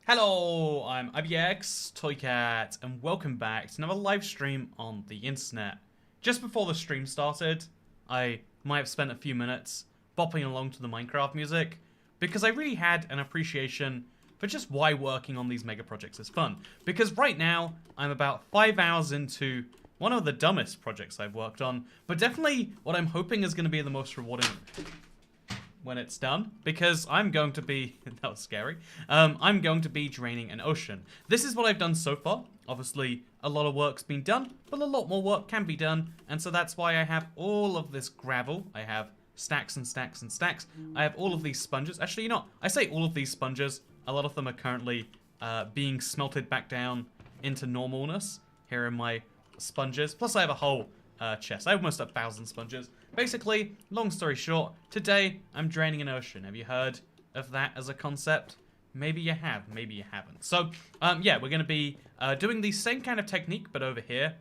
Hello, I'm ibxtoycat, and welcome back to another live stream on the internet. Just before the stream started, I might have spent a few minutes bopping along to the Minecraft music, because I really had an appreciation for just why working on these mega projects is fun. Because right now, I'm about 5 hours into one of the dumbest projects I've worked on, but definitely what I'm hoping is going to be the most rewarding when it's done, because I'm going to be, that was scary, I'm going to be draining an ocean. This is what I've done so far. Obviously, a lot of work's been done, but a lot more work can be done, and so that's why I have all of this gravel. I have stacks and stacks and stacks. I have all of these sponges. Actually, you know, I say all of these sponges, a lot of them are currently being smelted back down into normalness. Here are my sponges, plus I have a whole chest. I have almost 1,000 sponges. Basically, long story short, today I'm draining an ocean. Have you heard of that as a concept? Maybe you have, maybe you haven't. So, yeah, we're gonna be doing the same kind of technique, but over here.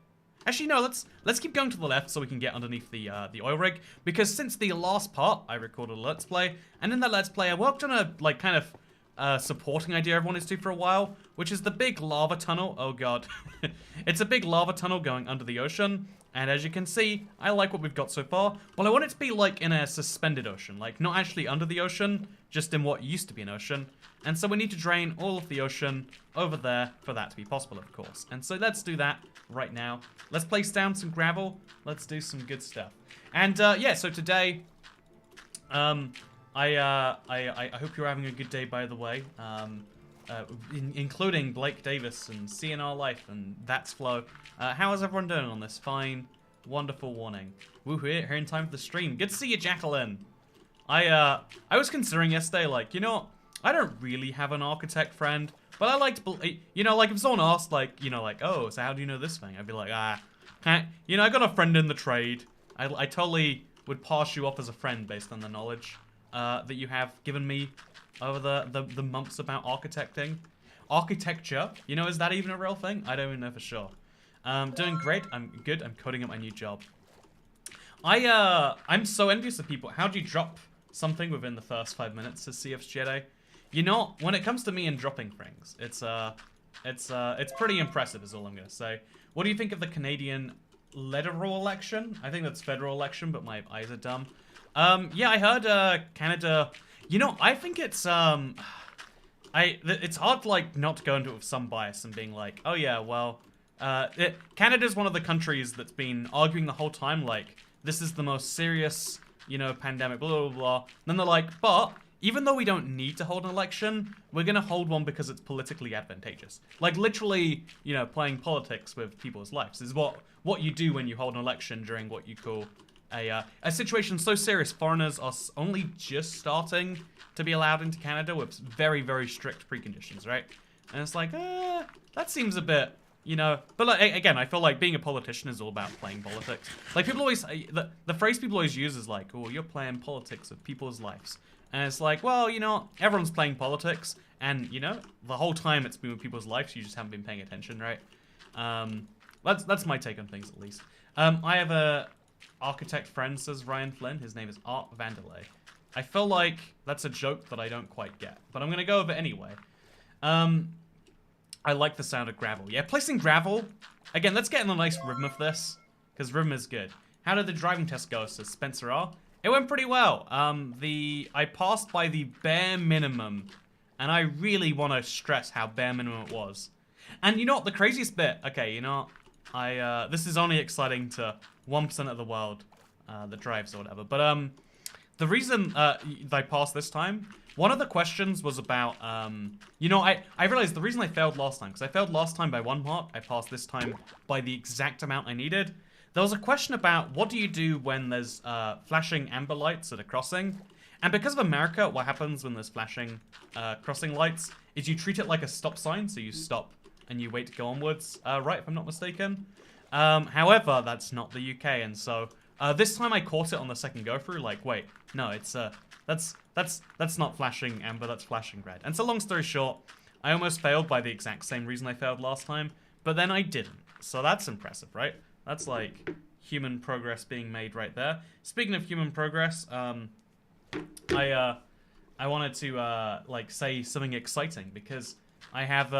Actually, no, let's keep going to the left so we can get underneath the oil rig, because since the last part, I recorded a Let's Play, and in that Let's Play, I worked on a, like, kind of supporting idea I've wanted to do for a while, which is the big lava tunnel. Oh god. It's a big lava tunnel going under the ocean, and as you can see, I like what we've got so far, but I want it to be like in a suspended ocean, like not actually under the ocean, just in what used to be an ocean. And so we need to drain all of the ocean over there for that to be possible, of course. And so let's do that right now. Let's place down some gravel. Let's do some good stuff. And yeah, so today, I hope you're having a good day, by the way. Including Blake Davis and CNR Life and That's Flow. How is everyone doing on this fine, wonderful morning? Woohoo, here in time for the stream. Good to see you, Jacqueline. I was considering yesterday, like, you know, I don't really have an architect friend, but I like to, you know, like, if someone asked, like, you know, like, oh, so how do you know this thing? I'd be like, you know, I got a friend in the trade. I totally would pass you off as a friend based on the knowledge that you have given me over the months about architecting. Architecture, you know, is that even a real thing? I don't even know for sure. Doing great, I'm good, I'm coding up my new job. I'm so envious of people. How do you drop something within the first 5 minutes of Sea of Jedi? You know, when it comes to me and dropping things, it's pretty impressive is all I'm gonna say. What do you think of the Canadian federal election? I think that's federal election, but my eyes are dumb. Yeah, I heard, Canada. You know, I think it's hard, like, not to go into it with some bias and being like, oh yeah, well, Canada's one of the countries that's been arguing the whole time, like, this is the most serious, you know, pandemic, blah, blah, blah. And then they're like, but even though we don't need to hold an election, we're gonna hold one because it's politically advantageous. Like, literally, you know, playing politics with people's lives is what you do when you hold an election during what you call a situation so serious. Foreigners are only just starting to be allowed into Canada with very, very strict preconditions, right? And it's like, that seems a bit, you know. But like, again, I feel like being a politician is all about playing politics. Like, people always, the phrase people always use is like, oh, you're playing politics with people's lives. And it's like, well, you know, everyone's playing politics, and, you know, the whole time it's been with people's lives, you just haven't been paying attention, right? That's my take on things, at least. I have a architect friend, says Ryan Flynn. His name is Art Vanderlei. I feel like that's a joke that I don't quite get, but I'm gonna go with it anyway. I like the sound of gravel. Yeah, placing gravel. Again, let's get in a nice rhythm of this, because rhythm is good. How did the driving test go, says Spencer R? It went pretty well. I passed by the bare minimum, and I really want to stress how bare minimum it was. And you know what, the craziest bit, okay, you know, this is only exciting to 1% of the world that drives or whatever. But the reason that I passed this time, one of the questions was about, you know, I realized the reason I failed last time, because I failed last time by 1 mark, I passed this time by the exact amount I needed. There was a question about what do you do when there's flashing amber lights at a crossing? And because of America, what happens when there's flashing crossing lights is you treat it like a stop sign, so you stop and you wait to go onwards, right, if I'm not mistaken. However, that's not the UK, and so this time I caught it on the second go through. Like, wait, no, it's that's not flashing amber, that's flashing red. And so, long story short, I almost failed by the exact same reason I failed last time, but then I didn't. So that's impressive, right? That's like human progress being made right there. Speaking of human progress, I wanted to like say something exciting because I've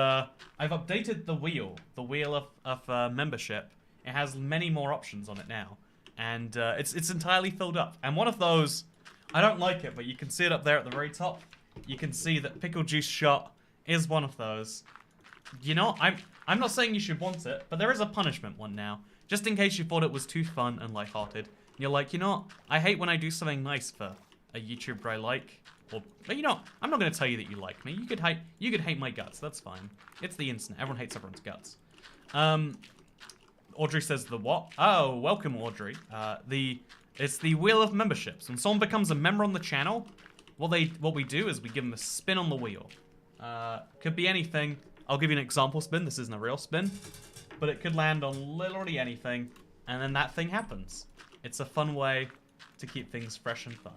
updated the wheel of membership. It has many more options on it now, and it's entirely filled up. And one of those, I don't like it, but you can see it up there at the very top. You can see that pickle juice shot is one of those. You know, I'm not saying you should want it, but there is a punishment one now, just in case you thought it was too fun and lighthearted. You're like, you know, I hate when I do something nice for a YouTuber I like. But you know, I'm not going to tell you that you like me. You could hate my guts. That's fine. It's the internet. Everyone hates everyone's guts. Audrey says the what? Oh, welcome, Audrey. It's the wheel of memberships. When someone becomes a member on the channel, what we do is we give them a spin on the wheel. Could be anything. I'll give you an example spin. This isn't a real spin, but it could land on literally anything, and then that thing happens. It's a fun way to keep things fresh and fun.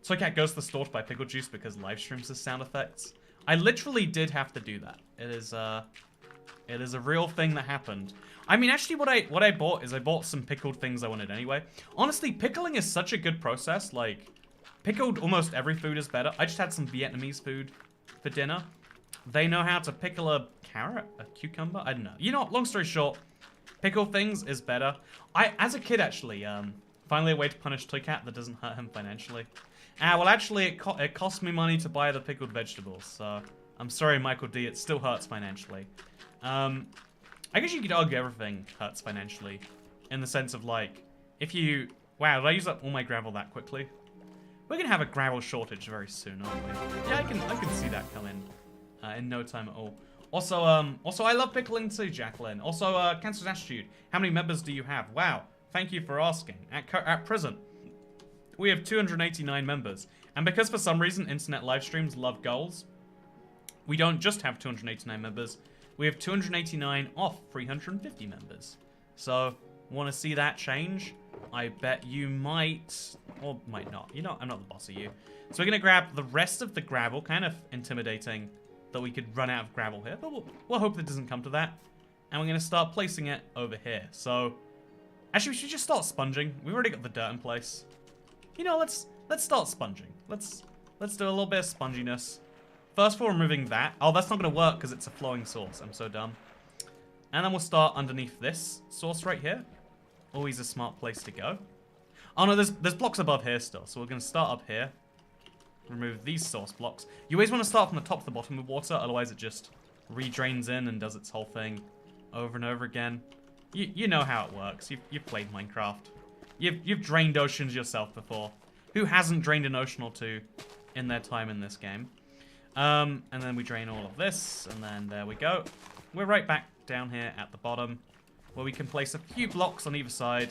Toycat goes to the store to buy pickle juice because live streams has sound effects. I literally did have to do that. It is a real thing that happened. I mean, actually, what I bought is I bought some pickled things I wanted anyway. Honestly, pickling is such a good process. Like, pickled almost every food is better. I just had some Vietnamese food for dinner. They know how to pickle a carrot, a cucumber. I don't know. You know, long story short, pickle things is better. As a kid, actually, finally a way to punish Toycat that doesn't hurt him financially. Well, actually, it cost me money to buy the pickled vegetables, so I'm sorry, Michael D. It still hurts financially. I guess you could argue everything hurts financially, in the sense of like, if you... Wow, did I use up all my gravel that quickly? We're gonna have a gravel shortage very soon, aren't we? Yeah, I can see that coming in no time at all. Also, I love pickling too, Jacqueline. Also, Cancer's Attitude. How many members do you have? Wow, thank you for asking. At present, we have 289 members. And because for some reason internet live streams love goals, we don't just have 289 members. We have 289 off 350 members. So, want to see that change? I bet you might, or might not. You know, I'm not the boss of you. So we're going to grab the rest of the gravel, kind of intimidating that we could run out of gravel here. But we'll hope that doesn't come to that. And we're going to start placing it over here. So, actually, we should just start sponging. We've already got the dirt in place. You know, let's start sponging. Let's do a little bit of sponginess. First of all, removing that. Oh, that's not going to work because it's a flowing source. I'm so dumb. And then we'll start underneath this source right here. Always a smart place to go. Oh no, there's blocks above here still. So we're going to start up here. Remove these source blocks. You always want to start from the top to the bottom of water. Otherwise it just redrains in and does its whole thing over and over again. You know how it works. You've played Minecraft. You've drained oceans yourself before. Who hasn't drained an ocean or two in their time in this game? And then we drain all of this, and then there we go. We're right back down here at the bottom, where we can place a few blocks on either side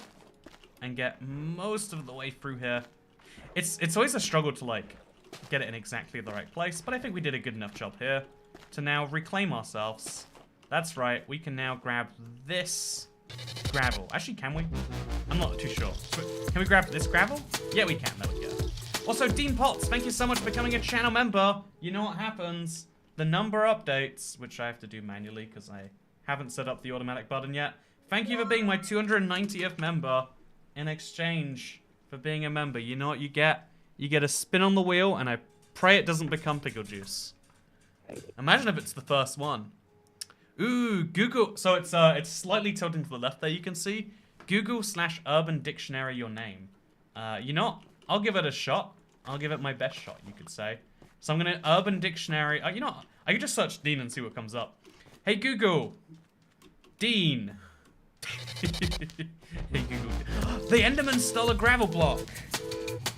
and get most of the way through here. It's always a struggle to, like, get it in exactly the right place, but I think we did a good enough job here to now reclaim ourselves. That's right, we can now grab this gravel. Actually, can we? I'm not too sure. Can we grab this gravel? Yeah, we can. There we go. Also, Dean Potts, thank you so much for becoming a channel member. You know what happens? The number updates, which I have to do manually because I haven't set up the automatic button yet. Thank you for being my 290th member. In exchange for being a member, you know what you get? You get a spin on the wheel, and I pray it doesn't become pickle juice. Imagine if it's the first one. Ooh, Google. So it's slightly tilting to the left there, you can see. Google/Urban Dictionary your name. You know what? I'll give it a shot. I'll give it my best shot, you could say. So I'm gonna Urban Dictionary. You know what? I could just search Dean and see what comes up. Hey Google. Dean. Hey Google. The Enderman stole a gravel block.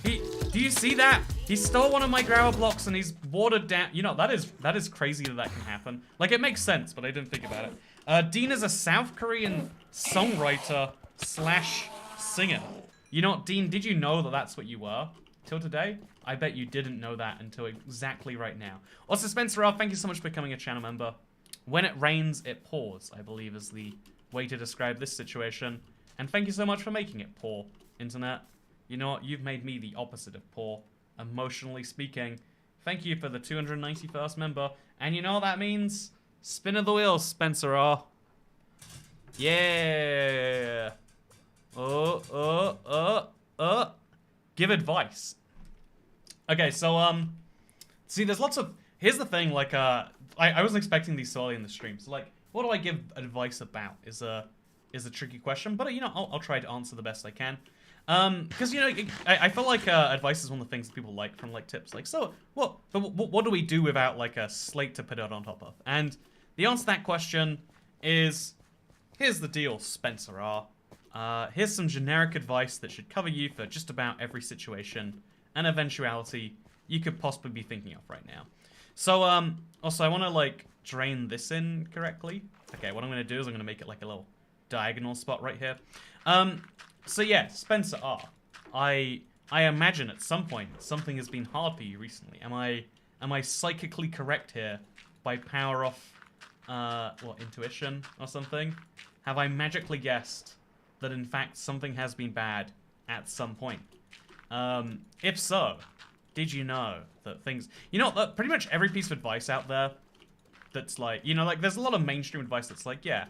Do you see that? He stole one of my gravel blocks and he's watered down. You know, that is crazy that can happen. Like, it makes sense, but I didn't think about it. Dean is a South Korean songwriter / singer. You know what, Dean, did you know that that's what you were till today? I bet you didn't know that until exactly right now. Also, Spencer R, thank you so much for becoming a channel member. When it rains, it pours, I believe is the way to describe this situation. And thank you so much for making it poor, internet. You know what, you've made me the opposite of poor, emotionally speaking. Thank you for the 291st member. And you know what that means? Spin of the wheel, Spencer R. Yeah. Give advice. Okay, so, see, there's lots of... Here's the thing, like, I wasn't expecting these so early in the stream. So like, what do I give advice about is a tricky question, but you know, I'll try to answer the best I can. Because you know, I feel like advice is one of the things that people like from like tips. Like, so what do we do without like a slate to put it on top of? And the answer to that question is, here's the deal, Spencer R. Here's some generic advice that should cover you for just about every situation and eventuality you could possibly be thinking of right now. So, also I want to like drain this in correctly. Okay, what I'm going to do is I'm going to make it like a little diagonal spot right here. So yeah, Spencer R. I imagine at some point something has been hard for you recently. Am I psychically correct here by power of what, intuition or something? Have I magically guessed that in fact something has been bad at some point? If so, did you know that things... You know, pretty much every piece of advice out there that's like... You know, like, there's a lot of mainstream advice that's like, yeah,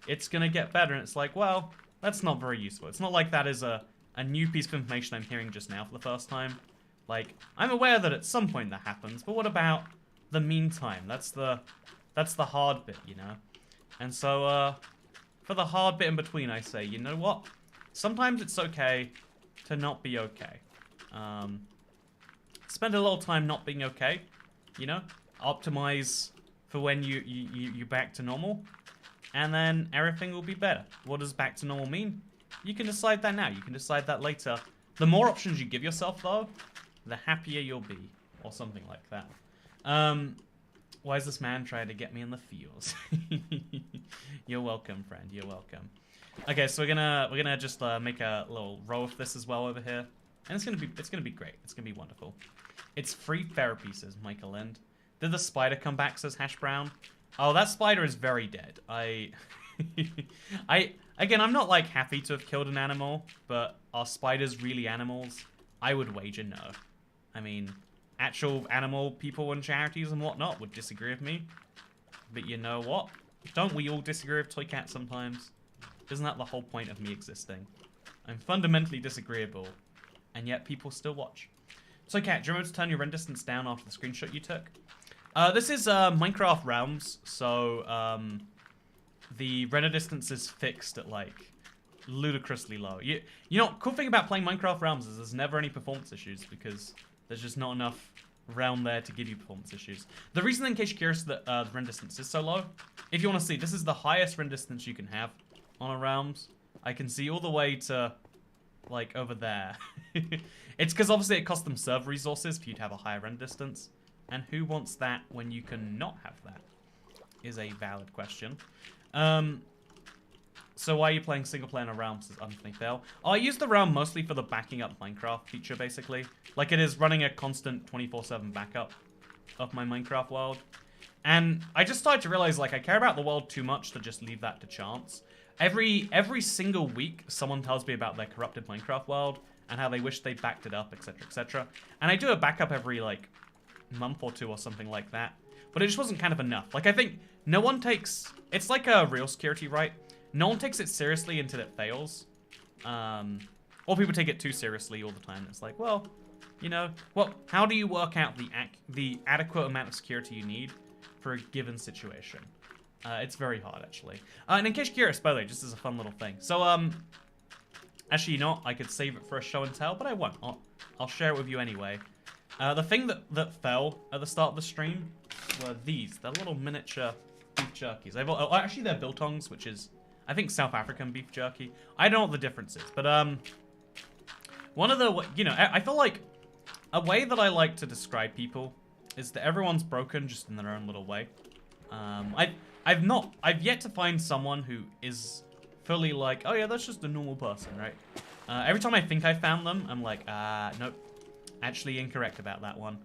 it's gonna get better. And it's like, well, that's not very useful. It's not like that is a new piece of information I'm hearing just now for the first time. Like, I'm aware that at some point that happens, but what about the meantime? That's the hard bit, you know? And so, for the hard bit in between, I say, you know what? Sometimes it's okay to not be okay. Spend a little time not being okay, you know? Optimize for when you're back to normal, and then everything will be better. What does back to normal mean? You can decide that now. You can decide that later. The more options you give yourself, though, the happier you'll be, or something like that. Why is this man trying to get me in the feels? You're welcome, friend. You're welcome. Okay, so we're gonna just make a little row of this as well over here, and it's gonna be great. It's gonna be wonderful. It's free therapy, says Michael Lind. Did the spider come back, says Hash Brown? Oh, that spider is very dead. Again, I'm not like happy to have killed an animal, but are spiders really animals? I would wager no. I mean, actual animal people and charities and whatnot would disagree with me. But you know what? Don't we all disagree with Toycat sometimes? Isn't that the whole point of me existing? I'm fundamentally disagreeable, and yet people still watch. Toycat, do you remember to turn your render distance down after the screenshot you took? This is Minecraft Realms, so the render distance is fixed at like ludicrously low. You know, cool thing about playing Minecraft Realms is there's never any performance issues because there's just not enough realm there to give you performance issues. The reason, in case you're curious, that the render distance is so low, if you want to see, this is the highest render distance you can have on a Realms. I can see all the way to like over there. It's because obviously it costs them server resources for you to have a higher render distance. And who wants that when you can not have that? Is a valid question. So why are you playing single player in a realm, says Anthony Fail? I use the realm mostly for the backing up Minecraft feature, basically. Like, it is running a constant 24/7 backup of my Minecraft world. And I just started to realize, like, I care about the world too much to just leave that to chance. Every single week, someone tells me about their corrupted Minecraft world and how they wish they backed it up, etc., etc. And I do a backup every, like, month or two or something like that. But it just wasn't kind of enough. Like, I think no one takes... It's like a real security, right? No one takes it seriously until it fails. Or people take it too seriously all the time. It's like, well, you know, well, how do you work out the adequate amount of security you need for a given situation? It's very hard, actually. And in case you're curious, by the way, just as a fun little thing. So, actually, you know what? I could save it for a show and tell, but I won't. I'll share it with you anyway. The thing that fell at the start of the stream were these. They're little miniature beef jerkies. Actually, they're biltongs, which is, I think, South African beef jerky. I don't know what the difference is, but, one of the, you know, I feel like a way that I like to describe people is that everyone's broken just in their own little way. I've yet to find someone who is fully like, oh yeah, that's just a normal person, right? Every time I think I found them, I'm like, nope, actually incorrect about that one.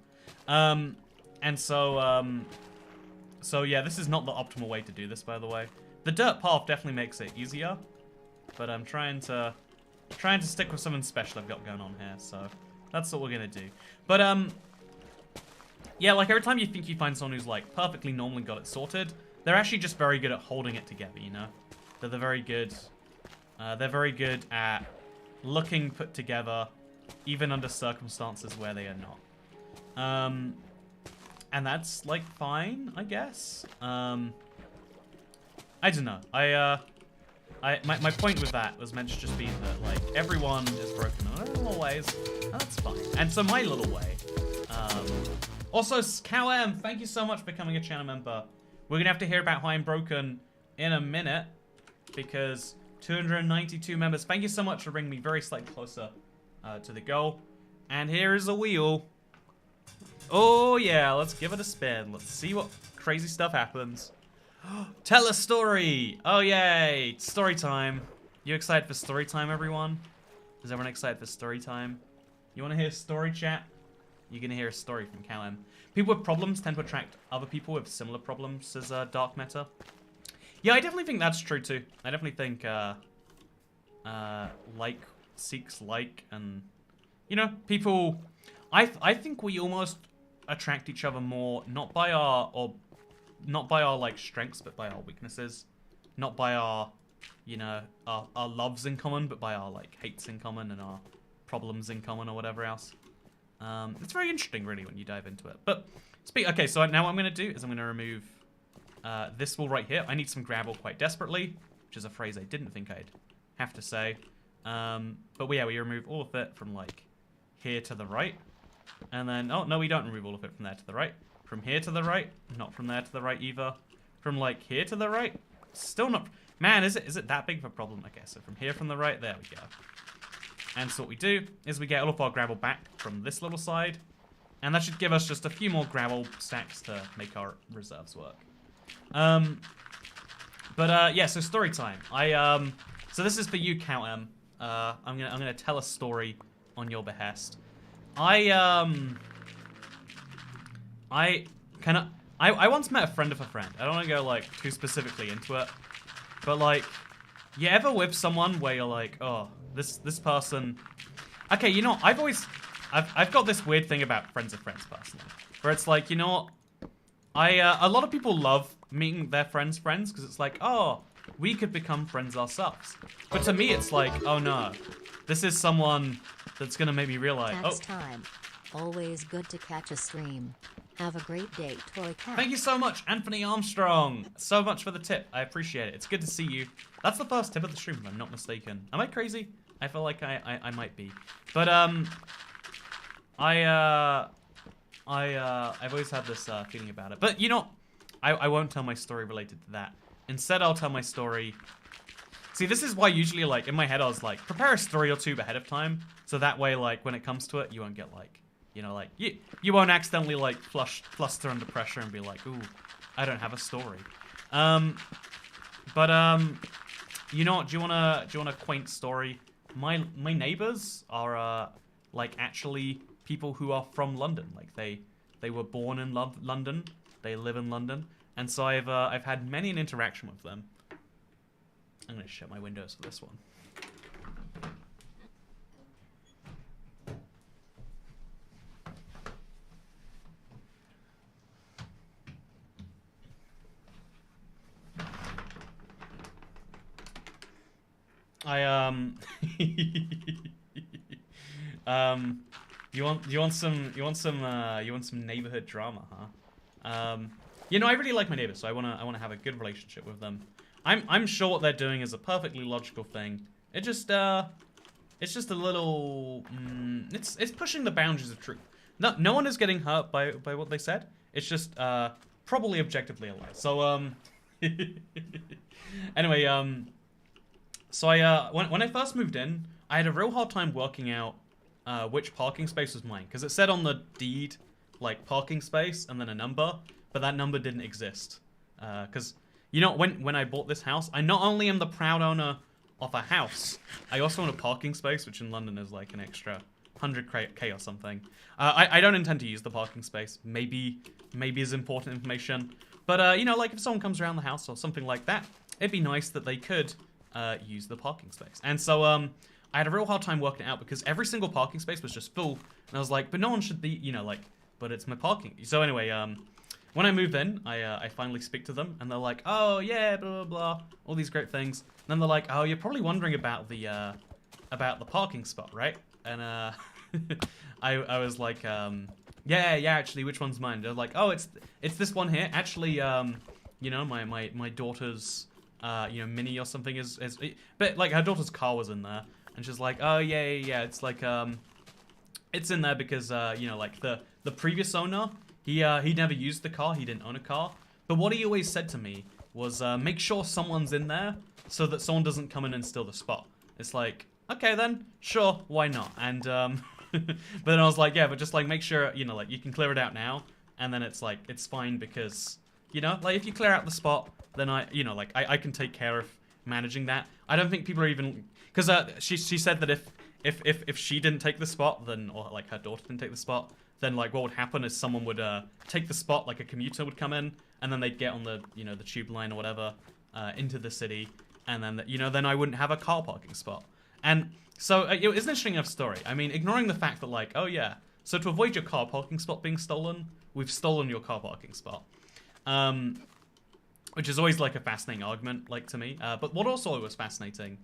And so yeah, this is not the optimal way to do this, by the way. The dirt path definitely makes it easier, but I'm trying to stick with something special I've got going on here, so that's what we're gonna do. But yeah, like every time you think you find someone who's like perfectly normal and got it sorted, they're actually just very good at holding it together, you know? They're very good. They're very good at looking put together, even under circumstances where they are not. And that's, like, fine, I guess. I don't know. My point with that was meant to just be that, like, everyone is broken in their little ways, and that's fine. And so my little way, also, CalM, thank you so much for becoming a channel member. We're gonna have to hear about how I'm broken in a minute, because 292 members. Thank you so much for bringing me very slightly closer to the goal. And here is a wheel. Oh yeah, let's give it a spin. Let's see what crazy stuff happens. Tell a story! Oh yay! Story time. You excited for story time, everyone? Is everyone excited for story time? You want to hear story, chat? You're gonna hear a story from CalM. People with problems tend to attract other people with similar problems as dark matter. Yeah, I definitely think that's true too. I definitely think like seeks like, and you know, people. I think we almost attract each other more not by our like strengths, but by our weaknesses. Not by our, you know, our loves in common, but by our like hates in common and our problems in common or whatever else. It's very interesting, really, when you dive into it. But okay, so now what I'm gonna do is I'm gonna remove this wall right here. I need some gravel quite desperately, which is a phrase I didn't think I'd have to say. But yeah, we remove all of it from like here to the right. And then, oh, no, we don't remove all of it from there to the right. From here to the right, not from there to the right either. From like here to the right, still not. Man, is it that big of a problem? Okay, so from here from the right, there we go. And so what we do is we get all of our gravel back from this little side. And that should give us just a few more gravel stacks to make our reserves work. Yeah, so story time. So this is for you, CalM. I'm gonna tell a story on your behest. I once met a friend of a friend. I don't want to go like too specifically into it, but like, you ever with someone where you're like, oh, this person. Okay, you know, I've got this weird thing about friends of friends personally, where it's like, you know, a lot of people love meeting their friends' friends because it's like, oh, we could become friends ourselves. But to me, it's like, oh no, this is someone that's gonna make me realize. Next time. Always good to catch a stream. Have a great day, Toy Cat. Thank you so much, Anthony Armstrong. So much for the tip. I appreciate it. It's good to see you. That's the first tip of the stream, if I'm not mistaken. Am I crazy? I feel like I might be. But I've always had this feeling about it. But you know, I won't tell my story related to that. Instead, I'll tell my story. See, this is why usually, like, in my head, I was like, prepare a story or two ahead of time, so that way, like, when it comes to it, you won't get like, you know, like, you won't accidentally like fluster under pressure and be like, ooh, I don't have a story. You know what? Do you want a quaint story? My neighbors are like actually people who are from London. Like they were born in London. They live in London, and so I've had many an interaction with them. I'm gonna shut my windows for this one. You want some neighborhood drama, huh? You know, I really like my neighbors, so I wanna have a good relationship with them. I'm sure what they're doing is a perfectly logical thing. It's just a little, it's pushing the boundaries of truth. No one is getting hurt by what they said. It's just probably objectively a lie. So anyway, so when I first moved in, I had a real hard time working out which parking space was mine, because it said on the deed like parking space and then a number, but that number didn't exist. Because you know, when I bought this house, I not only am the proud owner of a house, I also own a parking space, which in London is like an extra 100k or something. I don't intend to use the parking space. Maybe is important information, but you know, like if someone comes around the house or something like that, it'd be nice that they could use the parking space. And so I had a real hard time working it out because every single parking space was just full, and I was like, but no one should be, you know, like, but it's my parking. So anyway, when I moved in, I finally speak to them, and they're like, oh yeah, blah blah blah, all these great things. And then they're like, oh, you're probably wondering about the parking spot, right? And I was like, yeah, actually, which one's mine? They're like, oh, it's this one here. Actually, you know, my daughter's, you know, Mini or something but like her daughter's car was in there, and she's like, oh yeah, it's like it's in there because you know, like the previous owner, he never used the car, he didn't own a car, but what he always said to me was make sure someone's in there so that someone doesn't come in and steal the spot. It's like, okay then, sure, why not? And but then I was like, yeah, but just like make sure, you know, like you can clear it out now, and then it's like it's fine because, you know, like if you clear out the spot, then you know, like I can take care of managing that. I don't think people are even, because she said that if she didn't take the spot, then, or like her daughter didn't take the spot, then like what would happen is someone would take the spot, like a commuter would come in, and then they'd get on the, you know, the tube line or whatever into the city, and then you know, then I wouldn't have a car parking spot. And so it's an interesting enough story. I mean, ignoring the fact that like, oh yeah, so to avoid your car parking spot being stolen, we've stolen your car parking spot. Which is always like a fascinating argument, like to me. But what also was fascinating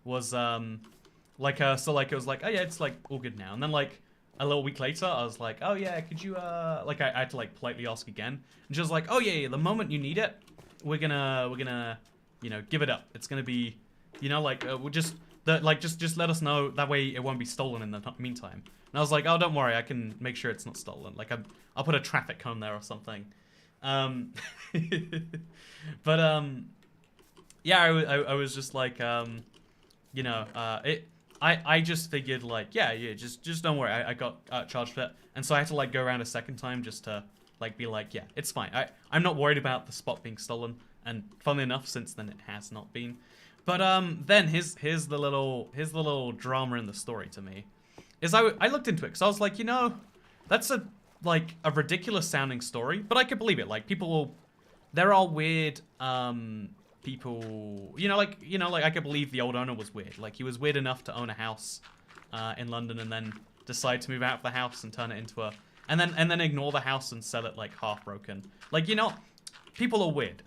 was like so like it was like, oh yeah, it's like all good now. And then like a little week later, I was like, oh yeah, could you like I had to like politely ask again, and she was like, oh yeah, the moment you need it, we're gonna you know, give it up. It's gonna be, you know, like we'll just just let us know, that way it won't be stolen in the meantime. And I was like, oh, don't worry, I can make sure it's not stolen. Like I'll put a traffic cone there or something. But yeah, I was just like, you know, I just figured like, yeah, just don't worry, I got charged for it, and so I had to like go around a second time just to like be like, yeah, it's fine. I'm not worried about the spot being stolen, and funnily enough, since then it has not been. But then here's the little drama in the story to me, is I looked into it because I was like, you know, that's a ridiculous sounding story, but I could believe it. Like there are weird people, you know, like I could believe the old owner was weird. Like he was weird enough to own a house in London and then decide to move out of the house and turn it into and then ignore the house and sell it like half broken. Like, you know, people are weird.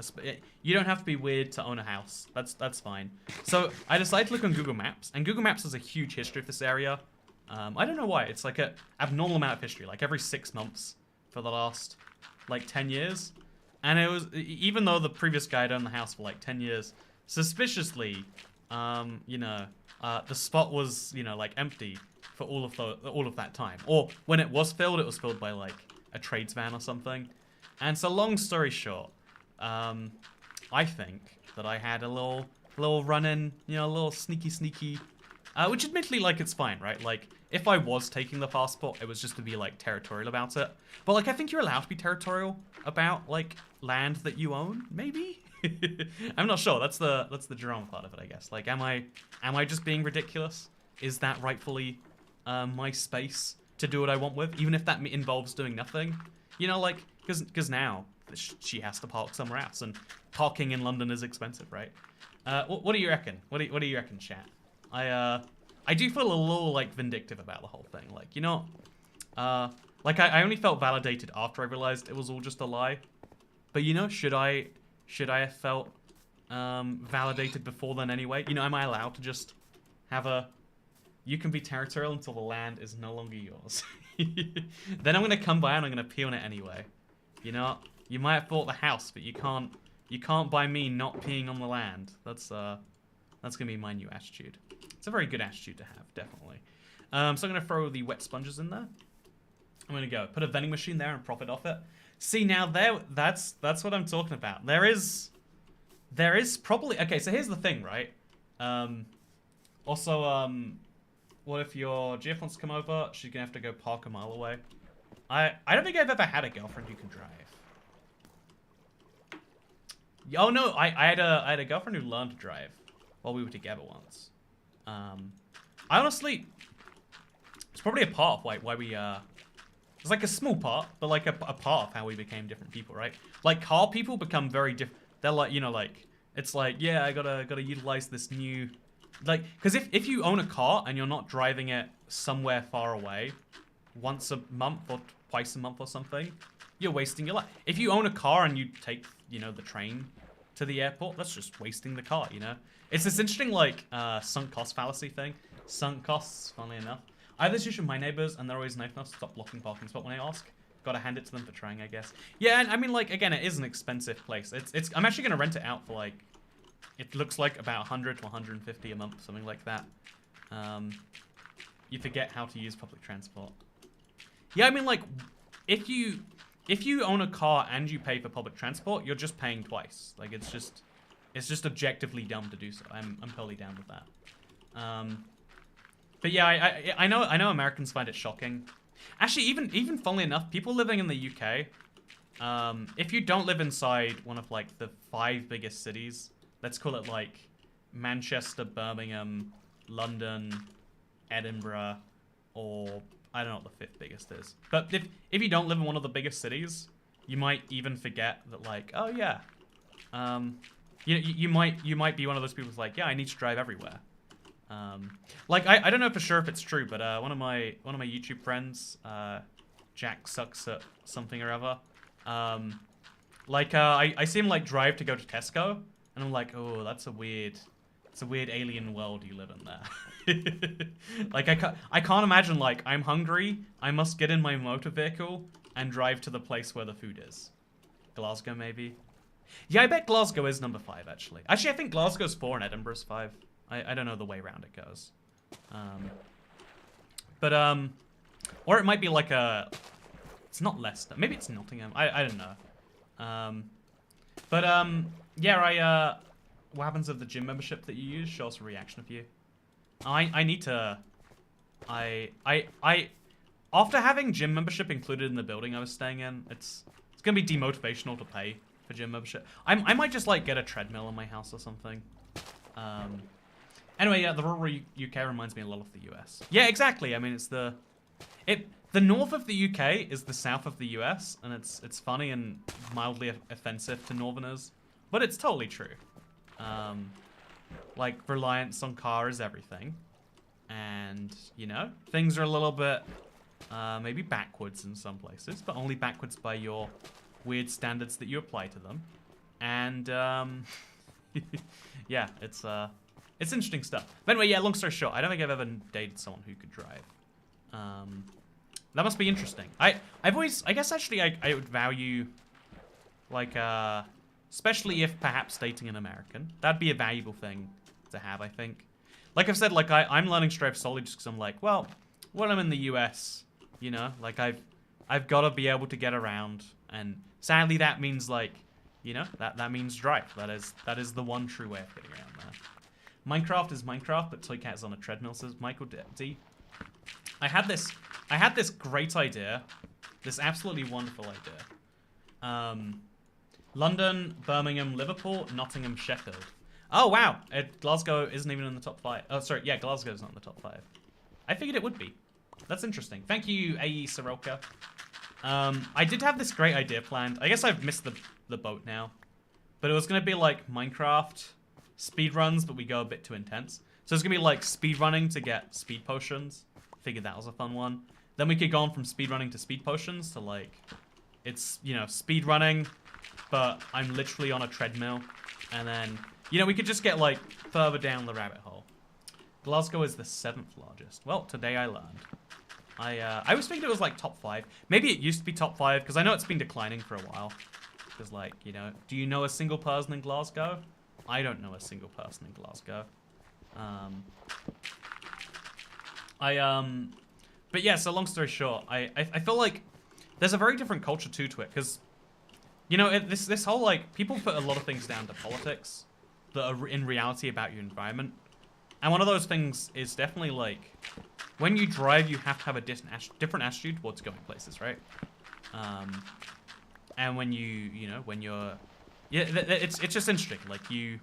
You don't have to be weird to own a house. That's fine. So I decided to look on Google Maps, and Google Maps has a huge history of this area. I don't know why. It's like a abnormal amount of history, like every 6 months for the last like 10 years. And it was, even though the previous guy had owned the house for like 10 years, suspiciously, you know, the spot was, you know, like empty for all of that time. Or when it was filled by like a trades van or something. And so long story short, I think that I had a little run-in, you know, a little sneaky, which admittedly, like, it's fine, right? Like, if I was taking the passport, it was just to be, like, territorial about it. But, like, I think you're allowed to be territorial about, like, land that you own, maybe? I'm not sure. That's the drama part of it, I guess. Like, am I just being ridiculous? Is that rightfully my space to do what I want with, even if that involves doing nothing? You know, like, because now she has to park somewhere else, and parking in London is expensive, right? What do you reckon? What do you reckon, chat? I do feel a little like vindictive about the whole thing. Like, you know, like I only felt validated after I realized it was all just a lie. But you know, should I have felt validated before then anyway? You know, am I allowed to just have you can be territorial until the land is no longer yours? Then I'm gonna come by and I'm gonna pee on it anyway. You know, you might have bought the house, but you can't buy me not peeing on the land. That's gonna be my new attitude. It's a very good attitude to have, definitely. So I'm gonna throw the wet sponges in there. I'm gonna go put a vending machine there and profit off it. See, now that's what I'm talking about. There is probably, okay, so here's the thing, right? Also, what if your GF wants to come over? She's gonna have to go park a mile away. I don't think I've ever had a girlfriend who can drive. Oh no, I had a girlfriend who learned to drive while we were together once. I honestly, it's probably a part of why we it's like a small part, but like a part of how we became different people, right? Like car people become very different. They're like, you know, like it's like, yeah, I gotta utilize this new, like, because if you own a car and you're not driving it somewhere far away once a month or twice a month or something, you're wasting your life. If you own a car and you take, you know, the train to the airport, that's just wasting the car, you know? It's this interesting, like, sunk cost fallacy thing. Sunk costs, funnily enough. I have this issue with my neighbors, and they're always nice enough to stop blocking parking spot when I ask. gotta hand it to them for trying, I guess. Yeah, and I mean, like, again, it is an expensive place. I'm actually gonna rent it out for, like, it looks like about 100 to 150 a month, something like that. You forget how to use public transport. Yeah, I mean, like, if you own a car and you pay for public transport, you're just paying twice. Like, it's just objectively dumb to do so. I'm totally down with that. But yeah, I know Americans find it shocking. Actually, even funnily enough, people living in the UK, if you don't live inside one of like the 5 biggest cities, let's call it like Manchester, Birmingham, London, Edinburgh, or I don't know what the 5th biggest is. But if you don't live in one of the biggest cities, you might even forget that, like, oh yeah, you might be one of those people who's like, yeah, I need to drive everywhere. Like I don't know for sure if it's true, but one of my YouTube friends, Jack sucks at something or other. I see him like drive to go to Tesco, and I'm like, oh, it's a weird alien world you live in there. Like I can't imagine, like, I'm hungry, I must get in my motor vehicle and drive to the place where the food is. Glasgow, maybe. Yeah, I bet Glasgow is number 5, actually. Actually, I think Glasgow's 4 and Edinburgh's 5. I don't know the way around it goes. Or it might be like it's not Leicester. Maybe it's Nottingham. I don't know. Yeah, what happens with the gym membership that you use? Show us a reaction of you. I need to, after having gym membership included in the building I was staying in, it's gonna be demotivational to pay for gym membership. I might just like get a treadmill in my house or something. Anyway, yeah, the rural UK reminds me a lot of the US. Yeah, exactly. I mean, it's the north of the UK is the south of the US, and it's funny and mildly offensive to northerners, but it's totally true. Like, reliance on car is everything, and you know, things are a little bit maybe backwards in some places, but only backwards by your weird standards that you apply to them. And yeah, it's interesting stuff. But anyway, yeah, long story short, I don't think I've ever dated someone who could drive. That must be interesting. I guess actually I would value, like, especially if perhaps dating an American. That'd be a valuable thing to have, I think. Like I've said, like, I'm learning to drive solely just because I'm like, well, when I'm in the US, you know, like, I've got to be able to get around. And sadly, that means, like, you know, that means drive. That is the one true way of getting around there. Minecraft is Minecraft, but Toycat is on a treadmill, says Michael D. I had this great idea, this absolutely wonderful idea. London, Birmingham, Liverpool, Nottingham, Sheffield. Oh wow, Glasgow isn't even in the top 5. Oh sorry, yeah, Glasgow's not in the top 5. I figured it would be. That's interesting. Thank you, AE Soroka. I did have this great idea planned. I guess I've missed the boat now, but it was gonna be like Minecraft speedruns, but we go a bit too intense. So it's gonna be like speedrunning to get speed potions. Figured that was a fun one. Then we could go on from speedrunning to speed potions to, like, it's, you know, speedrunning, but I'm literally on a treadmill. And then, you know, we could just get, like, further down the rabbit hole. Glasgow is the 7th largest. Well, today I learned. I was thinking it was like top 5. Maybe it used to be top 5, because I know it's been declining for a while. Because, like, you know, do you know a single person in Glasgow? I don't know a single person in Glasgow. But yeah, so long story short, I feel like there's a very different culture to it, because, you know, this whole, like, people put a lot of things down to politics that are in reality about your environment. And one of those things is definitely, like, when you drive, you have to have a different attitude towards going places, right? And when you know, when you're, yeah, it's just interesting. Like, you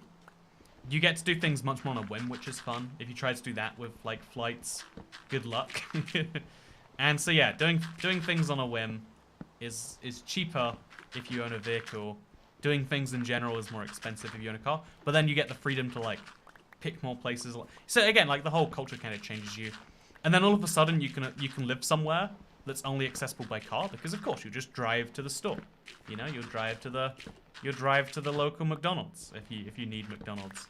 get to do things much more on a whim, which is fun. If you try to do that with, like, flights, good luck. And so yeah, doing things on a whim is cheaper if you own a vehicle. Doing things in general is more expensive if you own a car. But then you get the freedom to, like, pick more places. So again, like, the whole culture kind of changes you. And then all of a sudden you can live somewhere that's only accessible by car, because of course you just drive to the store. You know, you'll drive to the local McDonald's if you need McDonald's.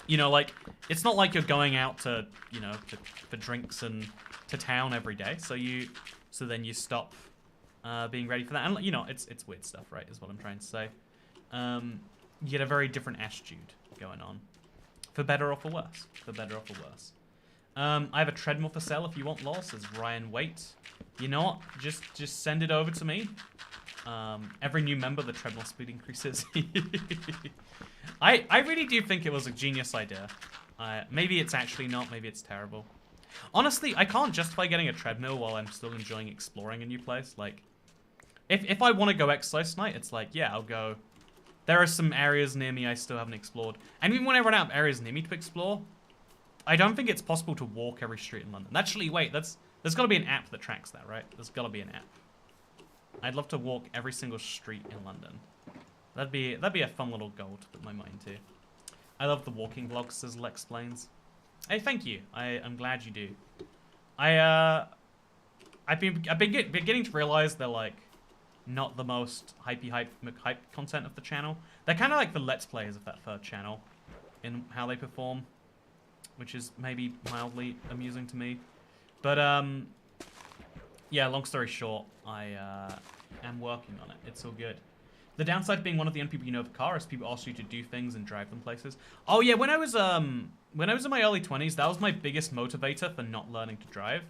You know, like, it's not like you're going out to, you know, for drinks and to town every day. So you so then you stop being ready for that. And you know, it's weird stuff, right? Is what I'm trying to say. You get a very different attitude going on, for better or for worse. For better or for worse. I have a treadmill for sale if you want, lol, says Ryan Waite. You know what? Just send it over to me. Every new member, the treadmill speed increases. I really do think it was a genius idea. Maybe it's actually not. Maybe it's terrible. Honestly, I can't justify getting a treadmill while I'm still enjoying exploring a new place. Like, if I want to go exercise tonight, it's like, yeah, I'll go. There are some areas near me I still haven't explored. And even when I run out of areas near me to explore, I don't think it's possible to walk every street in London. Actually, wait, there's got to be an app that tracks that, right? There's got to be an app. I'd love to walk every single street in London. That'd be a fun little goal to put my mind to. I love the walking vlogs, says Lex Explains. Hey, thank you. I'm glad you do. I've been beginning to realize they're like not the most hype content of the channel. They're kind of like the Let's Players of that third channel in how they perform, which is maybe mildly amusing to me. But yeah, long story short, I am working on it. It's all good. The downside being one of the only people you know with a car is people ask you to do things and drive them places. Oh yeah, when I was in my early 20s, that was my biggest motivator for not learning to drive.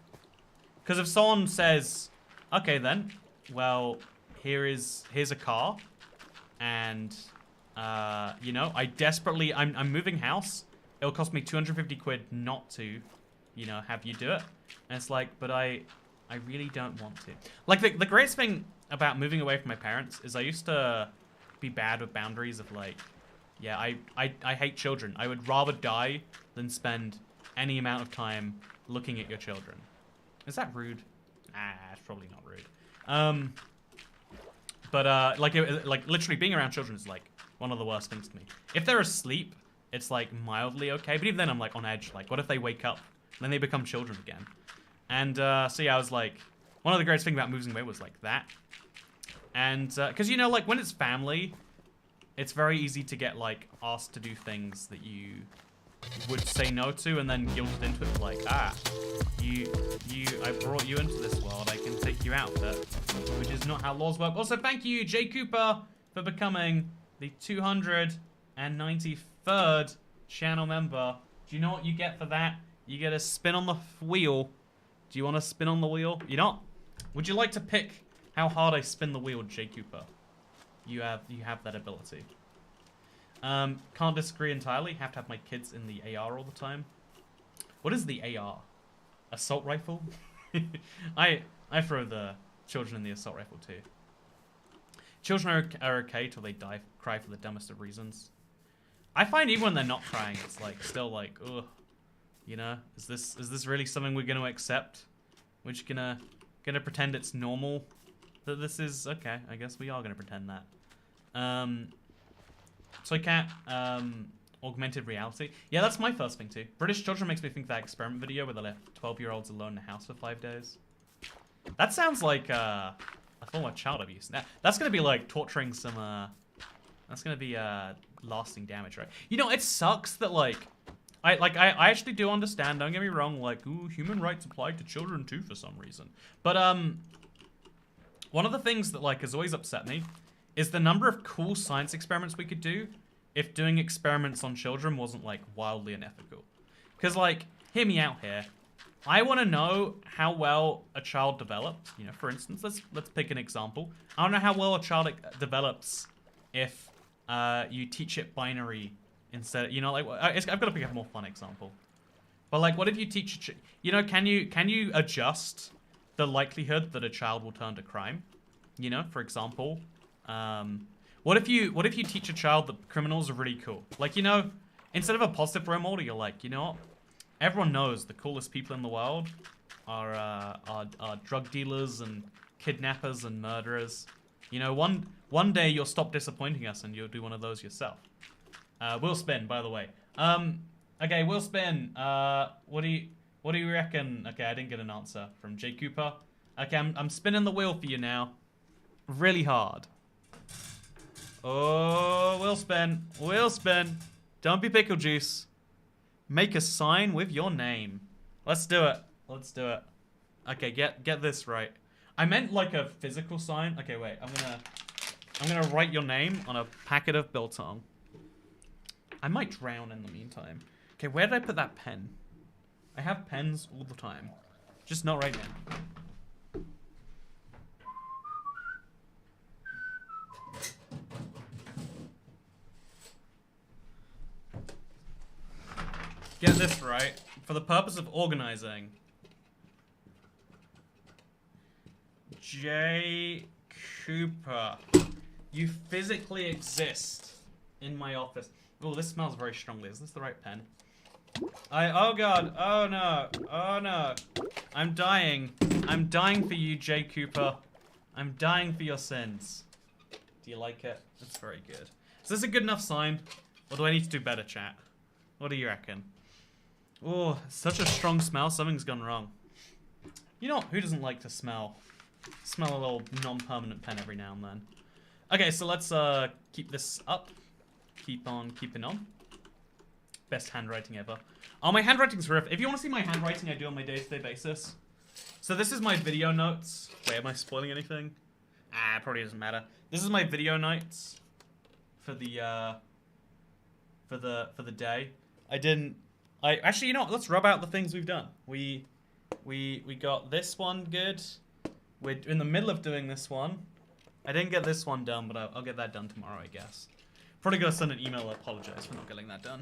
Because if someone says, okay then, well, here's a car, and you know, I'm moving house. It'll cost me 250 quid not to, you know, have you do it. And it's like, but I really don't want to. Like, the greatest thing about moving away from my parents is I used to be bad with boundaries of like, yeah, I hate children. I would rather die than spend any amount of time looking at your children. Is that rude? Ah, it's probably not rude. But like literally being around children is like one of the worst things to me. If they're asleep, it's like mildly okay, but even then I'm like on edge. Like, what if they wake up and then they become children again? And so yeah, I was like, one of the greatest things about moving away was like that. And because you know, like when it's family, it's very easy to get like asked to do things that you would say no to, and then guilted into it. Like, I brought you into this world. I can take you out, but which is not how laws work. Also, thank you, Jay Cooper, for becoming the 293rd channel member. Do you know what you get for that? You get a spin on the wheel. Do you want to spin on the wheel? You not? Would you like to pick how hard I spin the wheel, Jay Cooper? You have that ability. Can't disagree entirely. Have to have my kids in the AR all the time. What is the AR? Assault rifle? I throw the children in the assault rifle too. Children are okay till they cry for the dumbest of reasons. I find even when they're not crying, it's like still like, ugh. You know, is this really something we're gonna accept? We're just gonna pretend it's normal that this is okay. I guess we are gonna pretend that. Toycat, augmented reality. Yeah, that's my first thing too. British children makes me think that experiment video where they left 12-year-olds alone in a house for 5 days. That sounds like a form of child abuse. That's gonna be like torturing some. That's gonna be lasting damage, right? You know, it sucks that like. I actually do understand, don't get me wrong, like, ooh, human rights apply to children too for some reason. But, one of the things that, like, has always upset me is the number of cool science experiments we could do if doing experiments on children wasn't, like, wildly unethical. Because, like, hear me out here. I want to know how well a child develops. You know, for instance, let's pick an example. I don't know how well a child develops if you teach it binary instead, you know, like I've got to pick a more fun example. But like, what if you teach, you know, can you adjust the likelihood that a child will turn to crime? You know, for example, what if you teach a child that criminals are really cool? Like, you know, instead of a positive role model, you're like, you know what? Everyone knows the coolest people in the world are drug dealers and kidnappers and murderers. You know, one day you'll stop disappointing us and you'll do one of those yourself. Will spin, by the way. Okay, will spin. What do you reckon? Okay, I didn't get an answer from Jay Cooper. Okay, I'm spinning the wheel for you now, really hard. Oh, will spin, will spin. Don't be pickle juice. Make a sign with your name. Let's do it. Let's do it. Okay, get this right. I meant like a physical sign. Okay, wait. I'm gonna write your name on a packet of biltong. I might drown in the meantime. Okay, where did I put that pen? I have pens all the time. Just not right now. Get this right. For the purpose of organizing. J. Cooper. You physically exist in my office. Oh, this smells very strongly. Is this the right pen? Oh god. Oh no. Oh no. I'm dying. I'm dying for you, J. Cooper. I'm dying for your sins. Do you like it? It's very good. Is this a good enough sign? Or do I need to do better, chat? What do you reckon? Oh, such a strong smell. Something's gone wrong. You know, who doesn't like to smell a little non-permanent pen every now and then? Okay, so let's keep this up. Keep on keeping on. Best handwriting ever. Oh, my handwriting's rough. If you want to see my handwriting I do on my day-to-day basis. So this is my video notes. Wait, am I spoiling anything? Ah, it probably doesn't matter. This is my video notes for the day. Actually, you know what? Let's rub out the things we've done. We got this one good. We're in the middle of doing this one. I didn't get this one done, but I'll get that done tomorrow, I guess. Probably gonna send an email to apologize for not getting that done.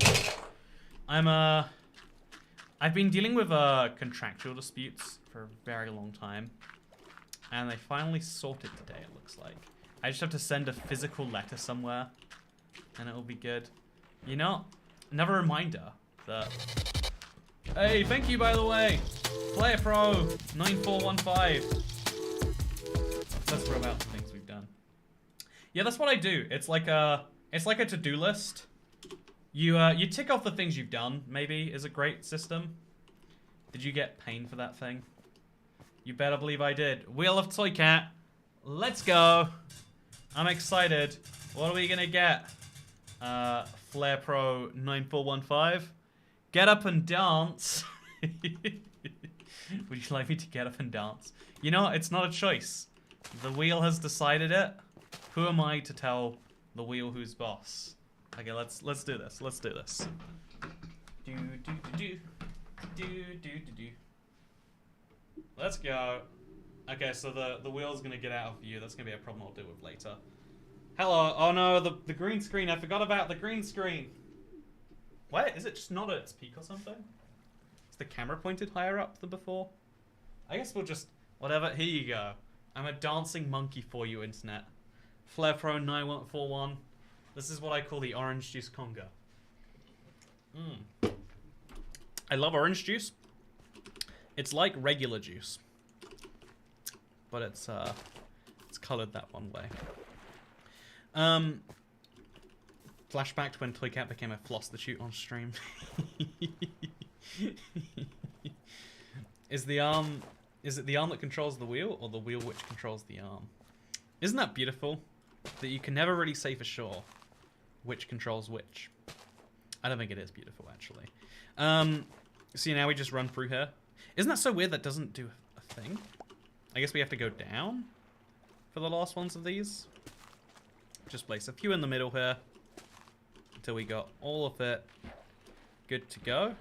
I've been dealing with contractual disputes for a very long time, and they finally sorted today. It looks like I just have to send a physical letter somewhere, and it'll be good. You know, another reminder that. Hey, thank you by the way, Player Pro 9415. Let's rub out the things we've done. Yeah, that's what I do. It's like a to-do list. You tick off the things you've done, maybe, is a great system. Did you get pain for that thing? You better believe I did. Wheel of Toycat. Let's go. I'm excited. What are we gonna get? Flare Pro 9415. Get up and dance. Would you like me to get up and dance? You know, it's not a choice. The wheel has decided it. Who am I to tell the wheel who's boss? Okay, let's do this. Let's do this. Let's go. Okay, so the wheel's gonna get out of view. That's gonna be a problem I'll deal with later. Hello. Oh no, the green screen. I forgot about the green screen. What? Is it just not at its peak or something? Is the camera pointed higher up than before? I guess we'll just whatever. Here you go. I'm a dancing monkey for you, internet. Flare Pro 9141. This is what I call the orange juice conga. I love orange juice. It's like regular juice, but it's colored that one way. Flashback to when Toycat became a floss the shoot on stream. Is it the arm that controls the wheel, or the wheel which controls the arm? Isn't that beautiful? That you can never really say for sure which controls which. I don't think it is beautiful, actually. See, now we just run through here. Isn't that so weird that doesn't do a thing? I guess we have to go down for the last ones of these. Just place a few in the middle here until we got all of it good to go.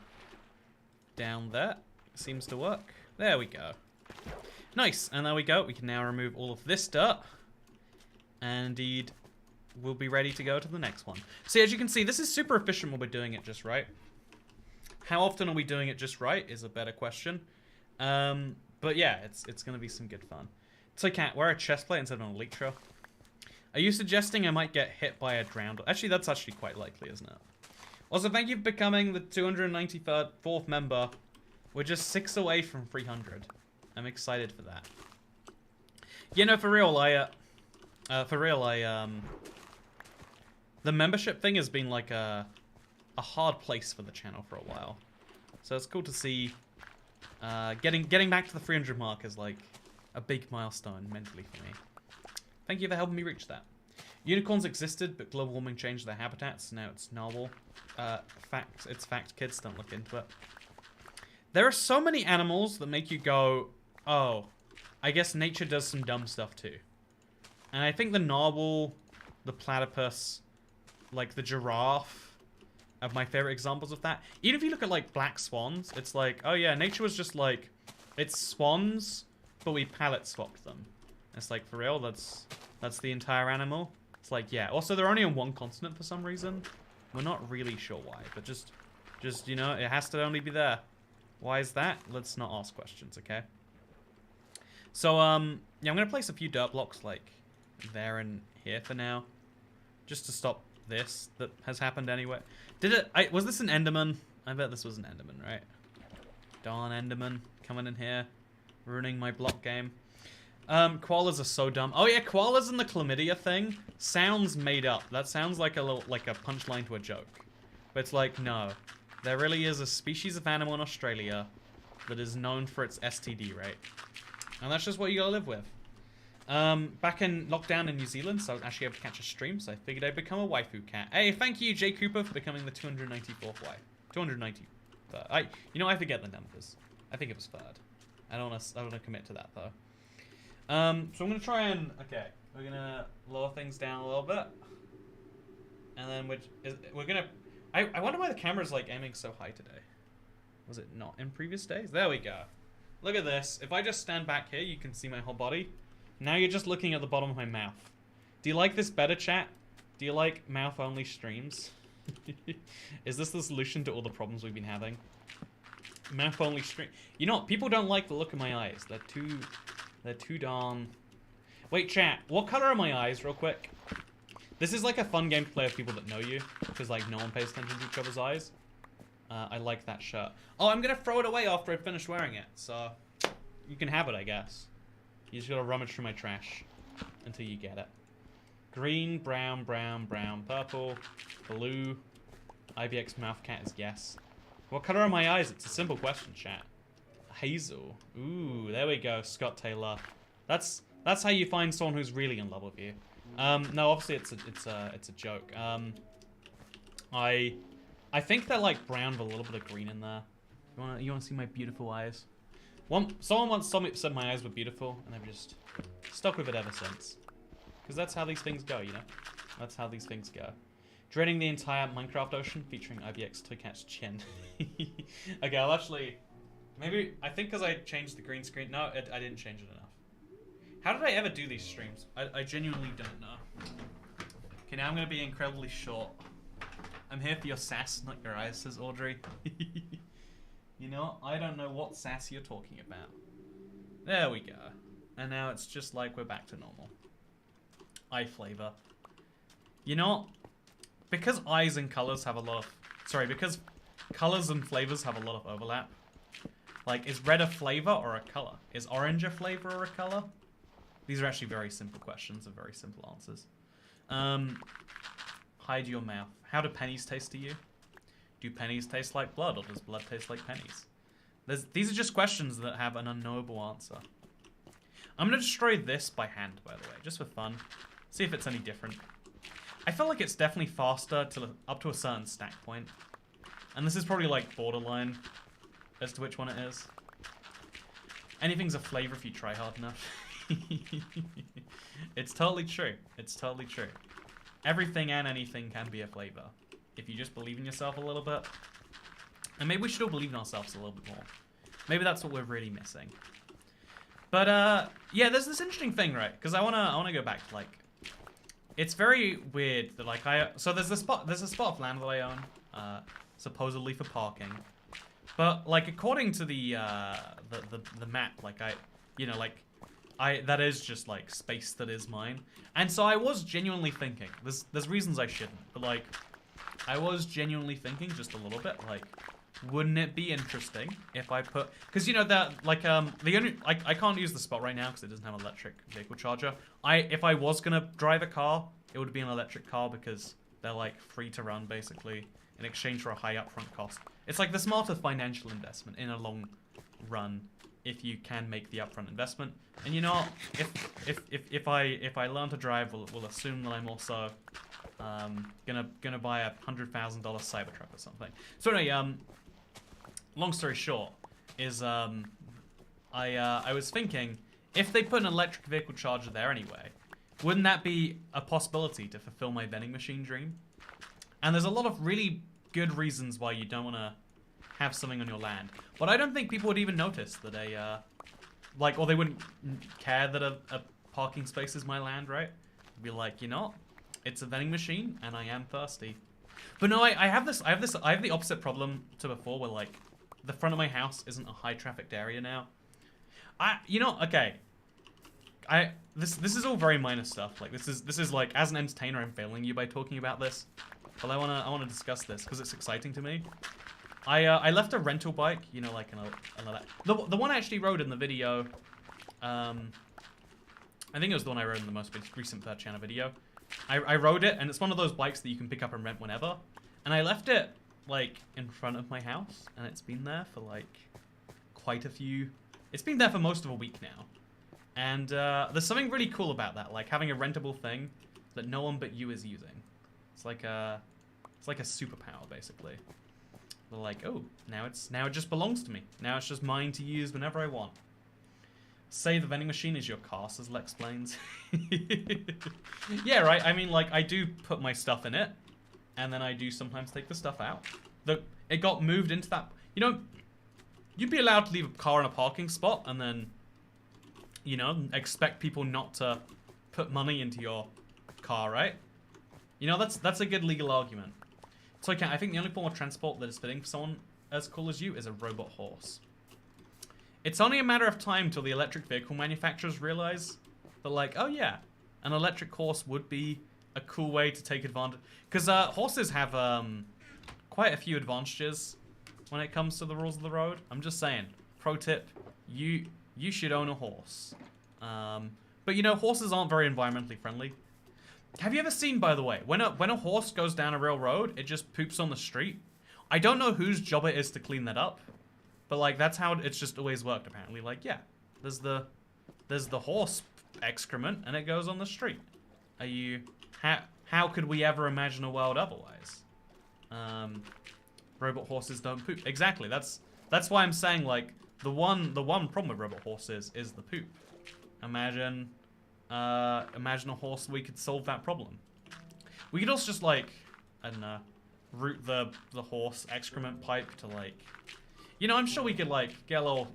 Down there. Seems to work. There we go. Nice, and there we go. We can now remove all of this dirt. And indeed, we'll be ready to go to the next one. See, as you can see, this is super efficient when we're doing it just right. How often are we doing it just right is a better question. But yeah, it's going to be some good fun. Toycat, wear a chest plate instead of an elytra. Are you suggesting I might get hit by a drowned? Actually, that's actually quite likely, isn't it? Also, thank you for becoming the 294th member. We're just 6 away from 300. I'm excited for that. Yeah, no, for real, the membership thing has been like a hard place for the channel for a while. So it's cool to see getting back to the 300 mark is like a big milestone mentally for me. Thank you for helping me reach that. Unicorns existed, but global warming changed their habitats. Now it's narwhal. It's fact, kids, don't look into it. There are so many animals that make you go, oh, I guess nature does some dumb stuff too. And I think the narwhal, the platypus, like the giraffe are my favorite examples of that. Even if you look at like black swans, it's like, oh yeah, nature was just like, it's swans, but we palette swapped them. It's like, for real, that's the entire animal. It's like, yeah. Also, they're only on one continent for some reason. We're not really sure why, but just, you know, it has to only be there. Why is that? Let's not ask questions, okay? So, yeah, I'm gonna place a few dirt blocks, like, there and here for now. Just to stop this that has happened anyway. Was this an Enderman? I bet this was an Enderman, right? Darn Enderman coming in here, ruining my block game. Koalas are so dumb. Oh yeah, koalas and the chlamydia thing sounds made up. That sounds like a punchline to a joke. But it's like, no. There really is a species of animal in Australia that is known for its STD rate. And that's just what you gotta live with. Back in lockdown in New Zealand, so I was actually able to catch a stream, so I figured I'd become a waifu cat. Hey, thank you, Jay Cooper, for becoming the 294th wife. 290. You know, I forget the numbers. I think it was third. I don't wanna commit to that though. So I'm gonna try and we're gonna lower things down a little bit, and then we're gonna. I wonder why the camera's like aiming so high today. Was it not in previous days? There we go. Look at this. If I just stand back here, you can see my whole body. Now you're just looking at the bottom of my mouth. Do you like this better, chat? Do you like mouth-only streams? Is this the solution to all the problems we've been having? Mouth-only stream. You know what? People don't like the look of my eyes. They're too darn... Wait, chat. What color are my eyes, real quick? This is like a fun game to play with people that know you. Because, like, no one pays attention to each other's eyes. I like that shirt. Oh, I'm gonna throw it away after I finish wearing it. So, you can have it, I guess. You just gotta rummage through my trash until you get it. Green, brown, brown, brown, purple, blue. IBX mouth cat is yes. What color are my eyes? It's a simple question, chat. Hazel. Ooh, there we go, Scott Taylor. That's how you find someone who's really in love with you. No, obviously it's a joke. I think they're like brown with a little bit of green in there. You wanna see my beautiful eyes? Someone once said my eyes were beautiful, and I've just stuck with it ever since. Because that's how these things go, you know? That's how these things go. Draining the entire Minecraft ocean featuring ibxtoycat's chin. Okay, I'll actually... Maybe... I think because I changed the green screen... No, I didn't change it enough. How did I ever do these streams? I genuinely don't know. Okay, now I'm going to be incredibly short. I'm here for your sass, not your eyes, says Audrey. You know, I don't know what sass you're talking about. There we go. And now it's just like we're back to normal. Eye flavor. You know, because eyes and colors have a lot of... Sorry, because colors and flavors have a lot of overlap. Like, is red a flavor or a color? Is orange a flavor or a color? These are actually very simple questions and very simple answers. Hide your mouth. How do pennies taste to you? Do pennies taste like blood, or does blood taste like pennies? These are just questions that have an unknowable answer. I'm going to destroy this by hand, by the way, just for fun. See if it's any different. I feel like it's definitely faster up to a certain stack point. And this is probably like borderline as to which one it is. Anything's a flavor if you try hard enough. It's totally true. It's totally true. Everything and anything can be a flavor. If you just believe in yourself a little bit. And maybe we should all believe in ourselves a little bit more. Maybe that's what we're really missing. But, yeah, there's this interesting thing, right? Because I wanna go back to, like... It's very weird that, like, so there's a spot of land that I own, supposedly for parking. But, like, according to the map, like, that is just, like, space that is mine. And so I was genuinely thinking, there's reasons I shouldn't, but, like, I was genuinely thinking just a little bit, like, wouldn't it be interesting if I put... Because, you know, that, like, I can't use the spot right now because it doesn't have an electric vehicle charger. If I was going to drive a car, it would be an electric car because they're, like, free to run, basically, in exchange for a high upfront cost. It's like the smarter financial investment in a long run if you can make the upfront investment. And you know what? If I learn to drive, we'll assume that I'm also gonna buy a $100,000 Cybertruck or something. So anyway, long story short is I was thinking if they put an electric vehicle charger there anyway, wouldn't that be a possibility to fulfill my vending machine dream? And there's a lot of really good reasons why you don't want to have something on your land. But I don't think people would even notice that or they wouldn't care that a parking space is my land, right? They'd be like, you know, it's a vending machine and I am thirsty. But no, I have the opposite problem to before, where like the front of my house isn't a high trafficked area now. This is all very minor stuff. Like this is like, as an entertainer, I'm failing you by talking about this. But I wanna discuss this because it's exciting to me. I left a rental bike, you know, like the one I actually rode in the video. I think it was the one I rode in the most recent Third Channel video. I rode it, and it's one of those bikes that you can pick up and rent whenever. And I left it like in front of my house, and it's been there for like it's been there for most of a week now. And there's something really cool about that, like having a rentable thing that no one but you is using. It's like a superpower, basically. They're like, oh, now it just belongs to me. Now it's just mine to use whenever I want. Say the vending machine is your car, says Lex explains. Yeah, right. I mean, like, I do put my stuff in it, and then I do sometimes take the stuff out. It got moved into that. You know, you'd be allowed to leave a car in a parking spot, and then, you know, expect people not to put money into your car, right? You know, that's a good legal argument. So I think the only form of transport that is fitting for someone as cool as you is a robot horse. It's only a matter of time till the electric vehicle manufacturers realize that, like, oh yeah, an electric horse would be a cool way to take advantage. Because horses have quite a few advantages when it comes to the rules of the road. I'm just saying, pro tip, you should own a horse. But you know, horses aren't very environmentally friendly. Have you ever seen, by the way, when a horse goes down a real road, it just poops on the street? I don't know whose job it is to clean that up, but like that's how it's just always worked apparently. Like, yeah, there's the horse excrement and it goes on the street. How could we ever imagine a world otherwise? Robot horses don't poop. Exactly. That's why I'm saying, like, the one problem with robot horses is the poop. Imagine a horse, we could solve that problem. We could also just, like, I don't know, route the horse excrement pipe to, like, you know, I'm sure we could, like, get a little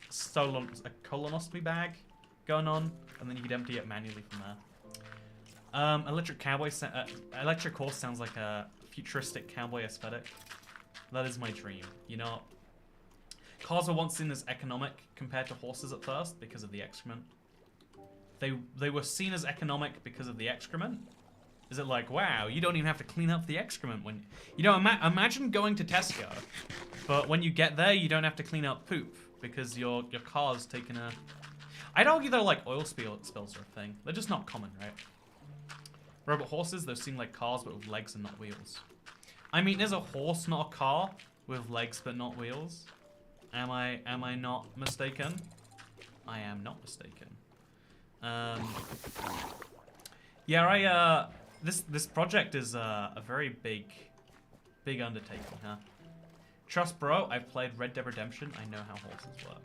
colonoscopy bag going on, and then you could empty it manually from there. Electric horse sounds like a futuristic cowboy aesthetic. That is my dream, you know. Cars were once seen as economic compared to horses at first because of the excrement. They were seen as economic because of the excrement? Is it like, wow, you don't even have to clean up the excrement when... You know, imagine going to Tesco, but when you get there, you don't have to clean up poop because your car's taken a... I'd argue though, like, oil spills are a thing. They're just not common, right? Robot horses, those seem like cars but with legs and not wheels. I mean, is a horse not a car with legs but not wheels? Am I not mistaken? I am not mistaken. Yeah, this project is a very big undertaking, huh? Trust bro, I've played Red Dead Redemption. I know how horses work.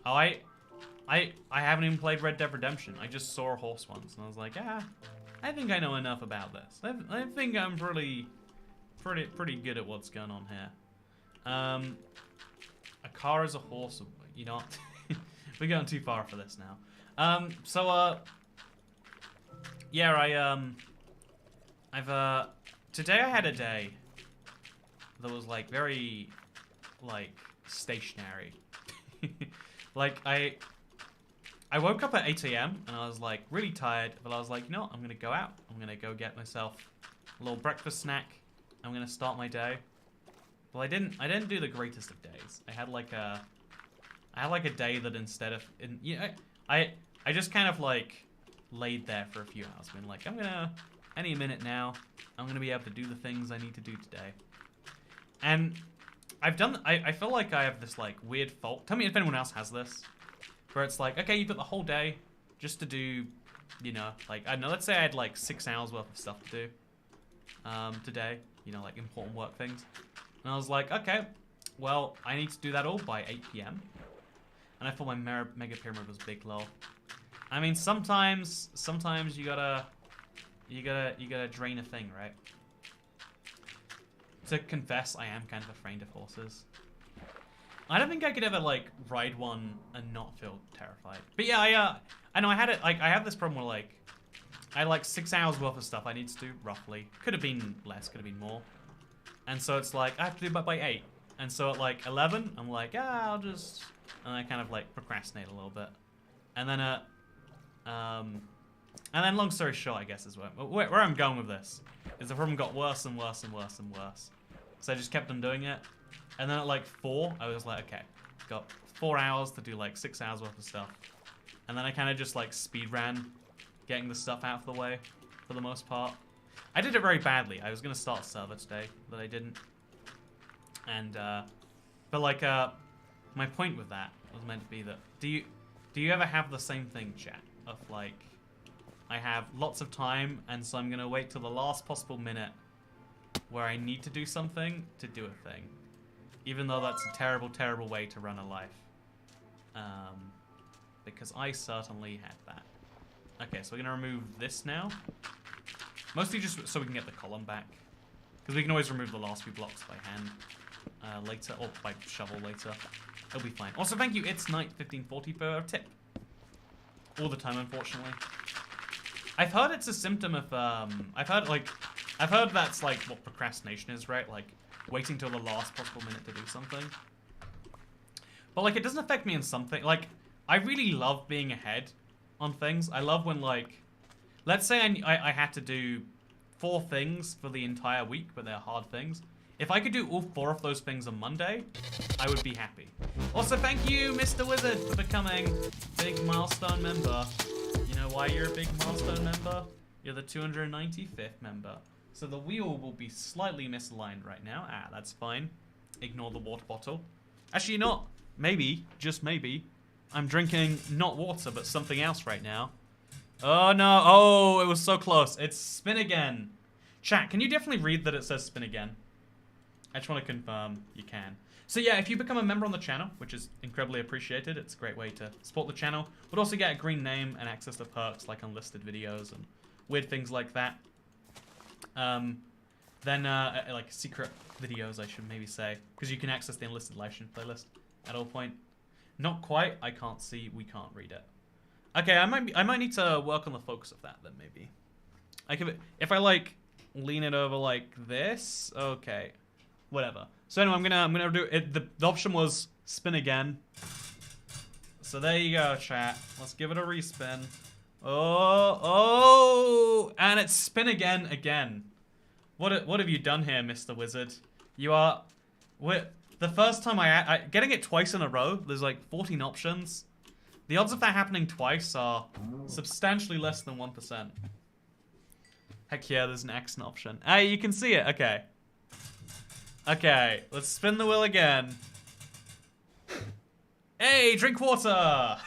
Oh, I haven't even played Red Dead Redemption. I just saw a horse once, and I was like, I think I know enough about this. I think I'm pretty good at what's going on here. A car is a horse, you know. We're going too far for this now. Yeah, today I had a day that was, like, very, like, stationary. Like, I woke up at 8 AM and I was, like, really tired, but I was like, you know what? I'm gonna go out. I'm gonna go get myself a little breakfast snack. I'm gonna start my day. Well, I didn't do the greatest of days. I had like a day that instead of, you know, I just kind of, like, laid there for a few hours, being like, any minute now, I'm gonna be able to do the things I need to do today. And I feel like I have this, like, weird fault. Tell me if anyone else has this, where it's like, okay, you've got the whole day just to do, you know, like, I don't know, let's say I had, like, 6 hours worth of stuff to do today, you know, like, important work things. And I was like, okay, well, I need to do that all by 8 PM. and I thought my mega pyramid was big, lol. I mean, sometimes you gotta drain a thing, right? To confess, I am kind of afraid of horses. I don't think I could ever like ride one and not feel terrified. But yeah, I know I had it. Like I have this problem where like I had like 6 hours worth of stuff I need to do roughly. Could have been less, could have been more. And so it's like I have to do it by 8. And so at like 11, I'm like, yeah, I'll just, and I kind of like procrastinate a little bit. And then long story short, I guess is where I'm going with this is the problem got worse and worse and worse and worse. So I just kept on doing it. And then at like 4, I was like, okay, got 4 hours to do like 6 hours worth of stuff. And then I kind of just like speed ran, getting the stuff out of the way for the most part. I did it very badly. I was gonna start a server today, but I didn't. And but like my point with that was meant to be that do you ever have the same thing, chat? Of like, I have lots of time, and so I'm gonna wait till the last possible minute where I need to do something to do a thing. Even though that's a terrible, terrible way to run a life. Because I certainly had that. Okay, so we're gonna remove this now. Mostly just so we can get the column back. Because we can always remove the last few blocks by hand later, or by shovel later. It'll be fine. Also, thank you, It's Night 1540 for a tip. All the time, unfortunately. I've heard it's a symptom of, I've heard that's like what procrastination is, right? Like, waiting till the last possible minute to do something. But like, it doesn't affect me in something. Like, I really love being ahead on things. I love when like, let's say I had to do 4 things for the entire week, but they're hard things. If I could do all 4 of those things on Monday, I would be happy. Also, thank you, Mr. Wizard, for becoming big milestone member. You know why you're a big milestone member? You're the 295th member. So the wheel will be slightly misaligned right now. Ah, that's fine. Ignore the water bottle. Actually, not. Maybe, just maybe, I'm drinking not water, but something else right now. Oh, no. Oh, it was so close. It's spin again. Chat, can you definitely read that it says spin again? I just want to confirm you can. So yeah, if you become a member on the channel, which is incredibly appreciated, it's a great way to support the channel. We'd also get a green name and access to perks like unlisted videos and weird things like that. Like secret videos, I should maybe say, because you can access the unlisted live stream playlist at all point. Not quite. I can't see. We can't read it. Okay, I might need to work on the focus of that then maybe. If I like lean it over like this. Okay, whatever. So anyway, I'm gonna do it. The option was spin again. So there you go, chat. Let's give it a respin. Oh, and it's spin again. What have you done here, Mr. Wizard? You are, the first time getting it twice in a row. There's like 14 options. The odds of that happening twice are substantially less than 1%. Heck yeah, there's an accent option. Hey, you can see it. Okay. Okay, let's spin the wheel again. Hey, drink water!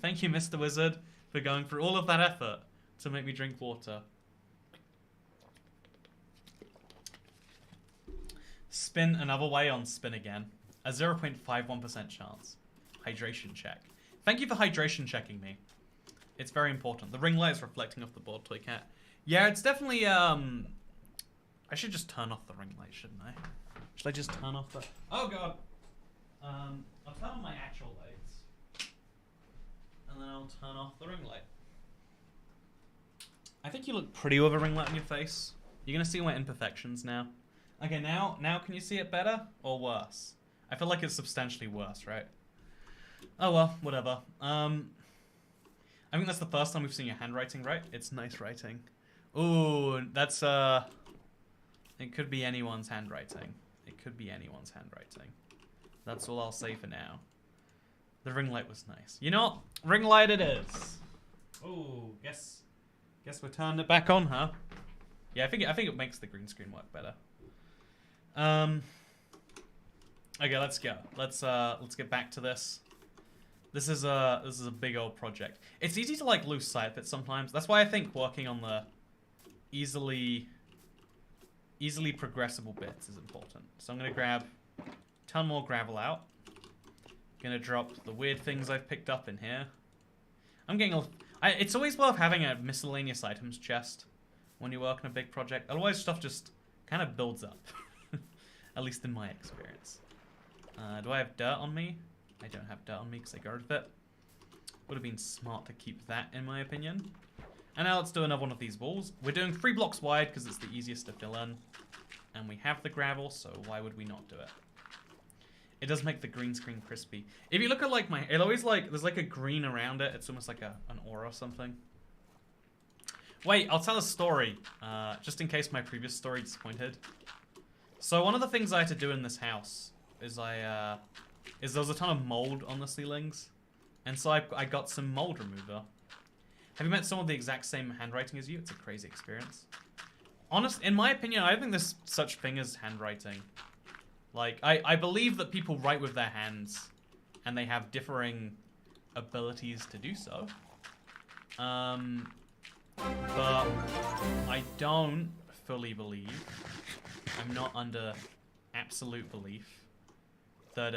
Thank you, Mr. Wizard, for going through all of that effort to make me drink water. Spin another way on spin again. A 0.51% chance. Hydration check. Thank you for hydration checking me. It's very important. The ring light is reflecting off the board, Toycat. Yeah, it's definitely, I should just turn off the ring light, shouldn't I? Should I just turn off the... Oh, God. I'll turn on my actual lights. And then I'll turn off the ring light. I think you look pretty with a ring light on your face. You're going to see my imperfections now. Okay, now can you see it better or worse? I feel like it's substantially worse, right? Oh, well, whatever. I think that's the first time we've seen your handwriting, right? It's nice writing. Ooh, that's, it could be anyone's handwriting. It could be anyone's handwriting. That's all I'll say for now. The ring light was nice. You know what? Ring light it is. Ooh, guess we're turning it back on, huh? Yeah, I think it makes the green screen work better. Okay, let's go. Let's get back to this. This is a big old project. It's easy to like lose sight of it sometimes. That's why I think working on the easily progressible bits is important. So I'm gonna grab a ton more gravel out. Gonna drop the weird things I've picked up in here. I'm getting it's always worth having a miscellaneous items chest when you work on a big project. Otherwise, stuff just kind of builds up. At least in my experience. Do I have dirt on me? I don't have dirt on me because I got rid of it. Would have been smart to keep that, in my opinion. And now let's do another one of these walls. We're doing 3 blocks wide because it's the easiest to fill in. And we have the gravel, so why would we not do it? It does make the green screen crispy. If you look at like it always like, there's like a green around it. It's almost like an aura or something. Wait, I'll tell a story, just in case my previous story disappointed. So one of the things I had to do in this house is there was a ton of mold on the ceilings. And so I got some mold remover. Have you met someone with the exact same handwriting as you? It's a crazy experience. Honest, in my opinion, I don't think there's such thing as handwriting. Like, I believe that people write with their hands, and they have differing abilities to do so. But I don't fully believe, I'm not under absolute belief, that,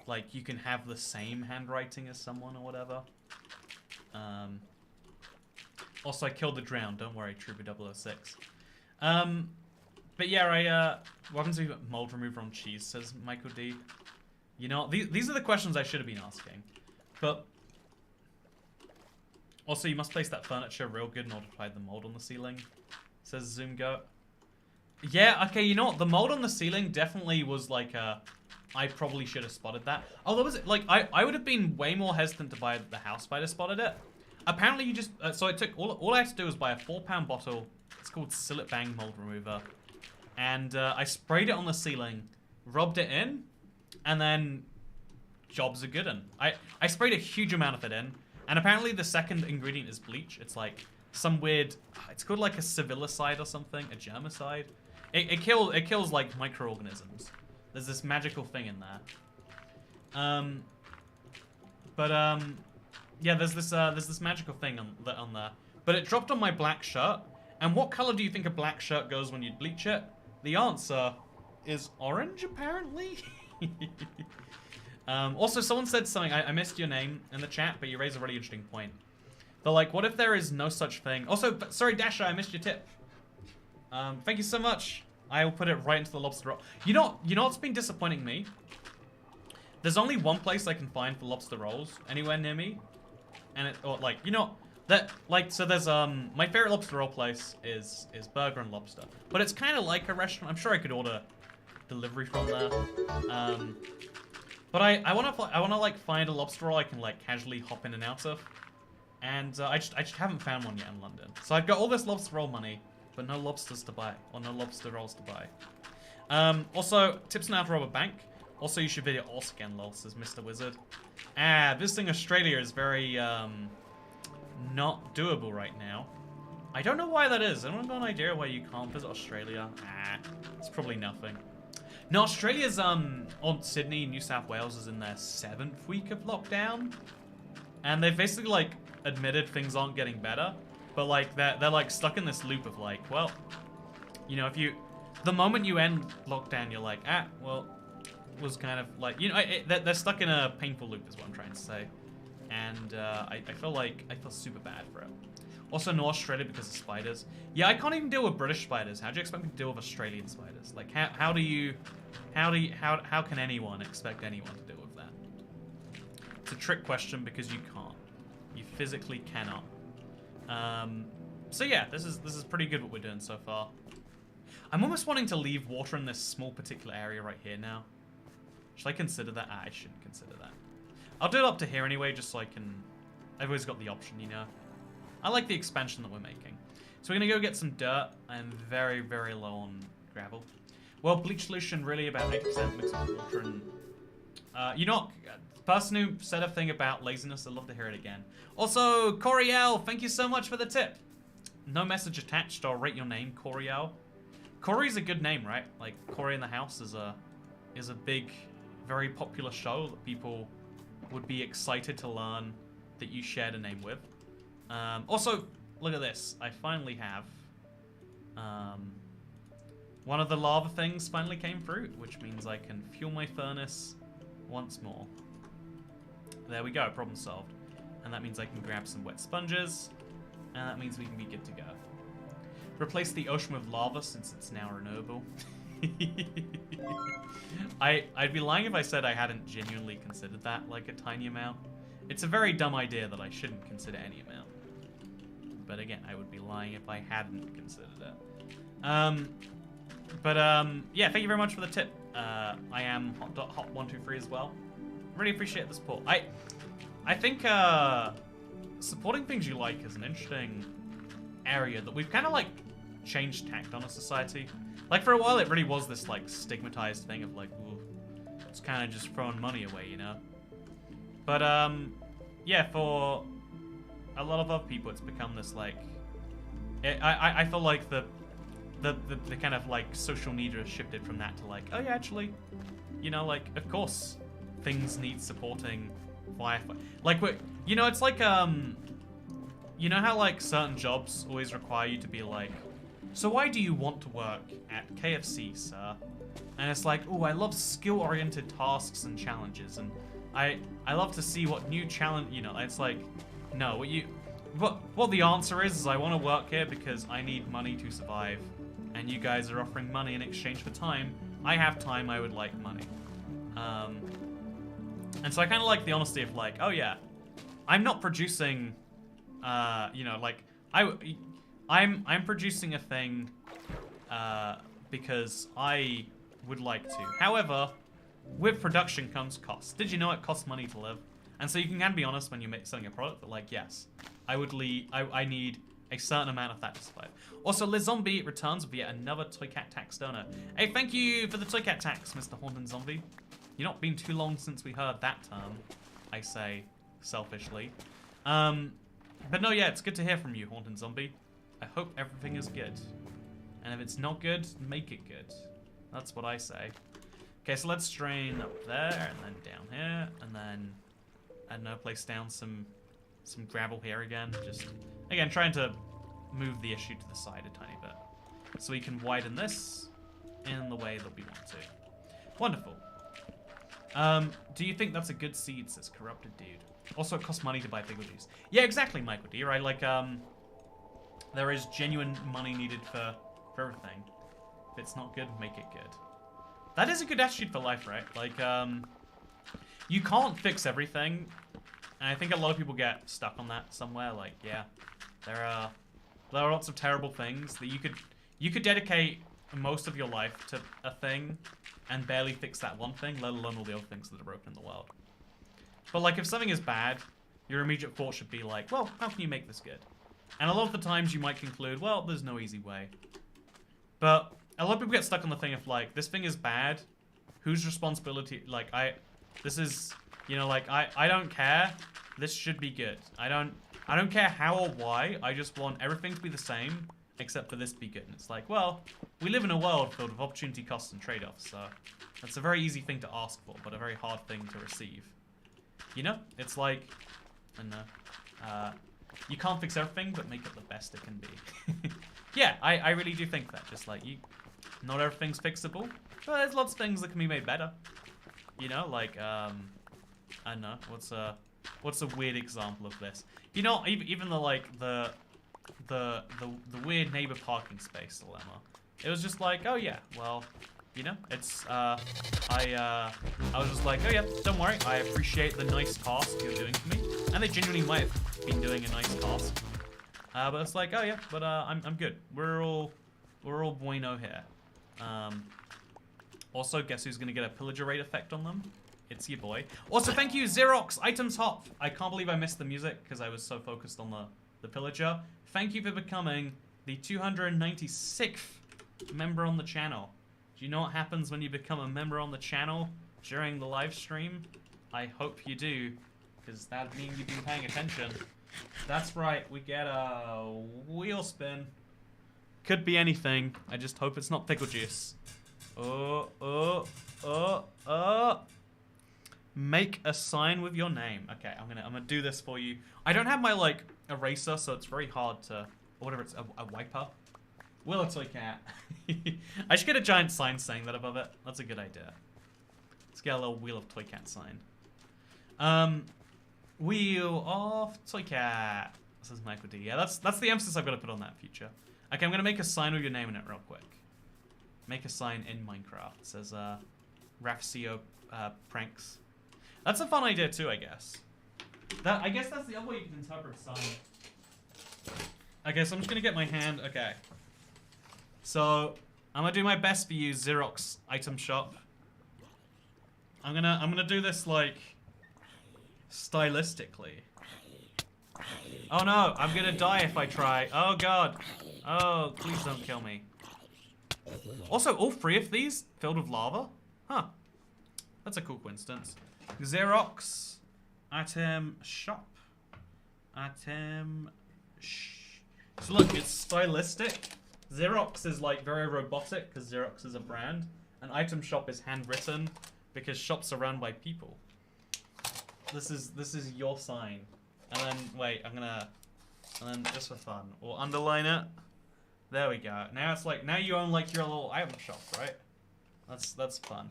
like, you can have the same handwriting as someone or whatever. Also, I killed the drowned, don't worry, Trooper 006. But yeah, welcome to mold remover on cheese, says Michael D. You know, these are the questions I should have been asking. But also, you must place that furniture real good in order to hide the mold on the ceiling, says Zoomgoat. Yeah, okay, you know what? The mold on the ceiling definitely was like I probably should have spotted that. Although, was it like I would have been way more hesitant to buy the house if I'd have spotted it. Apparently, you just so it took all I had to do was buy a 4-pound bottle. It's called Sillet Bang mold remover. And I sprayed it on the ceiling, rubbed it in, and then jobs are good. I sprayed a huge amount of it in, and apparently the second ingredient is bleach. It's like some weird, it's called like a civilicide or something, a germicide. It kills like microorganisms. There's this magical thing in there. Yeah, there's this magical thing on there. But it dropped on my black shirt. And what color do you think a black shirt goes when you bleach it? The answer is orange, apparently. Also, someone said something. I missed your name in the chat, but you raised a really interesting point. But like, what if there is no such thing? Also, sorry, Dasher, I missed your tip. Thank you so much. I will put it right into the lobster roll. You know what's been disappointing me? There's only one place I can find for lobster rolls anywhere near me, and so there's my favorite lobster roll place is Burger and Lobster, but it's kind of like a restaurant. I'm sure I could order delivery from there. But I wanna like find a lobster roll I can like casually hop in and out of, and I just haven't found one yet in London. So I've got all this lobster roll money, but no lobsters to buy, or no lobster rolls to buy. Also, tips on how to rob a bank. Also, you should video also again, lol, says Mr. Wizard. Visiting Australia is very not doable right now. I don't know why that is. Anyone got an idea why you can't visit Australia? It's probably nothing. No, Australia's Sydney, New South Wales is in their 7th week of lockdown, and they've basically like admitted things aren't getting better, but like they're like stuck in this loop of like, well, you know, the moment you end lockdown, you're like, well, it was kind of like, you know, they're stuck in a painful loop is what I'm trying to say. And I feel super bad for it. Also, no Australia because of spiders. Yeah, I can't even deal with British spiders. How do you expect me to deal with Australian spiders? Like, how can anyone expect anyone to deal with that? It's a trick question because you can't. You physically cannot. So yeah, this is pretty good what we're doing so far. I'm almost wanting to leave water in this small particular area right here now. Should I consider that? I shouldn't consider that. I'll do it up to here anyway, just so I can... I've always got the option, you know? I like the expansion that we're making. So we're going to go get some dirt. I'm very, very low on gravel. Well, bleach solution really about 80% mix of water and... you know, the person who said a thing about laziness, I'd love to hear it again. Also, Coriel, thank you so much for the tip. No message attached, I'll rate your name, Coriel. Corey's a good name, right? Like, Cory in the House is a big, very popular show that people would be excited to learn that you shared a name with. Also, look at this. I finally have one of the lava things finally came through, which means I can fuel my furnace once more. There we go, problem solved. And that means I can grab some wet sponges, and that means we can be good to go. Replace the ocean with lava since it's now renewable. I'd be lying if I said I hadn't genuinely considered that, like, a tiny amount. It's a very dumb idea that I shouldn't consider any amount. But again, I would be lying if I hadn't considered it. Yeah, thank you very much for the tip. I am hot123 as well. Really appreciate the support. I think supporting things you like is an interesting area that we've kind of like changed tact on as society. Like for a while, it really was this like stigmatized thing of like, ooh, it's kind of just throwing money away, you know. But yeah, for a lot of other people, it's become this like, I feel like the kind of like social media has shifted from that to like, oh yeah, actually, you know, like of course things need supporting via, like, you know, it's like you know how like certain jobs always require you to be like, so why do you want to work at KFC, sir? And it's like, oh, I love skill-oriented tasks and challenges, and I love to see what new challenge, you know. It's like, no, what the answer is I want to work here because I need money to survive, and you guys are offering money in exchange for time. I have time, I would like money. And so I kind of like the honesty of like, oh yeah, I'm not producing, you know, like I'm producing a thing because I would like to. However, with production comes cost. Did you know it costs money to live? And so you can be honest when you're selling a product, but like, yes, I need a certain amount of that to survive. Also, Liz Zombie returns with yet another Toycat tax donor. Hey, thank you for the Toycat tax, Mr. Haunted Zombie. You've not been too long since we heard that term, I say selfishly. But no, yeah, it's good to hear from you, Haunted Zombie. I hope everything is good. And if it's not good, make it good. That's what I say. Okay, so let's drain up there, and then down here, and then, I don't know, place down some gravel here again. Just, again, trying to move the issue to the side a tiny bit. So we can widen this in the way that we want to. Wonderful. Do you think that's a good seed, says Corrupted Dude. Also, it costs money to buy pickle juice. Yeah, exactly, Michael D, right? Like, there is genuine money needed for everything. If it's not good, make it good. That is a good attitude for life, right? Like, you can't fix everything. And I think a lot of people get stuck on that somewhere. Like, yeah, there are lots of terrible things that you could dedicate most of your life to a thing and barely fix that one thing, let alone all the other things that are broken in the world. But like, if something is bad, your immediate thought should be like, well, how can you make this good? And a lot of the times you might conclude, well, there's no easy way. But a lot of people get stuck on the thing of like, this thing is bad, whose responsibility, like, this is, you know, like, I don't care, this should be good. I don't care how or why, I just want everything to be the same, except for this to be good. And it's like, well, we live in a world filled with opportunity costs and trade-offs, so that's a very easy thing to ask for, but a very hard thing to receive. You know, it's like, I don't know, you can't fix everything, but make it the best it can be. Yeah, I really do think that. Just like, not everything's fixable, but there's lots of things that can be made better. You know, like, I don't know, what's a weird example of this? You know, even the like the weird neighbor parking space dilemma. It was just like, oh yeah, well, you know, it's I was just like, oh yeah, don't worry, I appreciate the nice task you're doing for me, and they genuinely might have been doing a nice task. But it's like, oh yeah, but I'm good. We're all bueno here. Also, guess who's gonna get a pillager rate effect on them? It's your boy. Also, thank you, Xerox Items Hop. I can't believe I missed the music because I was so focused on the pillager. Thank you for becoming the 296th member on the channel. Do you know what happens when you become a member on the channel during the live stream? I hope you do, because that means you've been paying attention. That's right, we get a wheel spin. Could be anything. I just hope it's not pickle juice. Make a sign with your name. Okay, I'm gonna do this for you. I don't have my like eraser, so it's very hard to, or whatever it's, a wiper. Will a toy cat? I should get a giant sign saying that above it. That's a good idea. Let's get a little Wheel of Toycat sign. Wheel of Toycat. This is Michael D. Yeah, that's the emphasis I've got to put on that feature. Okay, I'm gonna make a sign with your name in it real quick. Make a sign in Minecraft. It says Rafcio pranks. That's a fun idea too, I guess. I guess that's the other way you can interpret sign. Okay, so I'm just gonna get my hand. Okay. So I'm gonna do my best for you, Xerox item shop. I'm gonna do this like stylistically. Oh no, I'm gonna die if I try. Oh god. Oh, please don't kill me. Also, all three of these filled with lava? Huh. That's a cool coincidence. Xerox item shop. So look, it's stylistic. Xerox is like very robotic because Xerox is a brand. And item shop is handwritten because shops are run by people. This is your sign. And then wait, and then just for fun, we'll underline it. There we go. Now it's like, now you own like your little item shop, right? That's fun.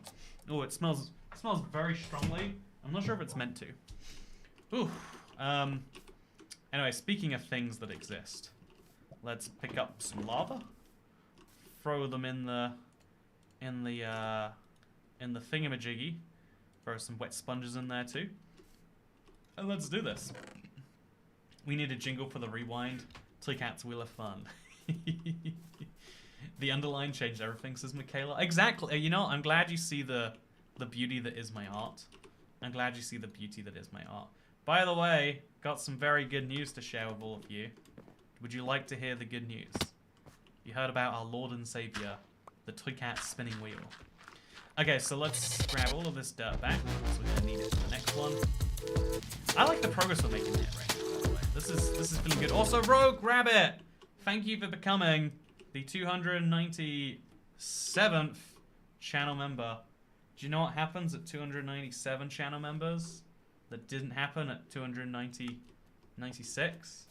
Oh, it smells very strongly. I'm not sure if it's meant to. Ooh. Anyway, speaking of things that exist, let's pick up some lava. Throw them in the thingamajiggy. Throw some wet sponges in there too. And let's do this. We need a jingle for the rewind. Toycat's Wheel of Fun. The underline changed everything, says Michaela. Exactly. You know, I'm glad you see the beauty that is my art. I'm glad you see the beauty that is my art. By the way, got some very good news to share with all of you. Would you like to hear the good news? You heard about our Lord and Savior, the Toycat spinning wheel. Okay, so let's grab all of this dirt back. So we're gonna need it for the next one. I like the progress we're making here right now, by the way. This is feeling good. Also, Rogue Rabbit, thank you for becoming the 297th channel member. Do you know what happens at 297 channel members that didn't happen at 296?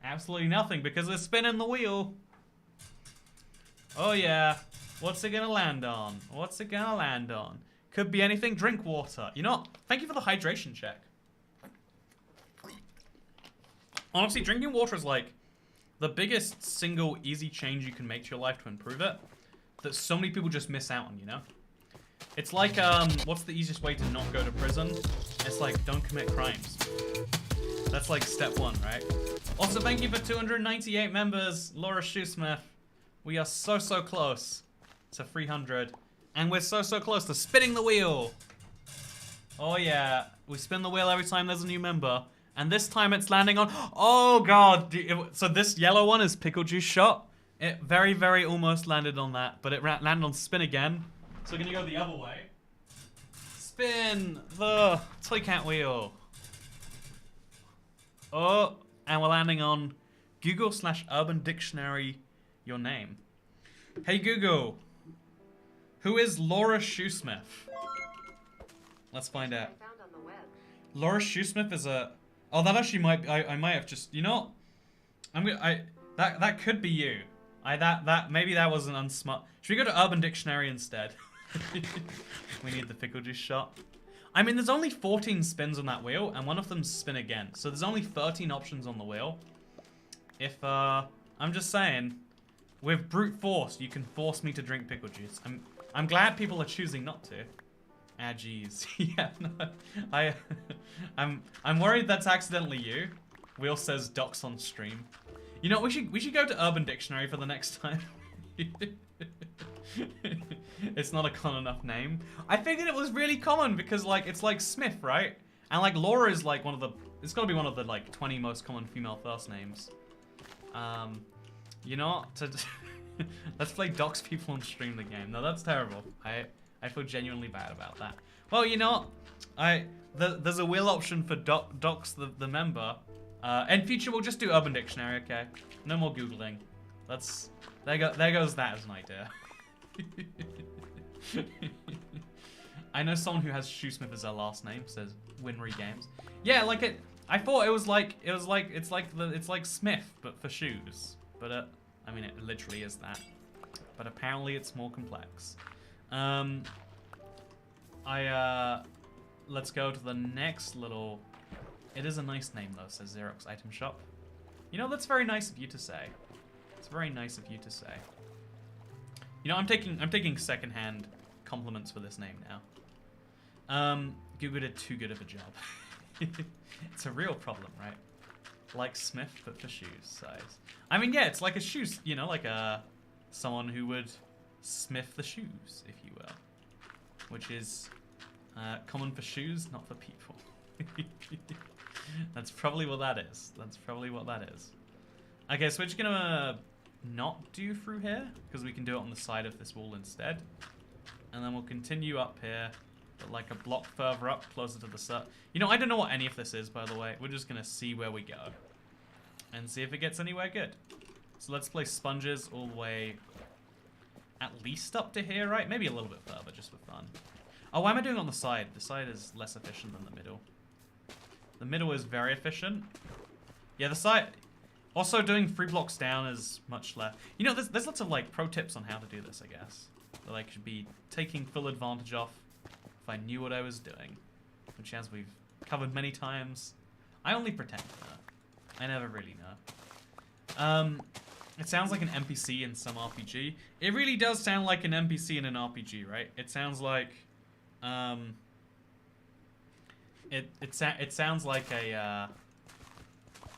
Absolutely nothing, because we're spinning the wheel. Oh yeah. What's it gonna land on? What's it gonna land on? Could be anything. Drink water. You know what? Thank you for the hydration check. Honestly, drinking water is like the biggest single easy change you can make to your life to improve it. That so many people just miss out on, you know? It's like, what's the easiest way to not go to prison? It's like, don't commit crimes. That's like step one, right? Also, thank you for 298 members, Laura Shoesmith. We are so close to 300. And we're so close to spinning the wheel. Oh yeah, we spin the wheel every time there's a new member. And this time it's landing on, oh god. So this yellow one is Pickle Juice Shot. It very almost landed on that, but it landed on spin again. So we're gonna go the other way. Spin the Toycat wheel. Oh, and we're landing on Google/Urban Dictionary your name. Hey Google, who is Laura Shoesmith? Let's find out. Laura Shoesmith is a... Oh, that actually might... I might have just... You know what? That could be you. Maybe that wasn't unsmart. Should we go to Urban Dictionary instead? We need the Pickle Juice Shot. I mean, there's only 14 spins on that wheel, and one of them's spin again. So there's only 13 options on the wheel. If, I'm just saying, with brute force, you can force me to drink pickle juice. I'm glad people are choosing not to. Ah, jeez. Yeah, no, I'm worried that's accidentally you. Wheel says docs on stream. You know, we should go to Urban Dictionary for the next time. It's not a common enough name. I figured it was really common because like it's like Smith, right? And like Laura is like one of the, it's gotta be one of the like 20 most common female first names. You know, let's play dox people on stream the game. No, that's terrible. I feel genuinely bad about that. Well, you know, there's a wheel option for dox the member. In future, we'll just do Urban Dictionary, okay? No more Googling. There goes that as an idea. I know someone who has Shoesmith as their last name, says Winry Games. Yeah, like it. I thought it's like Smith, but for shoes. But I mean, it literally is that. But apparently, it's more complex. Let's go to the next little... It is a nice name though, says Xerox Item Shop. You know, that's very nice of you to say. It's very nice of you to say. You know, I'm taking secondhand compliments for this name now. Google did too good of a job. It's a real problem, right? Like Smith, but for shoes size. I mean, yeah, it's like a shoes, you know, like someone who would smith the shoes, if you will. Which is common for shoes, not for people. That's probably what that is. That's probably what that is. Okay, so we're just gonna not do through here, because we can do it on the side of this wall instead. And then we'll continue up here, but like a block further up, closer to the set. You know, I don't know what any of this is, by the way. We're just gonna see where we go. And see if it gets anywhere good. So let's place sponges all the way at least up to here, right? Maybe a little bit further, just for fun. Oh, why am I doing it on the side? The side is less efficient than the middle. The middle is very efficient. Yeah, the side... Also, doing 3 blocks down is much less... You know, there's lots of, like, pro tips on how to do this, I guess. That I should be taking full advantage of if I knew what I was doing. Which, as we've covered many times, I only pretend to know. I never really know. It sounds like an NPC in some RPG. It really does sound like an NPC in an RPG, right? It sounds like... It sounds like a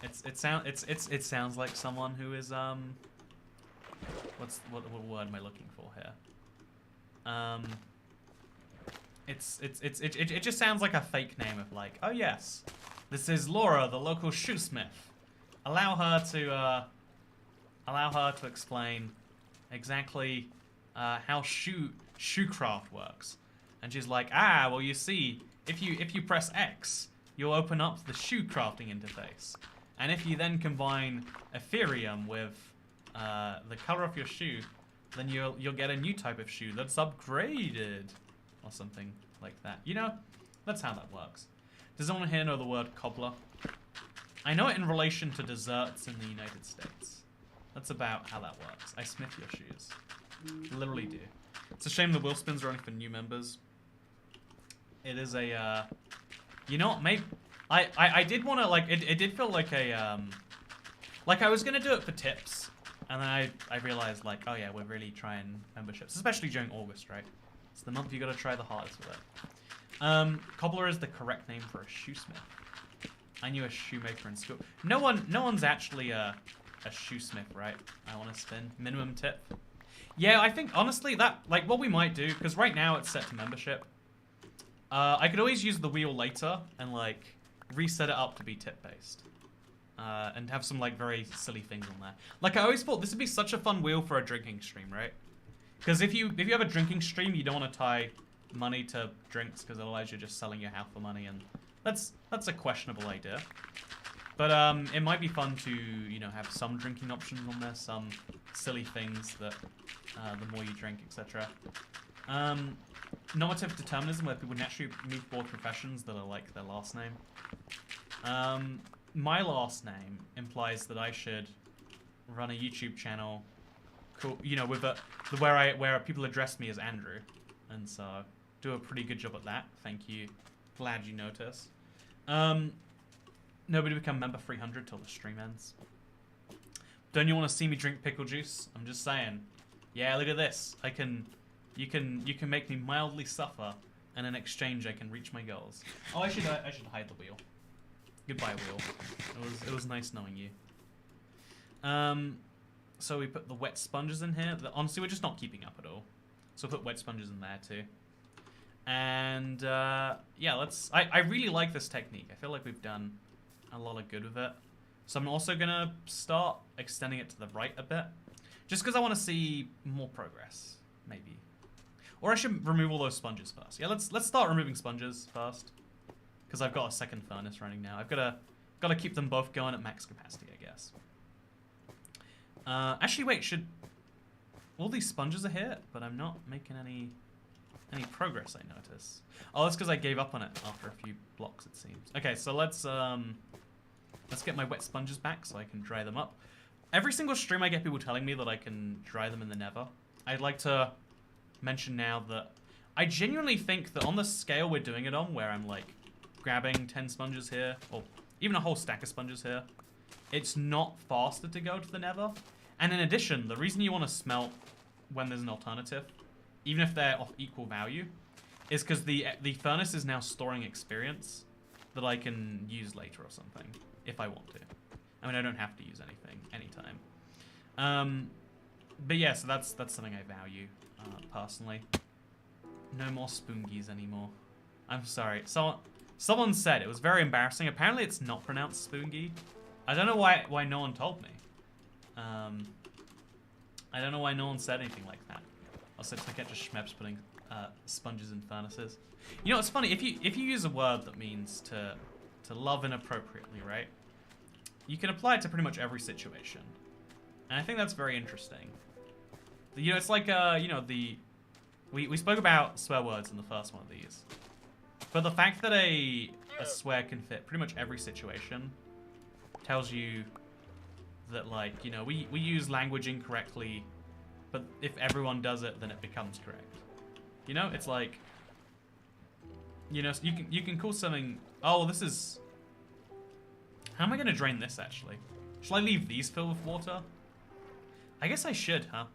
it sounds like someone who is what word am I looking for here? It just sounds like a fake name of like, oh yes, this is Laura, the local shoesmith. Allow her to explain exactly how shoecraft works. And she's like, ah, well, you see, if you press X, you'll open up the shoe crafting interface. And if you then combine Ethereum with the color of your shoe, then you'll get a new type of shoe that's upgraded, or something like that. You know, that's how that works. Does anyone here know the word cobbler? I know it in relation to desserts in the United States. That's about how that works. I smith your shoes. Literally do. It's a shame the wheel spins are only for new members. It is a, you know what, maybe, I did want to, like, it did feel like a, like I was going to do it for tips, and then I realized, like, oh yeah, we're really trying memberships, especially during August, right? It's the month you got to try the hardest with it. Cobbler is the correct name for a shoesmith. I knew a shoemaker in school. No one's actually a shoesmith, right? I want to spin. Minimum tip. Yeah, I think, honestly, that, like, what we might do, because right now it's set to membership. I could always use the wheel later and, like, reset it up to be tip-based. And have some, like, very silly things on there. Like, I always thought this would be such a fun wheel for a drinking stream, right? Because if you have a drinking stream, you don't want to tie money to drinks, because otherwise you're just selling your house for money, and that's a questionable idea. But it might be fun to, you know, have some drinking options on there, some silly things that the more you drink, etc. Normative determinism, where people naturally move toward professions that are like their last name. My last name implies that I should run a YouTube channel, you know, with where people address me as Andrew, and so do a pretty good job at that. Thank you. Glad you notice. Nobody become member 300 till the stream ends. Don't you want to see me drink pickle juice? I'm just saying. Yeah, look at this. You can make me mildly suffer, and in exchange I can reach my goals. Oh, I should hide the wheel. Goodbye, wheel. It was nice knowing you. So we put the wet sponges in here. Honestly, we're just not keeping up at all. So we'll put wet sponges in there too. And yeah, I really like this technique. I feel like we've done a lot of good with it. So I'm also gonna start extending it to the right a bit, just because I want to see more progress, maybe. Or I should remove all those sponges first. Yeah, let's start removing sponges first, because I've got a second furnace running now. I've got to keep them both going at max capacity, I guess. Actually, wait, all these sponges are here, but I'm not making any progress, I notice. Oh, that's because I gave up on it after a few blocks, it seems. Okay, so let's get my wet sponges back so I can dry them up. Every single stream I get people telling me that I can dry them in the nether. I'd like to mention now that I genuinely think that on the scale we're doing it on, where I'm like grabbing 10 sponges here, or even a whole stack of sponges here, it's not faster to go to the nether. And in addition, the reason you want to smelt when there's an alternative, even if they're of equal value, is because the furnace is now storing experience that I can use later or something, if I want to. I mean, I don't have to use anything anytime. But yeah, so that's something I value personally. No more spoongies anymore. I'm sorry. Someone said it was very embarrassing. Apparently, it's not pronounced spoongie. I don't know why no one told me. I don't know why no one said anything like that. Also, Toycat just schmeps putting sponges in furnaces. You know, it's funny if you use a word that means to love inappropriately, right? You can apply it to pretty much every situation, and I think that's very interesting. You know, it's like you know, we spoke about swear words in the first one of these, but the fact that a swear can fit pretty much every situation tells you that, like, you know, we use language incorrectly, but if everyone does it, then it becomes correct. You know, it's like, you know, you can call something. Oh, this is. How am I gonna drain this actually? Shall I leave these filled with water? I guess I should, huh?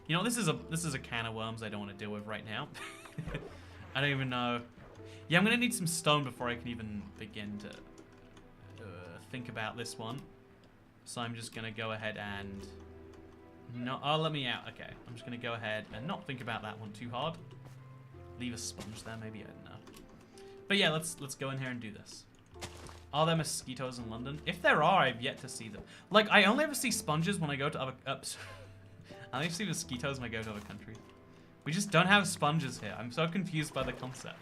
You know, this is a can of worms I don't want to deal with right now. I don't even know. Yeah, I'm gonna need some stone before I can even begin to think about this one. So I'm just gonna go ahead and let me out. Okay, I'm just gonna go ahead and not think about that one too hard. Leave a sponge there, maybe, I don't know. But yeah, let's go in here and do this. Are there mosquitoes in London? If there are, I've yet to see them. Like, I only ever see sponges when I go to other... I only see mosquitoes when I go to other countries. We just don't have sponges here. I'm so confused by the concept.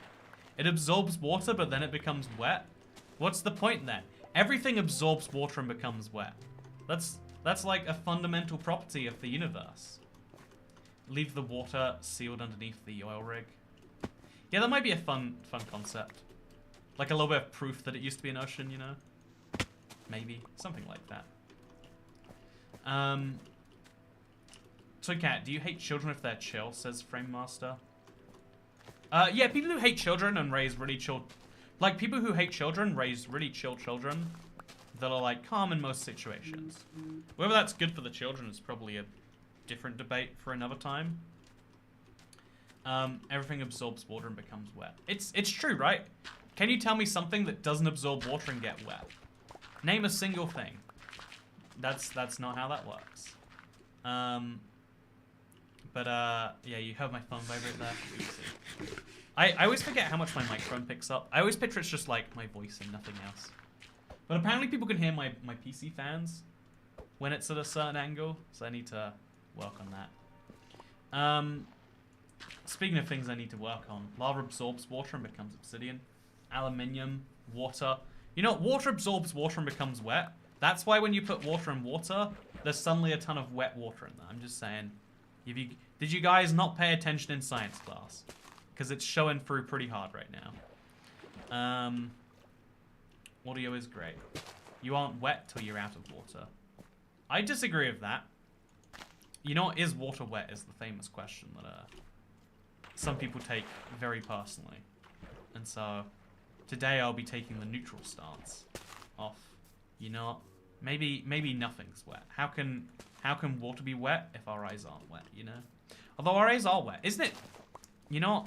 It absorbs water, but then it becomes wet. What's the point then? Everything absorbs water and becomes wet. That's like a fundamental property of the universe. Leave the water sealed underneath the oil rig. Yeah, that might be a fun concept. Like a little bit of proof that it used to be an ocean, you know? Maybe. Something like that. Toycat, do you hate children if they're chill, says Frame Master. Yeah, people who hate children and raise really chill... Like, people who hate children raise really chill children that are, like, calm in most situations. Whether that's good for the children is probably a different debate for another time. Everything absorbs water and becomes wet. It's true, right? Can you tell me something that doesn't absorb water and get wet? Name a single thing. That's not how that works. Yeah, you heard my phone vibrate there. Oopsie. I always forget how much my microphone picks up. I always picture it's just like my voice and nothing else. But apparently people can hear my PC fans when it's at a certain angle, so I need to work on that. Speaking of things I need to work on, lava absorbs water and becomes obsidian. Aluminium, water. You know, water absorbs water and becomes wet. That's why when you put water in water, there's suddenly a ton of wet water in there. I'm just saying. Did you guys not pay attention in science class? Because it's showing through pretty hard right now. Audio is great. You aren't wet till you're out of water. I disagree with that. You know what, is water wet is the famous question that some people take very personally. And so today I'll be taking the neutral stance off. You know what? Maybe nothing's wet. How can water be wet if our eyes aren't wet, you know? Although our eyes are wet, isn't it? You know,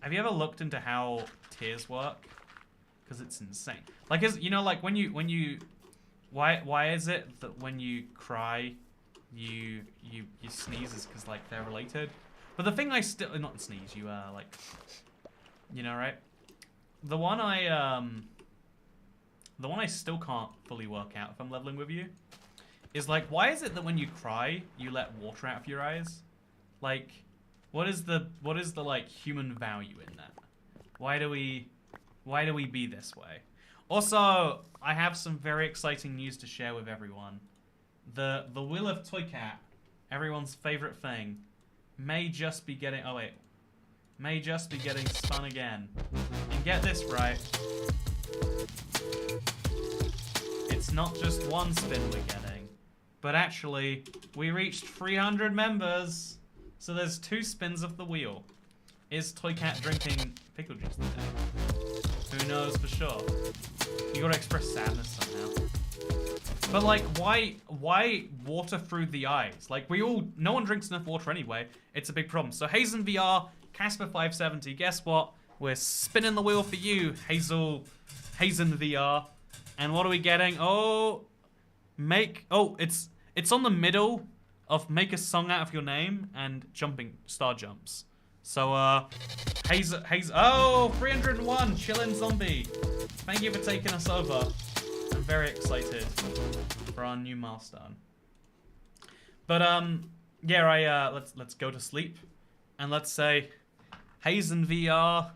have you ever looked into how tears work? Because it's insane. Like, you know, like when you why is it that when you cry you sneeze is because like they're related? But the thing I still not sneeze, you like, you know, right? The one I still can't fully work out if I'm leveling with you is like, why is it that when you cry you let water out of your eyes? Like, what is the like human value in that? Why do we be this way? Also, I have some very exciting news to share with everyone. The wheel of Toycat, everyone's favorite thing, may just be getting spun again. And get this right. It's not just one spin we're getting, but actually we reached 300 members. So there's 2 spins of the wheel. Is Toycat drinking pickle juice today? Who knows for sure? You gotta express sadness somehow. But like, why water through the eyes? Like, no one drinks enough water anyway. It's a big problem. So Hazen VR, Casper 570. Guess what? We're spinning the wheel for you, Hazen VR. And what are we getting? It's on the middle of make a song out of your name and jumping star jumps. So Hazen, oh, 301, chillin' zombie. Thank you for taking us over. I'm very excited for our new milestone. But yeah, let's go to sleep and let's say, Hazen VR,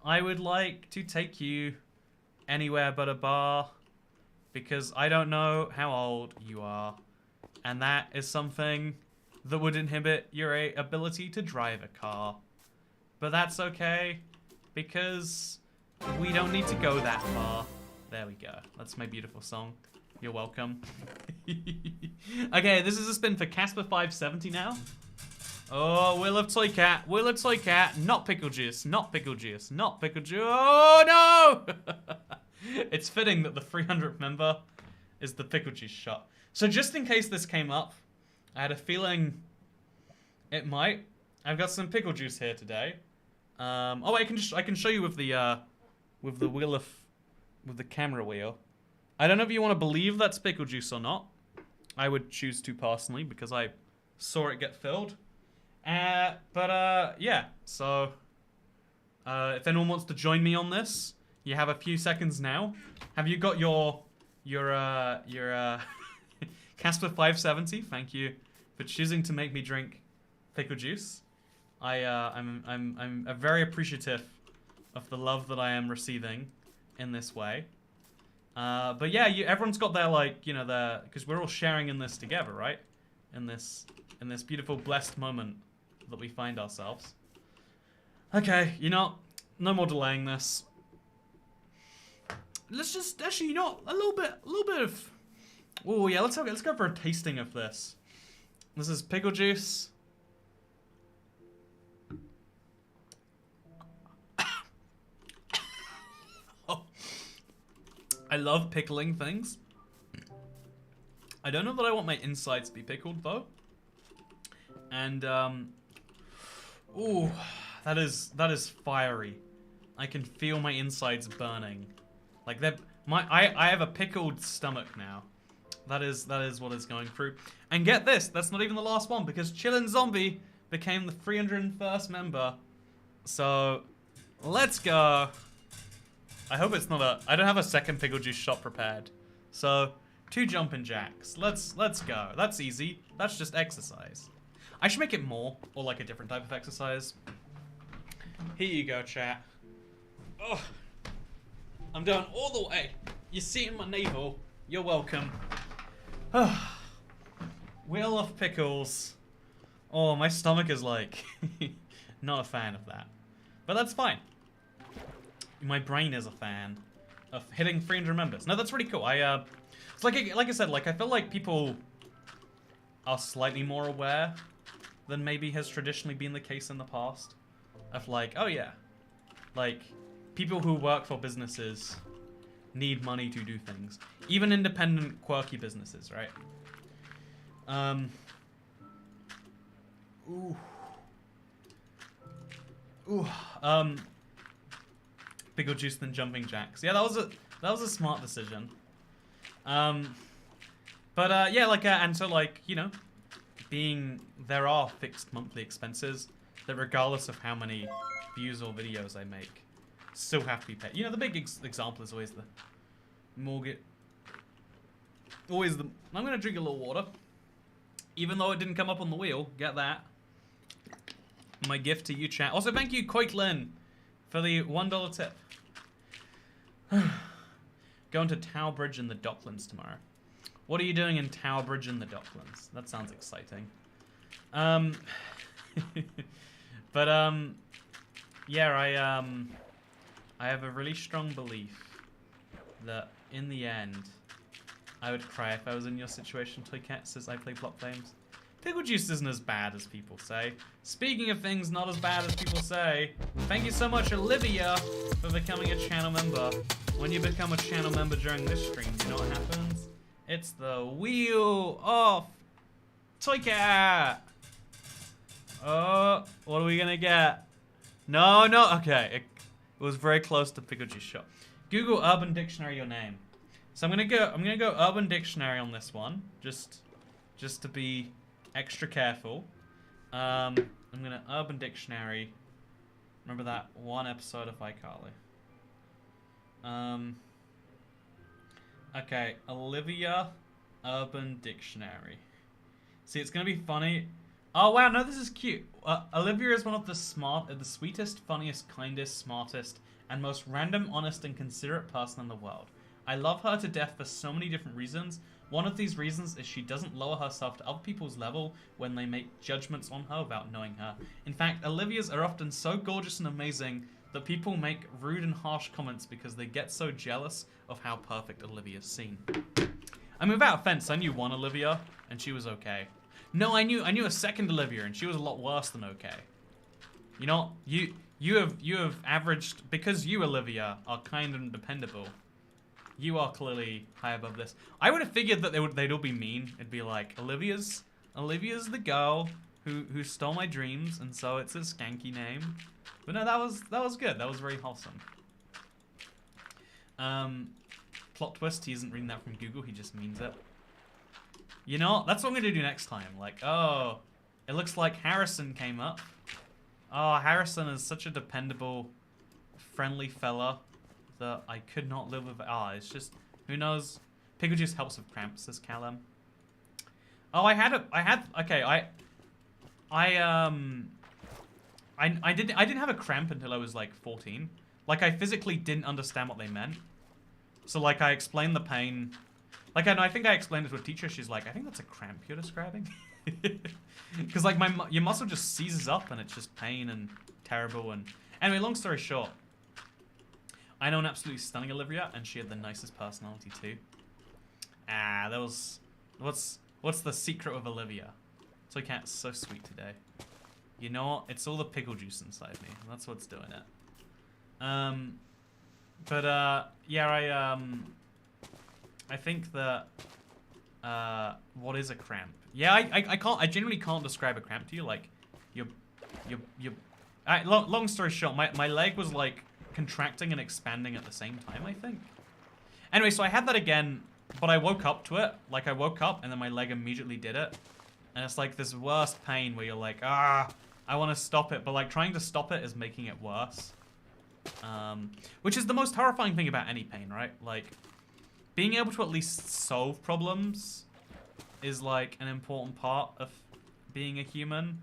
I would like to take you anywhere but a bar because I don't know how old you are, and that is something that would inhibit your ability to drive a car. But that's okay because we don't need to go that far. There we go. That's my beautiful song. You're welcome. Okay, this is a spin for Casper 570 now. Oh, Will of Toycat, not pickle juice, not pickle juice, not pickle juice. Oh no! It's fitting that the 300th member is the pickle juice shot. So just in case this came up, I had a feeling it might. I've got some pickle juice here today. I can show you with the camera wheel. I don't know if you want to believe that's pickle juice or not. I would choose to personally because I saw it get filled. Yeah. So if anyone wants to join me on this, you have a few seconds now. Have you got your Casper 570? Thank you for choosing to make me drink pickle juice. I'm very appreciative of the love that I am receiving in this way. But yeah, everyone's got their because we're all sharing in this together, right? In this beautiful blessed moment that we find ourselves. Okay, no more delaying this. Let's just actually, a little bit of. Oh yeah, let's go for a tasting of this. This is pickle juice. Oh. I love pickling things. I don't know that I want my insides to be pickled though. And ooh, that is fiery. I can feel my insides burning. Like I have a pickled stomach now. That is what is going through. And get this, that's not even the last one because Chillin' Zombie became the 301st member. So let's go. I hope it's not I don't have a second pickle juice shot prepared. So 2 jumping jacks. Let's go. That's easy. That's just exercise. I should make it more or like a different type of exercise. Here you go, chat. Oh, I'm going all the way. You see it in my navel. You're welcome. Wheel of pickles. Oh, my stomach is like not a fan of that. But that's fine. My brain is a fan of hitting 300 members. No, that's really cool. It's like I said, I feel like people are slightly more aware than maybe has traditionally been the case in the past. Of oh yeah, people who work for businesses need money to do things. Even independent, quirky businesses, right? Pickle juice than jumping jacks. Yeah, that was a smart decision. Yeah, and so there are fixed monthly expenses that regardless of how many views or videos I make, still have to be paid. The big example is always the mortgage. I'm gonna drink a little water. Even though it didn't come up on the wheel, get that. My gift to you, chat. Also, thank you, Koitlin, for the $1 tip. Going to Tower Bridge in the Docklands tomorrow. What are you doing in Tower Bridge in the Docklands? That sounds exciting. Yeah, I have a really strong belief that in the end, I would cry if I was in your situation. Toycat says I play Block Flames. Pickle juice isn't as bad as people say. Speaking of things not as bad as people say, thank you so much, Olivia, for becoming a channel member. When you become a channel member during this stream, you know what happens? It's the wheel of Toycat. Oh, what are we gonna get? No, okay. It was very close to Pickle Juice Shop. Google Urban Dictionary your name. So I'm gonna go Urban Dictionary on this one, just to be extra careful. I'm gonna Urban Dictionary. Remember that one episode of iCarly. Okay, Olivia, Urban Dictionary. See, it's gonna be funny. Oh wow, no, this is cute. Olivia is one of the sweetest, funniest, kindest, smartest, and most random, honest, and considerate person in the world. I love her to death for so many different reasons. One of these reasons is she doesn't lower herself to other people's level when they make judgments on her without knowing her. In fact, Olivia's are often so gorgeous and amazing that people make rude and harsh comments because they get so jealous of how perfect Olivia's seen. I mean, without offense, I knew one Olivia, and she was okay. No, I knew a second Olivia, and she was a lot worse than okay. You know, you have averaged, because you, Olivia, are kind and dependable. You are clearly high above this. I would have figured that they'd all be mean. It'd be like, Olivia's the girl who stole my dreams, and so it's a skanky name. But no, that was good. That was very wholesome. Plot twist, he isn't reading that from Google, he just means it. You know, that's what I'm gonna do next time. Like, oh, it looks like Harrison came up. Oh, Harrison is such a dependable, friendly fella that I could not live with. It's just, who knows? Pickle juice helps with cramps, says Callum. Oh, I didn't have a cramp until I was like 14. Like, I physically didn't understand what they meant. So like, I explained the pain. Like, I think I explained it to a teacher. She's like, I think that's a cramp you're describing. Because like your muscle just seizes up and it's just pain and terrible. And anyway, long story short, I know an absolutely stunning Olivia, and she had the nicest personality too. That was what's the secret of Olivia? Toycat's so sweet today. You know what? It's all the pickle juice inside me. That's what's doing it. Yeah, I think that what is a cramp? Yeah, I genuinely can't describe a cramp to you. Like, long story short, my leg was like contracting and expanding at the same time, I think. Anyway, so I had that again, but I woke up to it. Like, I woke up and then my leg immediately did it. And it's like this worst pain where you're like, I want to stop it, but like trying to stop it is making it worse. Which is the most horrifying thing about any pain, right? Like, being able to at least solve problems is like an important part of being a human.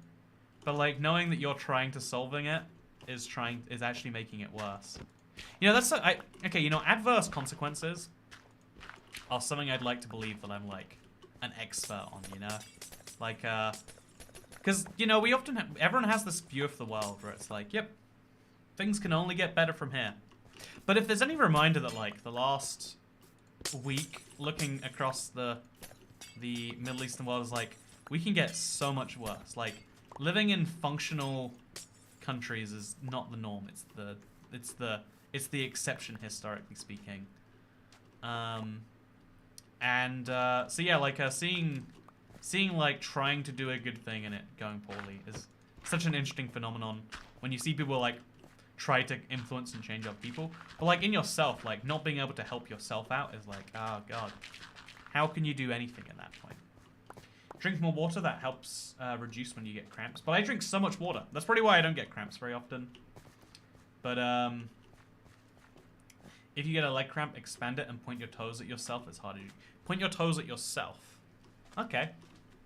But like knowing that you're trying to solving it is actually making it worse. You know, that's okay, you know, adverse consequences are something I'd like to believe that I'm like an expert on, you know? Like, because, you know, everyone has this view of the world where it's like, yep, things can only get better from here. But if there's any reminder that, like, the last week, looking across the Middle Eastern world is like, we can get so much worse. Like, living in functional countries is not the norm. It's the exception, historically speaking. So yeah, like, seeing like trying to do a good thing and it going poorly is such an interesting phenomenon when you see people like try to influence and change other people, but like in yourself, like not being able to help yourself out is like, oh god, how can you do anything at that point? Drink more water, that helps reduce when you get cramps, but I drink so much water. That's probably why I don't get cramps very often. But if you get a leg cramp, expand it and point your toes at yourself. It's harder. Point your toes at yourself. Okay.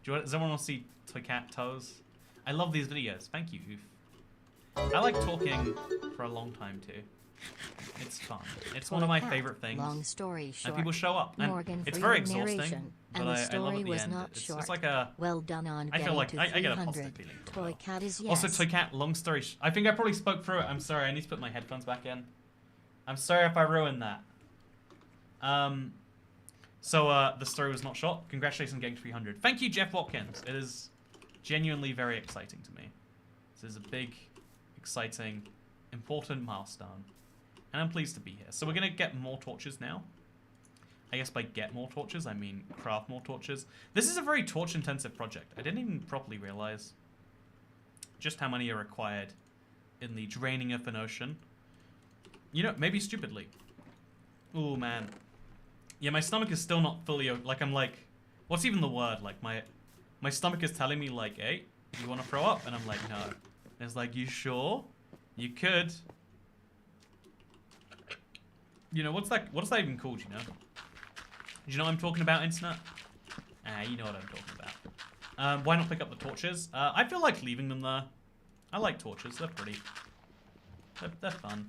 Does everyone want to see Toycat toes? I love these videos. Thank you, Oof. I like talking for a long time too. It's fun. It's one of my favorite things. Long story short, and people show up. And Morgan, it's very exhausting. But and the I love story at the was end. not It's short. like a. Well done on I feel like getting to I get a 300. positive feeling. Toycat is yes. Also, Toycat, long story. I think I probably spoke through it. I'm sorry. I need to put my headphones back in. I'm sorry if I ruined that. So the story was not short. Congratulations on getting 300. Thank you, Jeff Watkins. It is genuinely very exciting to me. This is a big, exciting, important milestone. And I'm pleased to be here. So we're going to get more torches now. I guess by get more torches, I mean craft more torches. This is a very torch-intensive project. I didn't even properly realize just how many are required in the draining of an ocean. You know, maybe stupidly. Oh, man. Yeah, my stomach is still not fully... Like, I'm like... What's even the word? Like, my stomach is telling me, like, hey, you want to throw up? And I'm like, no. And it's like, you sure? You could. You know, what's that even called, you know? Do you know what I'm talking about, internet? You know what I'm talking about. Why not pick up the torches? I feel like leaving them there. I like torches. They're pretty. They're fun.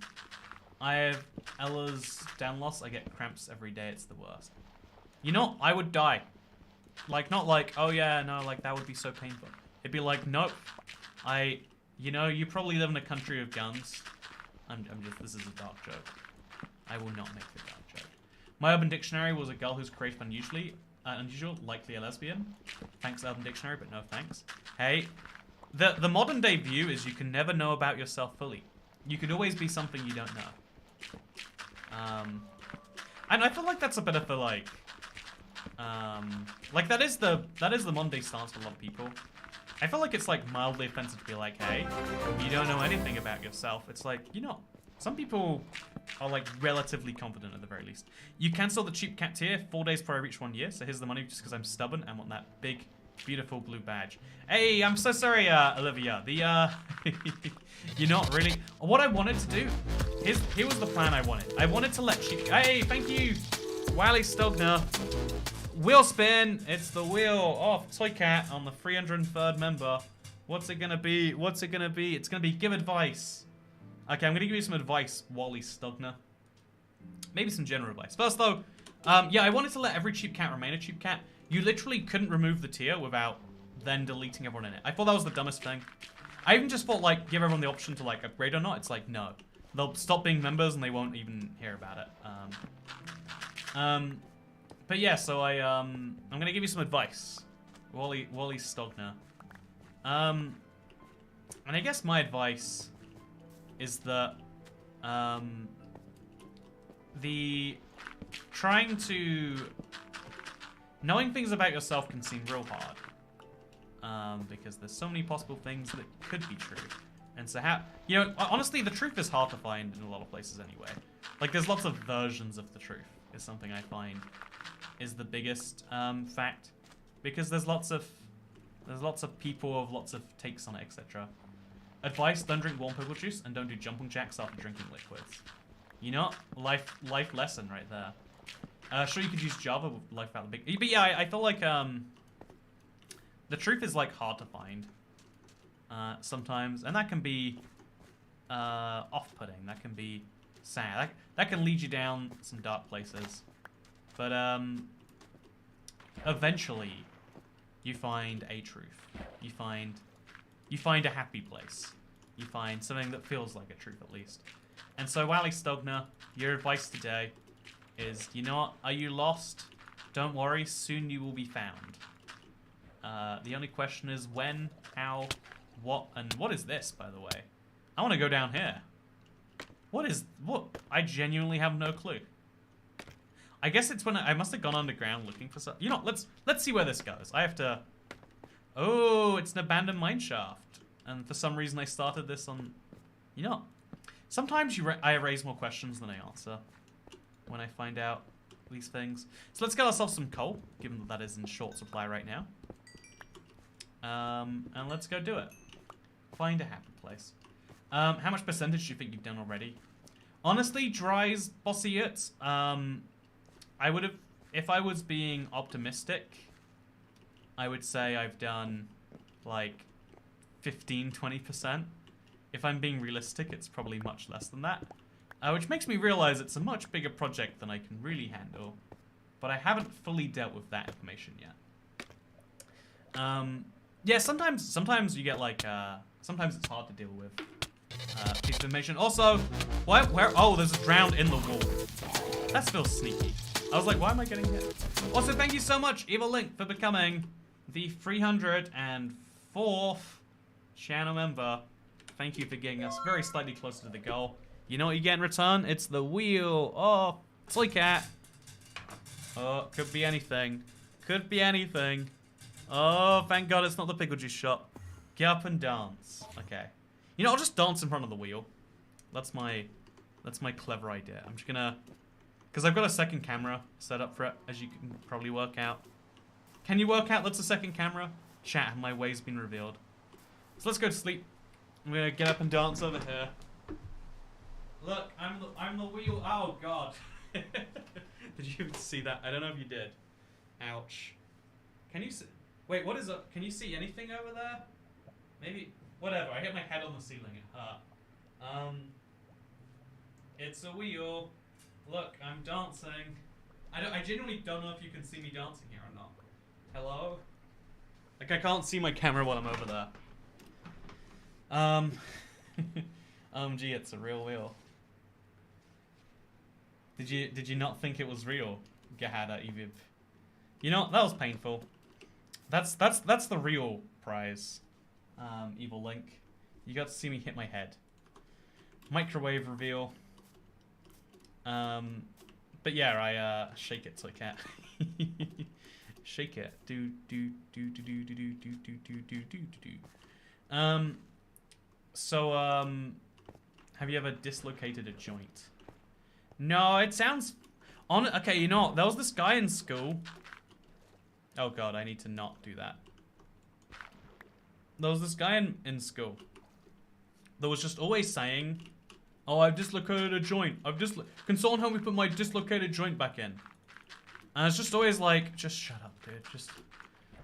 I have Ella's down loss. I get cramps every day. It's the worst. You know, I would die. Like, not like, oh yeah, no, like, that would be so painful. It'd be like, nope. You know, you probably live in a country of guns. This is a dark joke. I will not make the dark joke. My Urban Dictionary was a girl who's creative unusual, likely a lesbian. Thanks, Urban Dictionary, but no thanks. Hey, the modern day view is you can never know about yourself fully. You could always be something you don't know. And I feel like that's a bit of a like that is the modern day stance for a lot of people. I feel like it's like mildly offensive to be like, hey, you don't know anything about yourself. It's like, you know, some people are like relatively confident at the very least. You cancel the cheap cat tier 4 days before I reach 1 year, so here's the money just because I'm stubborn and want that big, beautiful blue badge. Hey, I'm so sorry, Olivia. You're not really... What I wanted to do, here was the plan I wanted. I wanted to let cheap... Hey, thank you, Wally Stogner. Wheel spin. It's the wheel of Toycat on the 303rd member. What's it gonna be? What's it gonna be? It's gonna be give advice. Okay, I'm gonna give you some advice, Wally Stogner. Maybe some general advice. First though, yeah, I wanted to let every cheap cat remain a cheap cat. You literally couldn't remove the tier without then deleting everyone in it. I thought that was the dumbest thing. I even just thought like give everyone the option to like upgrade or not. It's like no, they'll stop being members and they won't even hear about it. But yeah, so I'm gonna give you some advice, Wally Stogner. And I guess my advice is that knowing things about yourself can seem real hard, because there's so many possible things that could be true. And so you know, honestly, the truth is hard to find in a lot of places anyway. Like, there's lots of versions of the truth is something I find is the biggest fact, because there's lots of people with lots of takes on it, etc. Advice: don't drink warm pickle juice and don't do jumping jacks after drinking liquids. You know, life lesson right there. Sure, you could use Java with life without the big... But yeah, I feel like the truth is like hard to find sometimes, and that can be off-putting. That can be sad. That can lead you down some dark places. But eventually, you find a truth. You find a happy place. You find something that feels like a truth, at least. And so, Wally Stogner, your advice today is, you know what? Are you lost? Don't worry, soon you will be found. The only question is when, how, what, and what is this, by the way? I want to go down here. What? I genuinely have no clue. I guess it's when I must have gone underground looking for something. You know, let's see where this goes. I have to... Oh, it's an abandoned mineshaft. And for some reason I started this on... You know, sometimes I raise more questions than I answer when I find out these things. So let's get ourselves some coal, given that is in short supply right now. And let's go do it. Find a happy place. How much percentage do you think you've done already? Honestly, Dry's bossy it. I would have, if I was being optimistic, I would say I've done like 15-20%. If I'm being realistic, it's probably much less than that. Which makes me realize it's a much bigger project than I can really handle. But I haven't fully dealt with that information yet. Yeah, sometimes you get like, sometimes it's hard to deal with piece of information. Also, where? Oh, there's a drowned in the wall. That feels sneaky. I was like, why am I getting hit? Also, thank you so much, Evil Link, for becoming the 304th 4th channel member. Thank you for getting us very slightly closer to the goal. You know what you get in return? It's the wheel of Toycat. Oh, could be anything. Could be anything. Oh, thank God it's not the pickle juice shop. Get up and dance. Okay. You know, I'll just dance in front of the wheel. That's my clever idea. I'm just gonna... Because I've got a second camera set up for it, as you can probably work out. Can you work out that's a second camera? Chat, have my ways been revealed? So let's go to sleep. I'm gonna get up and dance over here. Look, I'm the wheel. Oh God. Did you see that? I don't know if you did. Ouch. Can you see? Wait, what is up? Can you see anything over there? Maybe. Whatever. I hit my head on the ceiling. It hurt. It's a wheel. Look, I'm dancing. I genuinely don't know if you can see me dancing here or not. Hello? Like, I can't see my camera while I'm over there. Gee, it's a real wheel. Did you not think it was real, Gahada Evib? You know, that was painful. That's the real prize, Evil Link. You got to see me hit my head. Microwave reveal. But yeah, I shake it Toycat. Shake it. Do. So have you ever dislocated a joint? No, it sounds on. Okay, you know what? There was this guy in school. Oh God, I need to not do that. There was this guy in school that was just always saying, "Oh, I've dislocated a joint. Can someone help me put my dislocated joint back in?" And it's just always like, just shut up, dude. Just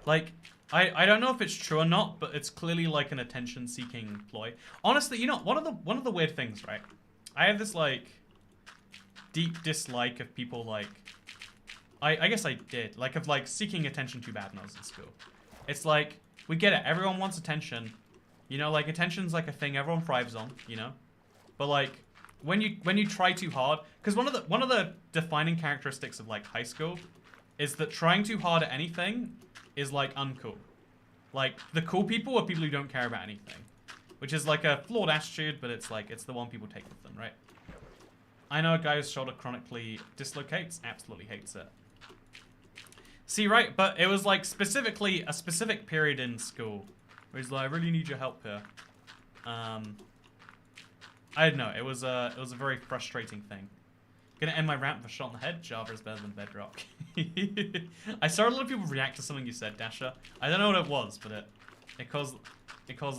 like, I don't know if it's true or not, but it's clearly like an attention-seeking ploy. Honestly, you know, one of the weird things, right? I have this like deep dislike of people like, I guess I did, like of like seeking attention too bad when I was in school. It's like, we get it, everyone wants attention. You know, like attention's like a thing everyone thrives on, you know? But like, when you try too hard, because one of the defining characteristics of like high school is that trying too hard at anything is like uncool. Like the cool people are people who don't care about anything, which is like a flawed attitude, but it's like it's the one people take with them, right? I know a guy whose shoulder chronically dislocates, absolutely hates it. See, right, but it was like specifically a specific period in school where he's like, I really need your help here. I don't know. It was a very frustrating thing. Gonna end my rant with a shot in the head. Java is better than Bedrock. I saw a lot of people react to something you said, Dasher. I don't know what it was, but it caused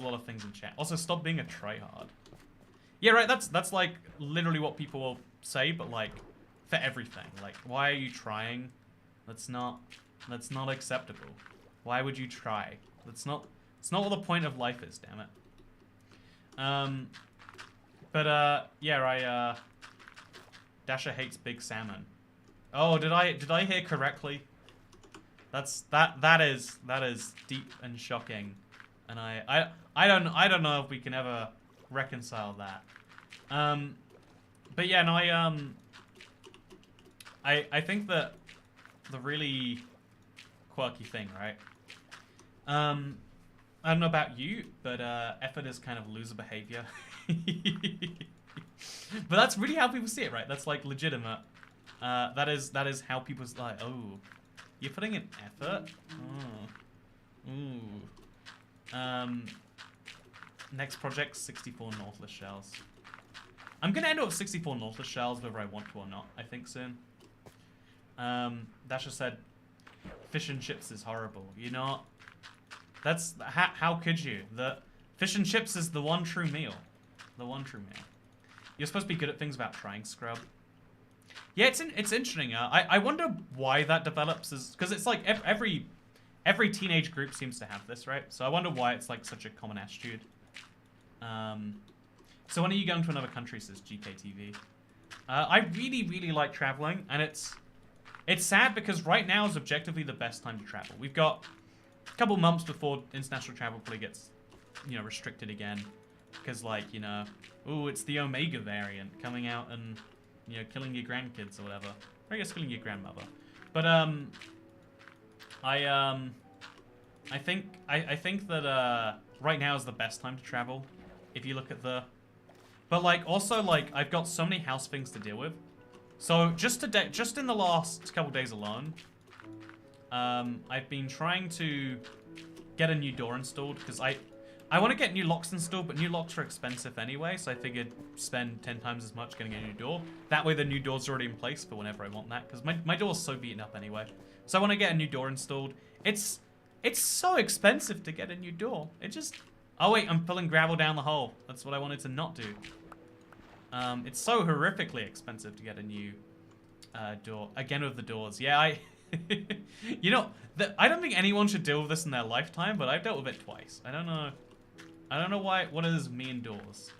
a lot of things in chat. Also, stop being a tryhard. Yeah, right. That's like literally what people will say, but like for everything. Like, why are you trying? That's not acceptable. Why would you try? It's not what the point of life is. Damn it. But yeah, Dasher hates big salmon. Oh, did I hear correctly? That is deep and shocking, and I don't know if we can ever reconcile that. But yeah, no, I think that the really quirky thing, right? I don't know about you, but effort is kind of loser behavior. But that's really how people see it, right? That's like legitimate. That is how people's like, oh, you're putting in effort? Oh. Ooh. Next project, 64 Nautilus shells. I'm gonna end up with 64 Nautilus shells whether I want to or not, I think soon. Dasher said, fish and chips is horrible. You know, that's, how could you? The fish and chips is the one true meal. The one true meal. You're supposed to be good at things without trying, scrub. Yeah, it's interesting. I wonder why that develops, because it's like every teenage group seems to have this, right? So I wonder why it's like such a common attitude. So when are you going to another country, says GKTV? I really like traveling, and it's sad because right now is objectively the best time to travel. We've got a couple months before international travel probably gets, you know, restricted again. Because, like, you know, ooh, it's the Omega variant coming out and, you know, killing your grandkids or whatever. Or I guess killing your grandmother. But, I I think that right now is the best time to travel. If you look at the, but like also like I've got so many house things to deal with. So just in the last couple days alone, I've been trying to get a new door installed because I want to get new locks installed, but new locks are expensive anyway, so I figured spend 10 times as much getting a new door. That way the new door's already in place for whenever I want that, because my door's so beaten up anyway. So I want to get a new door installed. It's so expensive to get a new door. It just... Oh wait, I'm pulling gravel down the hole. That's what I wanted to not do. It's so horrifically expensive to get a new door. Again with the doors. Yeah, you know, I don't think anyone should deal with this in their lifetime, but I've dealt with it twice. I don't know why. What is me and doors?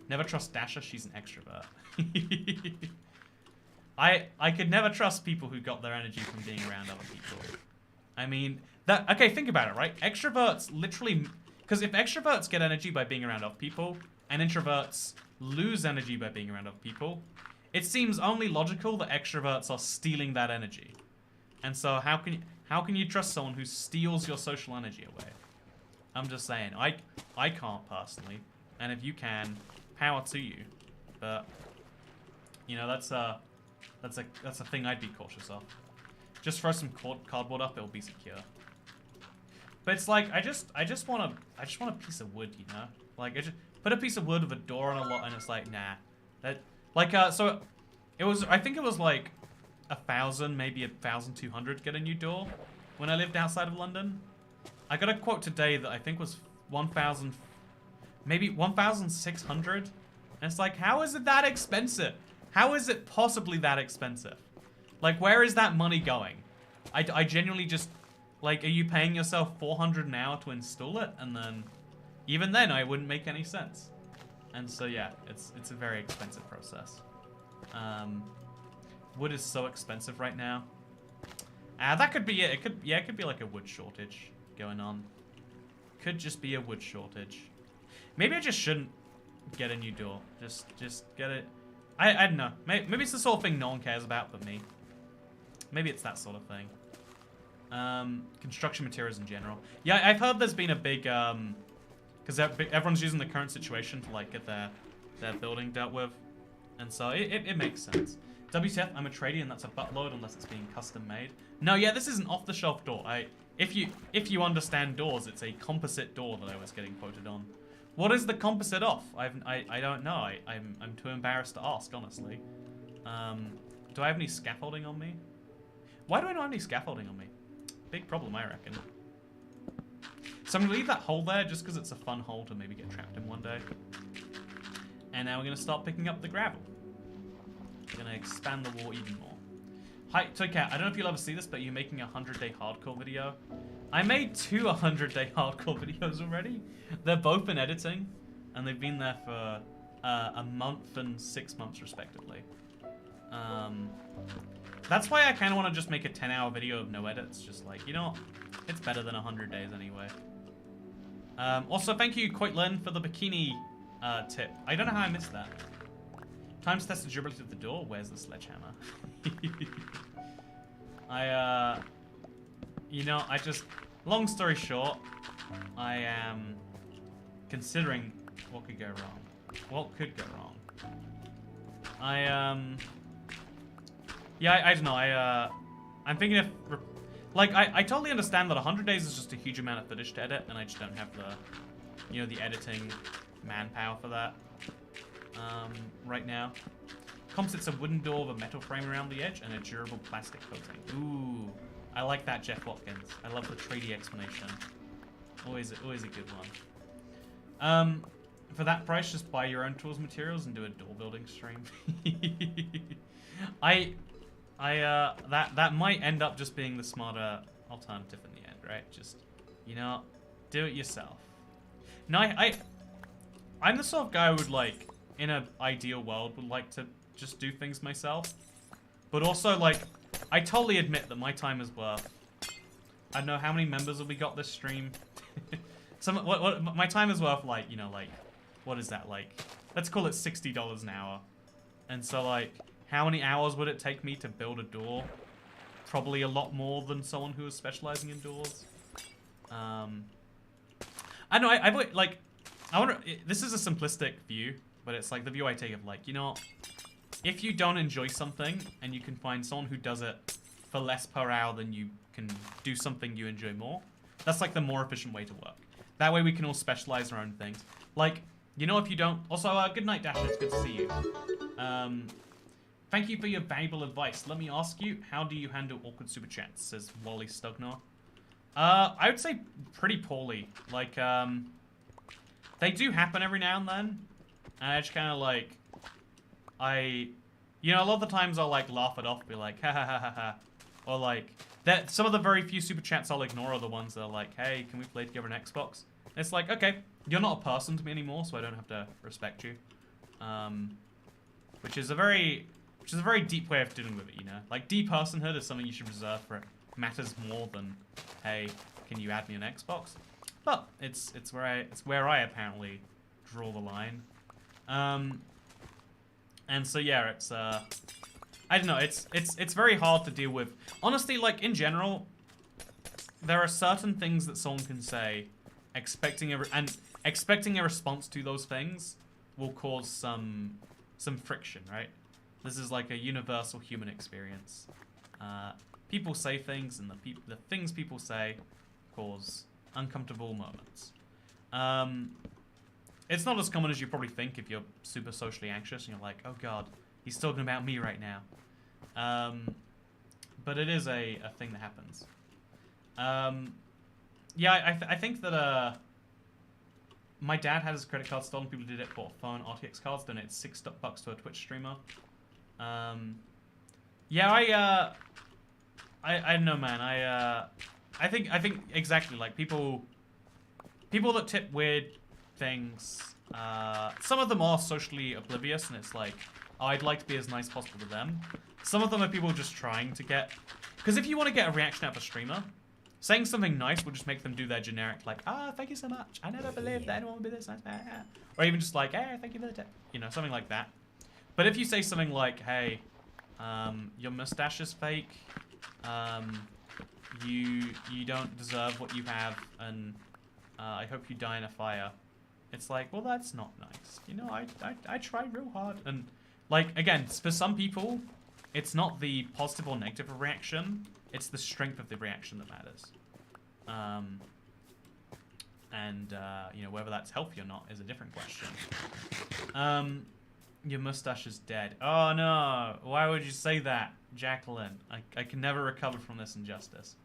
Never trust Dasha. She's an extrovert. I could never trust people who got their energy from being around other people. I mean, okay, think about it, right? Extroverts literally, because if extroverts get energy by being around other people, and introverts lose energy by being around other people, it seems only logical that extroverts are stealing that energy. And so how can you trust someone who steals your social energy away? I'm just saying, I can't personally, and if you can, power to you. But you know, that's a thing I'd be cautious of. Just throw some cardboard up, it'll be secure. But it's like I just want a piece of wood, you know? Like I just put a piece of wood with a door on a lot, and it's like nah. That like so it was, I think it was like 1,000, maybe 1,200 to get a new door when I lived outside of London. I got a quote today that I think was 1,000, maybe 1,600. And it's like, how is it that expensive? How is it possibly that expensive? Like, where is that money going? I genuinely just, like, are you paying yourself 400 an hour to install it? And then, even then, I wouldn't make any sense. And so, yeah, it's a very expensive process. Wood is so expensive right now. That could be it. It could be like a wood shortage going on. Could just be a wood shortage. Maybe I just shouldn't get a new door. Just get it. I don't know. Maybe it's the sort of thing no one cares about but me. Maybe it's that sort of thing. Construction materials in general. Yeah, I've heard there's been a big because everyone's using the current situation to like get their building dealt with, and so it makes sense. WTF, I'm a tradie and that's a buttload unless it's being custom made. No, yeah, this is an off-the-shelf door. If you understand doors, it's a composite door that I was getting quoted on. What is the composite off? I don't know. I'm too embarrassed to ask, honestly. Do I have any scaffolding on me? Why do I not have any scaffolding on me? Big problem, I reckon. So I'm gonna leave that hole there just because it's a fun hole to maybe get trapped in one day. And now we're gonna start picking up the gravel. We're gonna expand the wall even more. Hi, Toycat. I don't know if you'll ever see this, but you're making a 100-day hardcore video. I made 2 100-day hardcore videos already. They're both in editing, and they've been there for a month and 6 months, respectively. That's why I kind of want to just make a 10-hour video of no edits. Just like, you know, it's better than 100 days anyway. Also, thank you, Quaitlin, for the bikini tip. I don't know how I missed that. Time to test the durability of the door. Where's the sledgehammer? You know, long story short, I am considering what could go wrong. What could go wrong? Yeah, I don't know. I'm thinking if, like, I totally understand that 100 days is just a huge amount of footage to edit, and I just don't have the, you know, the editing manpower for that. Right now. Composite's a wooden door with a metal frame around the edge and a durable plastic coating. Ooh, I like that, Jeff Watkins. I love the 3D explanation. Always a good one. For that price, just buy your own tools, materials, and do a door building stream. That might end up just being the smarter alternative in the end, right? Just, you know, do it yourself. No, I'm the sort of guy who would, like, in an ideal world, would like to just do things myself. But also, like, I totally admit that my time is worth... I don't know how many members have we got this stream. What my time is worth, like, you know, like, what is that, like? Let's call it $60 an hour. And so, like, how many hours would it take me to build a door? Probably a lot more than someone who is specializing in doors. I don't know. I wonder. This is a simplistic view, but it's like the view I take of like, you know, if you don't enjoy something and you can find someone who does it for less per hour than you can do something you enjoy more, that's like the more efficient way to work. That way we can all specialize in our own things. Like, you know, if you don't... Also, good night, Dasher. It's good to see you. Thank you for your valuable advice. Let me ask you, how do you handle awkward super chats? Says Wally Stugnar. I would say pretty poorly. Like, they do happen every now and then. And I just kind of like... You know, a lot of the times I'll like laugh it off, be like, ha ha ha ha ha. Or like, some of the very few super chats I'll ignore are the ones that are like, hey, can we play together on Xbox? And it's like, okay, you're not a person to me anymore, so I don't have to respect you. Which is a very deep way of dealing with it, you know? Like, depersonhood is something you should reserve for it matters more than, hey, can you add me on Xbox? But it's where I apparently draw the line. And so yeah, it's I don't know, it's very hard to deal with. Honestly, like in general, there are certain things that someone can say, expecting a response to those things will cause some friction, right? This is like a universal human experience. People say things, and the things people say cause uncomfortable moments. It's not as common as you probably think if you're super socially anxious and you're like, oh god, he's talking about me right now. But it is a thing that happens. Yeah, I think that my dad had his credit card stolen. People did it, bought phone, RTX cards, donated $6 to a Twitch streamer. Yeah, I don't know, man. I think exactly like people that tip weird things. Some of them are socially oblivious, and it's like, oh, I'd like to be as nice as possible to them. Some of them are people just trying to get, because if you want to get a reaction out of a streamer, saying something nice will just make them do their generic, like, ah, thank you so much. I never believed that anyone would be this nice. Or even just like, hey, thank you for the tip. You know, something like that. But if you say something like, hey, your mustache is fake, you don't deserve what you have, and I hope you die in a fire. It's like, well, that's not nice. You know, I tried real hard. And, like, again, for some people, it's not the positive or negative reaction. It's the strength of the reaction that matters. You know, whether that's healthy or not is a different question. Your mustache is dead. Oh, no. Why would you say that, Jacqueline? I can never recover from this injustice.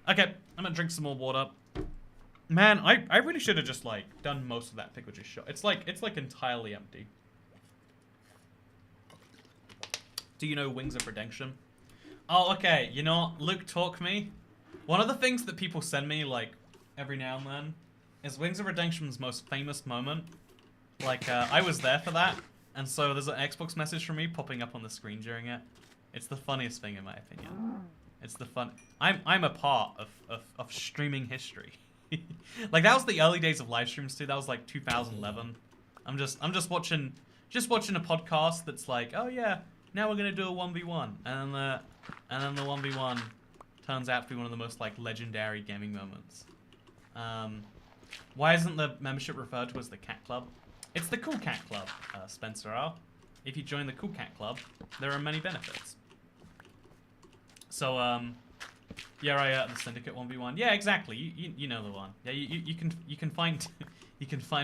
Okay, I'm gonna drink some more water. Man, I really should have just like done most of that pickle juice shot. It's like entirely empty. Do you know Wings of Redemption? Oh, okay. You know, Luke, talk me. One of the things that people send me like every now and then is Wings of Redemption's most famous moment. Like I was there for that, and so there's an Xbox message from me popping up on the screen during it. It's the funniest thing in my opinion. It's the fun. I'm a part of streaming history. Like that was the early days of live streams too. That was like 2011. I'm just watching a podcast that's like, oh yeah, now we're gonna do a 1v1, and then the 1v1 turns out to be one of the most like legendary gaming moments. Why isn't the membership referred to as the Cat Club? It's the Cool Cat Club, Spencer R. If you join the Cool Cat Club, there are many benefits. So yeah, the Syndicate 1v1. Yeah, exactly. You know the one. Yeah, you can find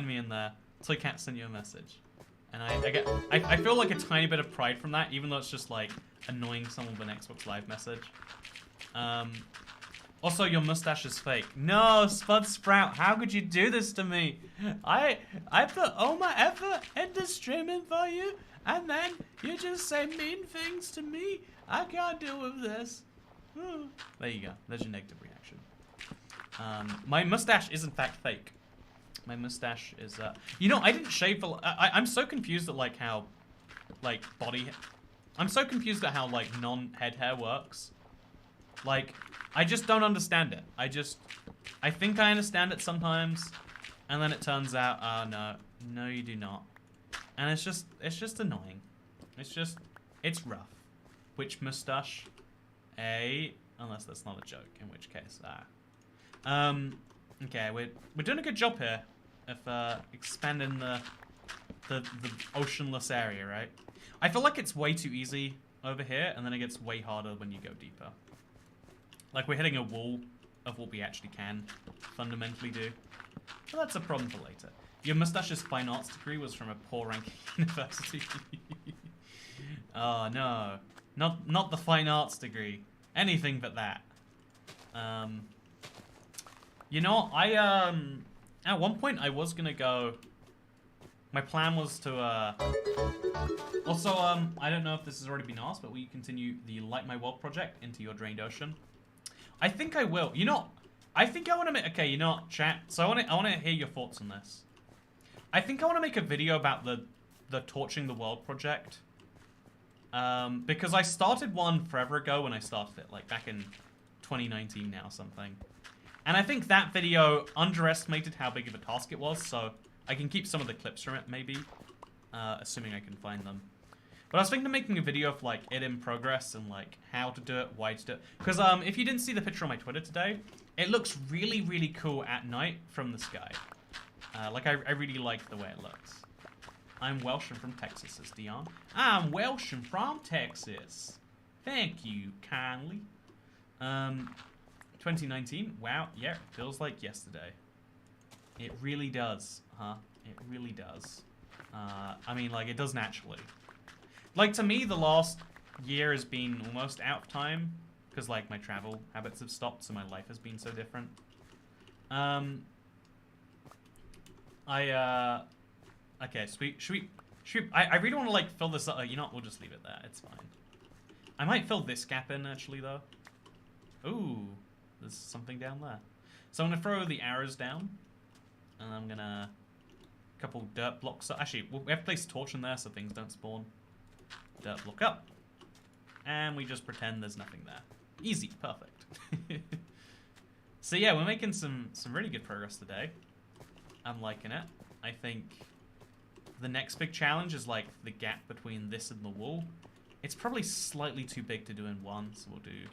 me in there. Toycat sent you a message, and I feel like a tiny bit of pride from that, even though it's just like annoying someone with an Xbox Live message. Also, your mustache is fake. No, Spud Sprout, how could you do this to me? I put all my effort into streaming for you, and then you just say mean things to me. I can't deal with this. There you go. There's your negative reaction. My mustache is in fact fake. My mustache is, you know, I didn't shave for, I'm so confused at like how, like I'm so confused at how like non-head hair works. Like, I just don't understand it. I think I understand it sometimes, and then it turns out, no you do not. And it's just annoying. It's rough. Which mustache? Unless that's not a joke, in which case, Okay, we're doing a good job here of expanding the oceanless area, right? I feel like it's way too easy over here, and then it gets way harder when you go deeper. Like, we're hitting a wall of what we actually can fundamentally do. But that's a problem for later. Your mustache's fine arts degree was from a poor-ranking university. Oh, no. Not the fine arts degree. Anything but that. You know, at one point I was gonna go... My plan was to, Also, I don't know if this has already been asked, but will you continue the Light My World project into your drained ocean? I think I will. You know, I think I want to make... Okay, you know what, chat? So I want to hear your thoughts on this. I think I want to make a video about the Torching the World project. Because I started one forever ago when I started it, like back in 2019 now or something. And I think that video underestimated how big of a task it was, so I can keep some of the clips from it, maybe. Assuming I can find them. But I was thinking of making a video of, like, it in progress and, like, how to do it, why to do it. Because, if you didn't see the picture on my Twitter today, it looks really, really cool at night from the sky. Like, I really like the way it looks. I'm Welsh and from Texas, says Dion. I'm Welsh and from Texas. Thank you, kindly. 2019? Wow, yeah, it feels like yesterday. It really does, huh? It really does. I mean, like, it does naturally. Like, to me, the last year has been almost out of time. Because, like, my travel habits have stopped, so my life has been so different. Okay, should we... I really want to, like, fill this up. You know what, we'll just leave it there. It's fine. I might fill this gap in, actually, though. Ooh, there's something down there. So I'm going to throw the arrows down. And I'm going to... couple dirt blocks up. Actually, we have to place a torch in there so things don't spawn. Dirt block up. And we just pretend there's nothing there. Easy, perfect. So yeah, we're making some really good progress today. I'm liking it. I think the next big challenge is like the gap between this and the wall. It's probably slightly too big to do in one, so we'll do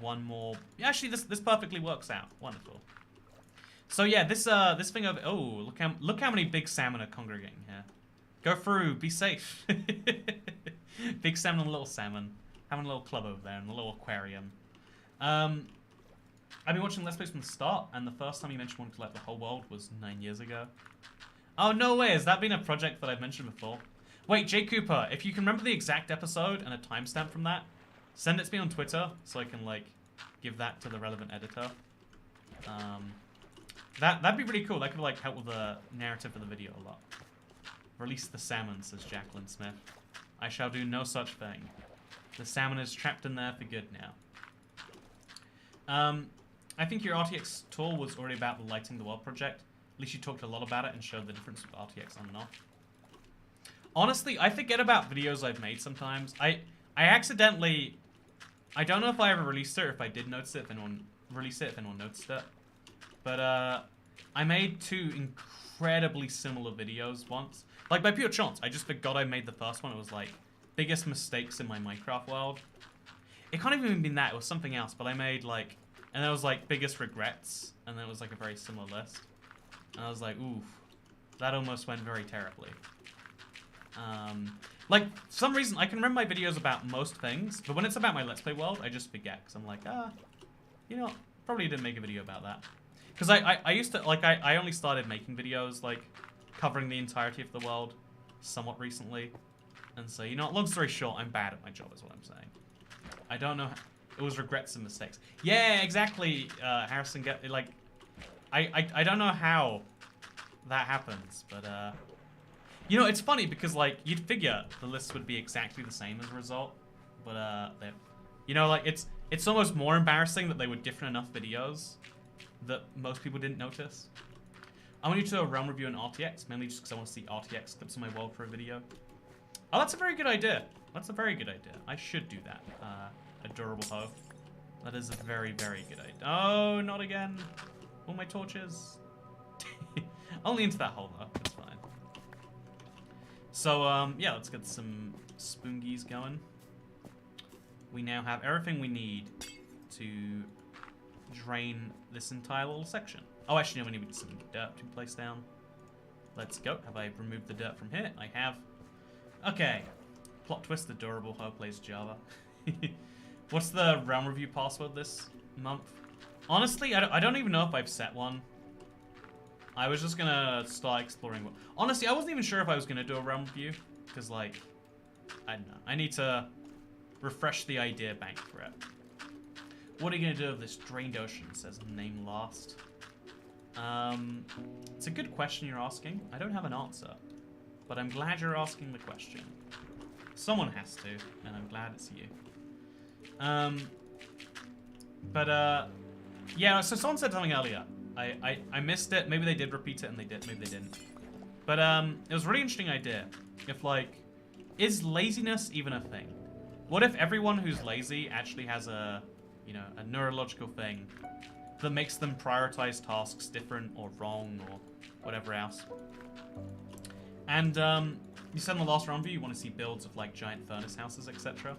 one more. Actually, this perfectly works out. Wonderful. So yeah, this thing over. Oh, look how many big salmon are congregating here. Go through. Be safe. Big salmon and little salmon. Having a little club over there and a little aquarium. I've been watching Let's Plays from the start, and the first time you mentioned wanting to collect the whole world was 9 years ago. Oh, no way. Has that been a project that I've mentioned before? Wait, Jay Cooper, if you can remember the exact episode and a timestamp from that, send it to me on Twitter so I can, like, give that to the relevant editor. That'd be really cool. That could, like, help with the narrative of the video a lot. Release the salmon, says Jacqueline Smith. I shall do no such thing. The salmon is trapped in there for good now. I think your RTX tour was already about the Lighting the World project. At least you talked a lot about it and showed the difference with RTX on and off. Honestly, I forget about videos I've made sometimes. I accidentally... I don't know if I ever released it or if I did notice it, if anyone released it, if anyone noticed it. But, I made 2 incredibly similar videos once. Like, by pure chance. I just forgot I made the first one. It was, like, biggest mistakes in my Minecraft world. It can't even been that. It was something else. But I made, like... And there was, like, biggest regrets. And then it was, like, a very similar list. And I was like, oof. That almost went very terribly. Like, for some reason, I can remember my videos about most things. But when it's about my Let's Play world, I just forget. Because I'm like, you know, probably didn't make a video about that. Because I used to, like, I only started making videos, like, covering the entirety of the world somewhat recently. And so, you know, long story short, I'm bad at my job is what I'm saying. I don't know. It was regrets and mistakes. Yeah, exactly, Harrison. Like, I don't know how that happens, but, you know, it's funny because, like, you'd figure the list would be exactly the same as a result. But, you know, like, it's almost more embarrassing that they were different enough videos that most people didn't notice. I want you to do a realm review in RTX, mainly just because I want to see RTX clips of my world for a video. Oh, that's a very good idea. That's a very good idea. I should do that. Adorable hoe. That is a very, very good idea. Oh, not again. All my torches. Only into that hole, though. It's fine. So, yeah, let's get some spoongies going. We now have everything we need to drain this entire little section. Oh, actually, no, we need some dirt to place down. Let's go. Have I removed the dirt from here? I have. Okay. Plot twist, adorable how plays Java. What's the realm review password this month? Honestly, I don't even know if I've set one. I was just gonna start exploring. Honestly, I wasn't even sure if I was gonna do a realm review. Because, like, I don't know. I need to refresh the idea bank for it. What are you gonna do with this drained ocean? Says name last. It's a good question you're asking. I don't have an answer. But I'm glad you're asking the question. Someone has to, and I'm glad it's you. Yeah, so someone said something earlier. I missed it. Maybe they did repeat it and they did. Maybe they didn't. But it was a really interesting idea. If, like, is laziness even a thing? What if everyone who's lazy actually has a, you know, a neurological thing that makes them prioritize tasks different or wrong or whatever else? And you said in the last round view you want to see builds of, like, giant furnace houses, etc.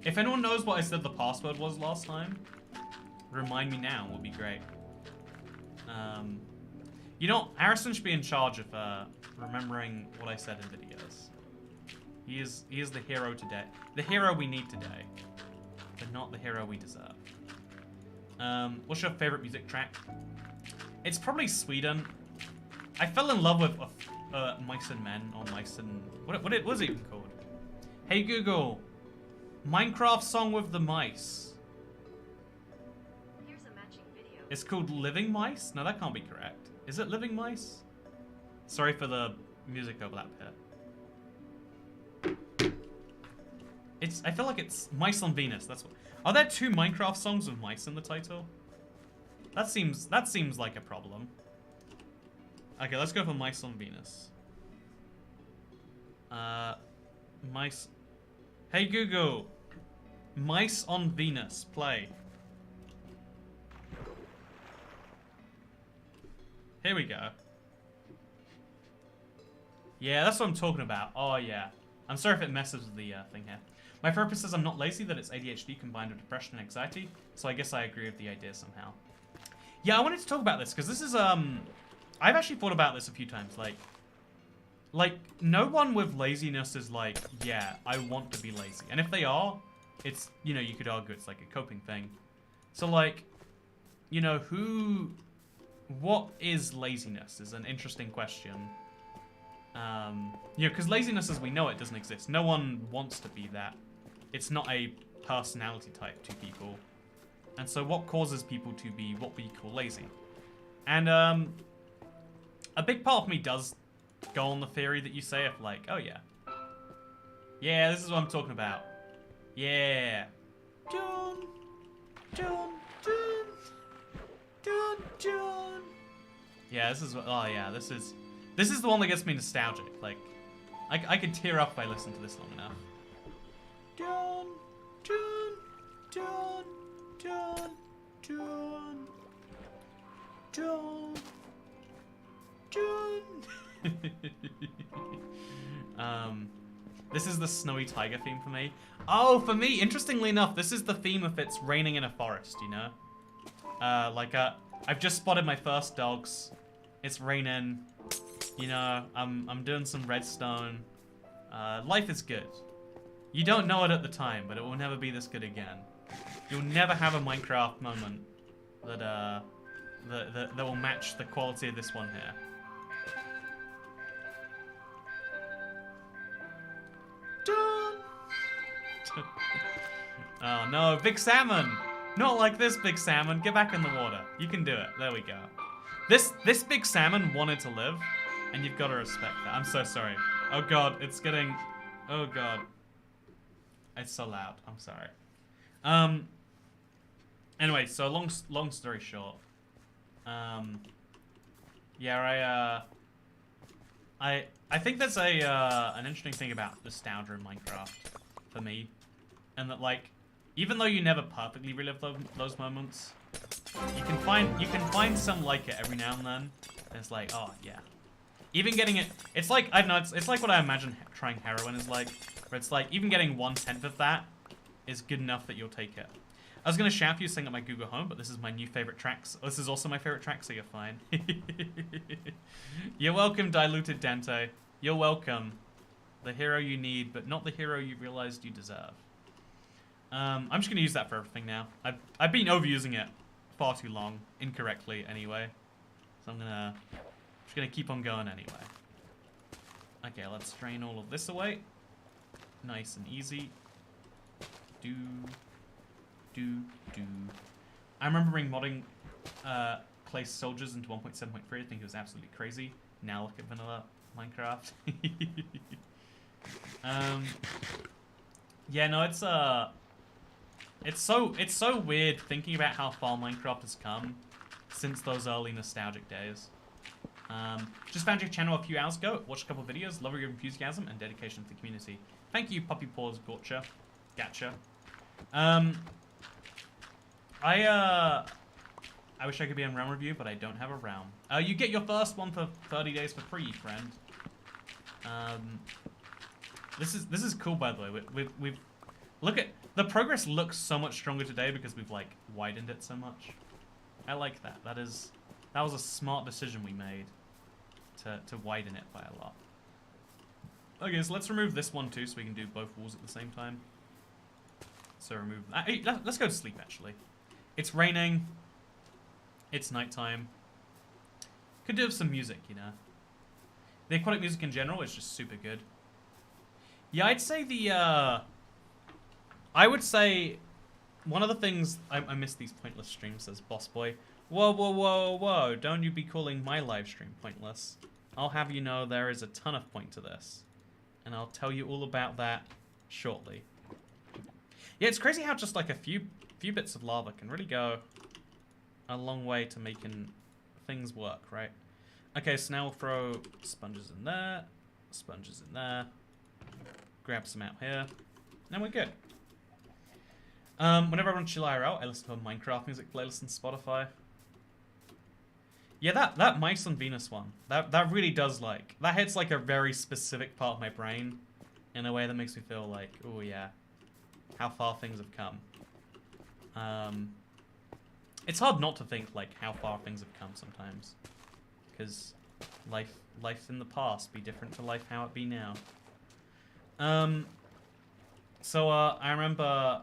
If anyone knows what I said the password was last time, remind me now. Would be great. You know, Harrison should be in charge of remembering what I said in videos. He is the hero today. The hero we need today, but not the hero we deserve. What's your favorite music track? It's probably Sweden. I fell in love with Mice and Men, or Mice and... What was it even called? Hey Google, Minecraft song with the mice. Here's a matching video. It's called Living Mice? No, that can't be correct. Is it Living Mice? Sorry for the music overlap here. I feel like it's Mice on Venus. That's what. Are there 2 Minecraft songs with mice in the title? That seems like a problem. Okay, let's go for Mice on Venus. Mice. Hey Google, Mice on Venus, play. Here we go. Yeah, that's what I'm talking about. Oh yeah. I'm sorry if it messes with the thing here. My therapist says I'm not lazy, that it's ADHD combined with depression and anxiety, so I guess I agree with the idea somehow. Yeah, I wanted to talk about this, because this is, I've actually thought about this a few times, like, no one with laziness is like, yeah, I want to be lazy. And if they are, it's, you know, you could argue it's like a coping thing. So, like, you know, what is laziness is an interesting question. You know, because laziness as we know it doesn't exist. No one wants to be that. It's not a personality type to people. And so what causes people to be what we call lazy? And a big part of me does go on the theory that you say of like, oh yeah. Yeah, this is what I'm talking about. Yeah. John. Yeah, this is what, oh yeah, this is the one that gets me nostalgic. Like, I could tear up if I listen to this long enough. John. This is the Snowy Tiger theme for me. Oh, for me, interestingly enough, this is the theme if it's raining in a forest, you know? I've just spotted my first dogs. It's raining. You know, I'm doing some redstone. Life is good. You don't know it at the time, but it will never be this good again. You'll never have a Minecraft moment that will match the quality of this one here. Oh no, big salmon! Not like this, big salmon. Get back in the water. You can do it. There we go. This big salmon wanted to live, and you've got to respect that. I'm so sorry. Oh god, it's getting... Oh god. It's so loud. I'm sorry. Anyway, so long story short. Yeah, I think there's an interesting thing about nostalgia in Minecraft for me, and that like, even though you never perfectly relive those moments, you can find some like it every now and then. And it's like, oh yeah, even getting it. It's like, I don't know. It's like what I imagine trying heroin is like, where it's like even getting 1/10 of that is good enough that you'll take it. I was gonna shout for you saying at my Google Home, but this is my new favorite tracks. This is also my favorite track, so you're fine. You're welcome, Diluted Dante. You're welcome. The hero you need, but not the hero you realized you deserve. I'm just gonna use that for everything now. I've been overusing it far too long, incorrectly anyway. So I'm just gonna keep on going anyway. Okay, let's drain all of this away. Nice and easy. Do. I'm remembering modding Clay Soldiers into 1.7.3. I think it was absolutely crazy. Now look at vanilla Minecraft. Yeah, no, it's so weird thinking about how far Minecraft has come since those early nostalgic days. Just found your channel a few hours ago. Watched a couple of videos. Love your enthusiasm and dedication to the community. Thank you, Puppy Paws Gotcha. I wish I could be on Realm Review, but I don't have a Realm. You get your first one for 30 days for free, friend. This is cool, by the way. We've look at the progress looks so much stronger today because we've like widened it so much. I like that. That was a smart decision we made to widen it by a lot. Okay, so let's remove this one too, so we can do both walls at the same time. So remove that. Hey, let's go to sleep, actually. It's raining. It's nighttime. Could do with some music, you know. The aquatic music in general is just super good. Yeah, I'd say I would say one of the things... I miss these pointless streams, says Boss Boy. Whoa. Don't you be calling my live stream pointless. I'll have you know there is a ton of point to this. And I'll tell you all about that shortly. Yeah, it's crazy how just like a few bits of lava can really go a long way to making things work, right? Okay, so now we'll throw sponges in there, grab some out here, and we're good. Whenever I run Chill IRL, I listen to a Minecraft music playlist on Spotify. Yeah, that Mice on Venus one, that really does like, that hits like a very specific part of my brain in a way that makes me feel like, oh yeah, how far things have come. It's hard not to think like how far things have come sometimes, because life in the past be different to life how it be now. So I remember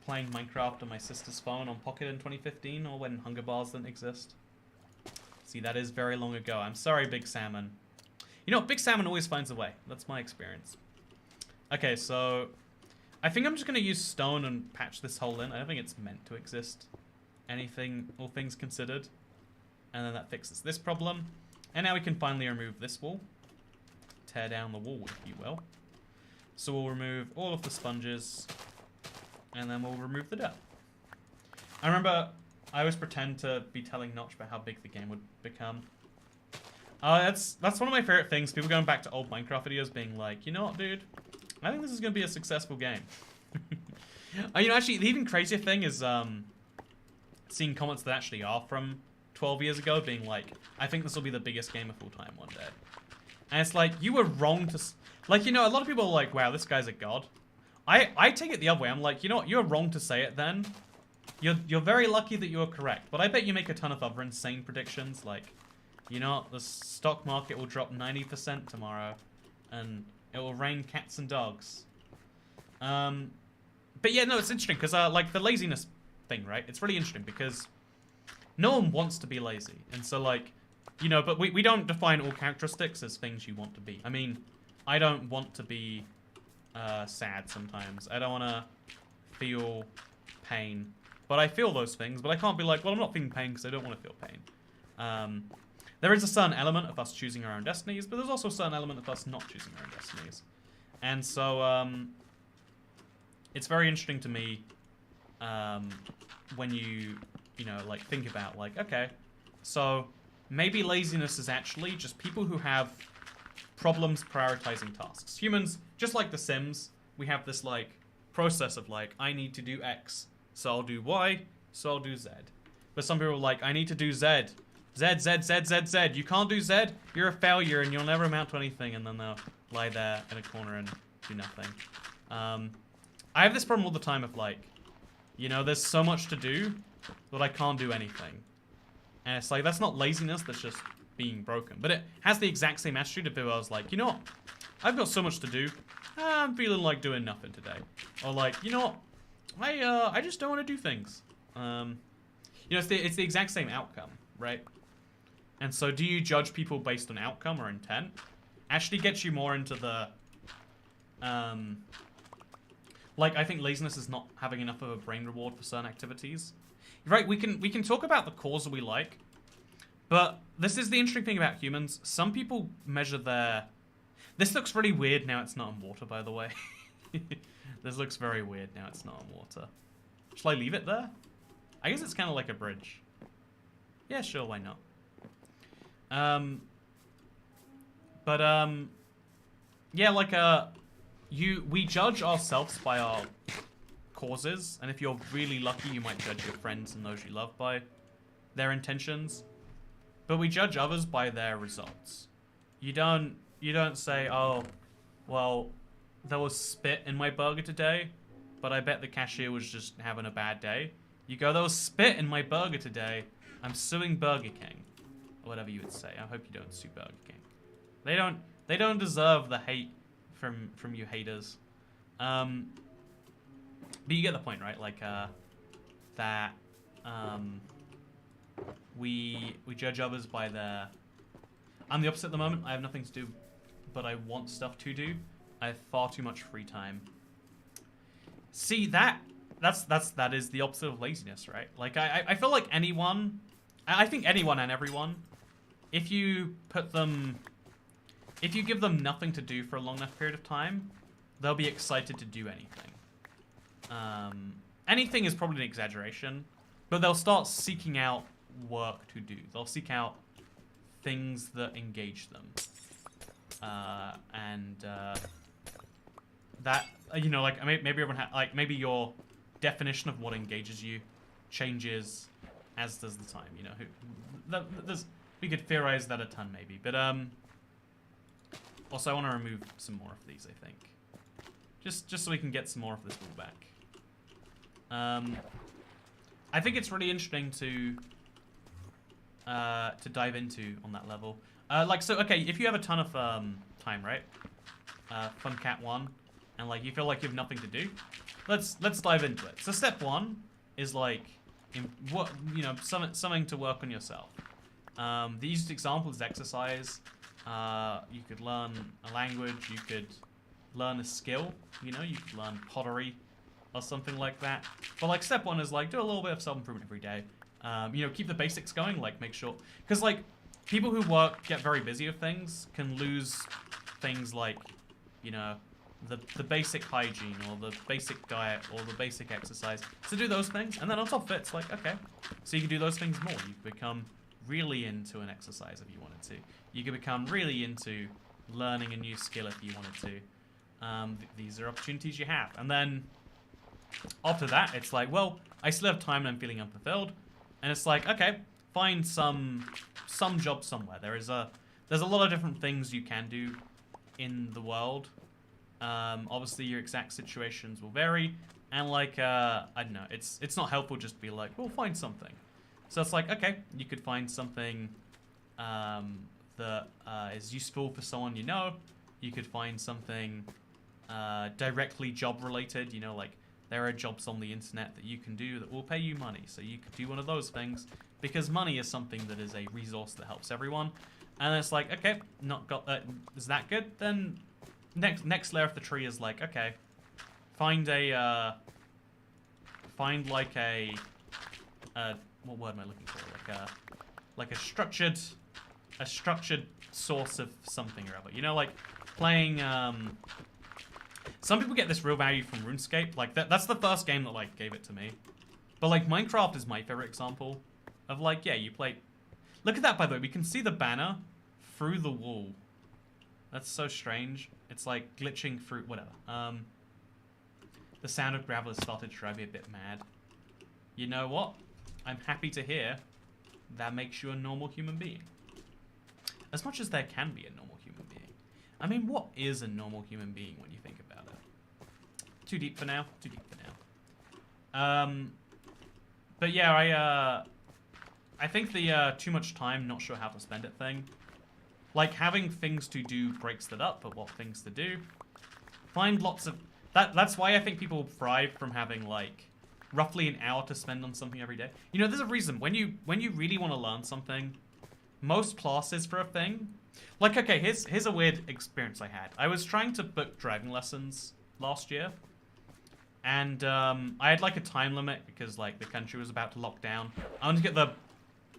playing Minecraft on my sister's phone on Pocket in 2015, or when hunger bars didn't exist. See, that is very long ago. I'm sorry, Big Salmon. You know, Big Salmon always finds a way. That's my experience. Okay, so I think I'm just going to use stone and patch this hole in. I don't think it's meant to exist. Anything, all things considered. And then that fixes this problem. And now we can finally remove this wall. Tear down the wall, if you will. So we'll remove all of the sponges. And then we'll remove the dirt. I remember I always pretend to be telling Notch about how big the game would become. That's one of my favorite things. People going back to old Minecraft videos being like, you know what, dude? I think this is going to be a successful game. You know, actually, the even crazier thing is seeing comments that actually are from 12 years ago being like, I think this will be the biggest game of all time one day. And it's like, you were wrong to... Like, you know, a lot of people are like, wow, this guy's a god. I take it the other way. I'm like, you know what? You're wrong to say it then. You're very lucky that you're correct. But I bet you make a ton of other insane predictions. Like, you know, the stock market will drop 90% tomorrow. And it will rain cats and dogs. But yeah, no, it's interesting. Because, like, the laziness thing, right? It's really interesting because no one wants to be lazy. And so, like, you know, but we don't define all characteristics as things you want to be. I mean, I don't want to be... sad sometimes. I don't want to feel pain. But I feel those things, but I can't be like, well, I'm not feeling pain because I don't want to feel pain. There is a certain element of us choosing our own destinies, but there's also a certain element of us not choosing our own destinies. And so, it's very interesting to me when you know, like, think about, like, okay, so maybe laziness is actually just people who have problems prioritizing tasks. Humans, just like The Sims, we have this, like, process of, like, I need to do X, so I'll do Y, so I'll do Z. But some people are like, I need to do Z. Z, Z, Z, Z, Z. You can't do Z, you're a failure, and you'll never amount to anything, and then they'll lie there in a corner and do nothing. I have this problem all the time of, like, You know, there's so much to do that I can't do anything. And it's like, that's not laziness, that's just being broken. But it has the exact same attitude if I was like, you know what? I've got so much to do. I'm feeling like doing nothing today. Or like, you know what? I just don't want to do things. You know, it's the exact same outcome, right? And so do you judge people based on outcome or intent? Actually gets you more into the, like, I think laziness is not having enough of a brain reward for certain activities. Right, we can talk about the cause that we like, but this is the interesting thing about humans. Some people measure their... This looks really weird now it's not in water, by the way. This looks very weird now it's not in water. Shall I leave it there? I guess it's kind of like a bridge. Yeah, sure, why not? Yeah, like, we judge ourselves by our causes, and if you're really lucky, you might judge your friends and those you love by their intentions. But we judge others by their results. You don't say, oh, well, there was spit in my burger today, but I bet the cashier was just having a bad day. You go, there was spit in my burger today. I'm suing Burger King. Or whatever you would say. I hope you don't sue Burger King. They don't deserve the hate from you haters. But you get the point, right? Like, we judge others by their... I'm the opposite at the moment. I have nothing to do, but I want stuff to do. I have far too much free time. See, that is the opposite of laziness, right? Like, I feel like anyone... I think anyone and everyone, if you give them nothing to do for a long enough period of time, they'll be excited to do anything. Anything is probably an exaggeration, but they'll start seeking out work to do. They'll seek out things that engage them. That, you know, like, maybe everyone maybe your definition of what engages you changes as does the time, you know. We could theorize that a ton, maybe. But, also, I want to remove some more of these, I think. Just so we can get some more of this all back. I think it's really interesting to dive into on that level. Like, so, okay, if you have a ton of time, right? Fun Cat 1, and, like, you feel like you have nothing to do, let's dive into it. So step 1 is, like, something to work on yourself. The easiest example is exercise. You could learn a language, you could learn a skill, you know, you could learn pottery or something like that. But, like, step 1 is, like, do a little bit of self-improvement every day. You know, keep the basics going, like, make sure... Because, like, people who get very busy with things can lose things like, you know, the basic hygiene or the basic diet or the basic exercise. So do those things, and then on top of it, it's like, okay, so you can do those things more. You can become really into an exercise if you wanted to. You can become really into learning a new skill if you wanted to. These are opportunities you have. And then after that, it's like, well, I still have time and I'm feeling unfulfilled. And it's like, okay, find some job somewhere. There's a lot of different things you can do in the world. Obviously, your exact situations will vary. And, like, I don't know, it's not helpful just to be like, well, find something. So it's like, okay, you could find something that is useful for someone you know. You could find something directly job-related, you know, like, there are jobs on the internet that you can do that will pay you money. So you could do one of those things, because money is something that is a resource that helps everyone. And it's like, okay, not got that. Is that good? Then next layer of the tree is like, okay, find like a what word am I looking for? Like a structured source of something or other. You know, like playing. Some people get this real value from RuneScape. Like that's the first game that like gave it to me. But like Minecraft is my favorite example of like, yeah, you play. Look at that, by the way. We can see the banner through the wall. That's so strange. It's like glitching through whatever. The sound of gravel has started to drive me a bit mad. You know what? I'm happy to hear that makes you a normal human being. As much as there can be a normal human being. I mean, what is a normal human being when you think about it? Too deep for now. Too deep for But yeah, I think the too much time, not sure how to spend it thing. Like, having things to do breaks that up, but what things to do? Find lots of... That's why I think people thrive from having, like, roughly an hour to spend on something every day. You know, there's a reason. When you really want to learn something, most classes for a thing... Like, okay, here's a weird experience I had. I was trying to book driving lessons last year. And I had, like, a time limit because, like, the country was about to lock down. I wanted to get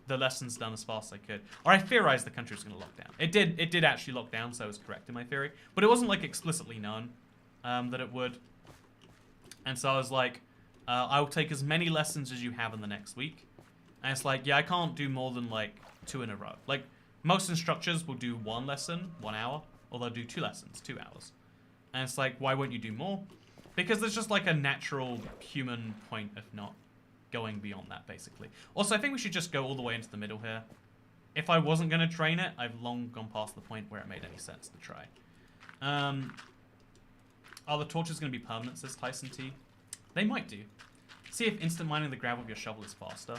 the lessons done as fast as I could. Or I theorized the country was going to lock down. It did actually lock down, so I was correct in my theory. But it wasn't, like, explicitly known that it would. And so I was like, I'll take as many lessons as you have in the next week. And it's like, yeah, I can't do more than, like, 2 in a row. Like, most instructors will do 1 lesson, 1 hour. Or they'll do 2 lessons, 2 hours. And it's like, why won't you do more? Because there's just, like, a natural human point of not going beyond that, basically. Also, I think we should just go all the way into the middle here. If I wasn't going to train it, I've long gone past the point where it made any sense to try. Are the torches going to be permanent, says Tyson T? They might do. See if instant mining the gravel with your shovel is faster.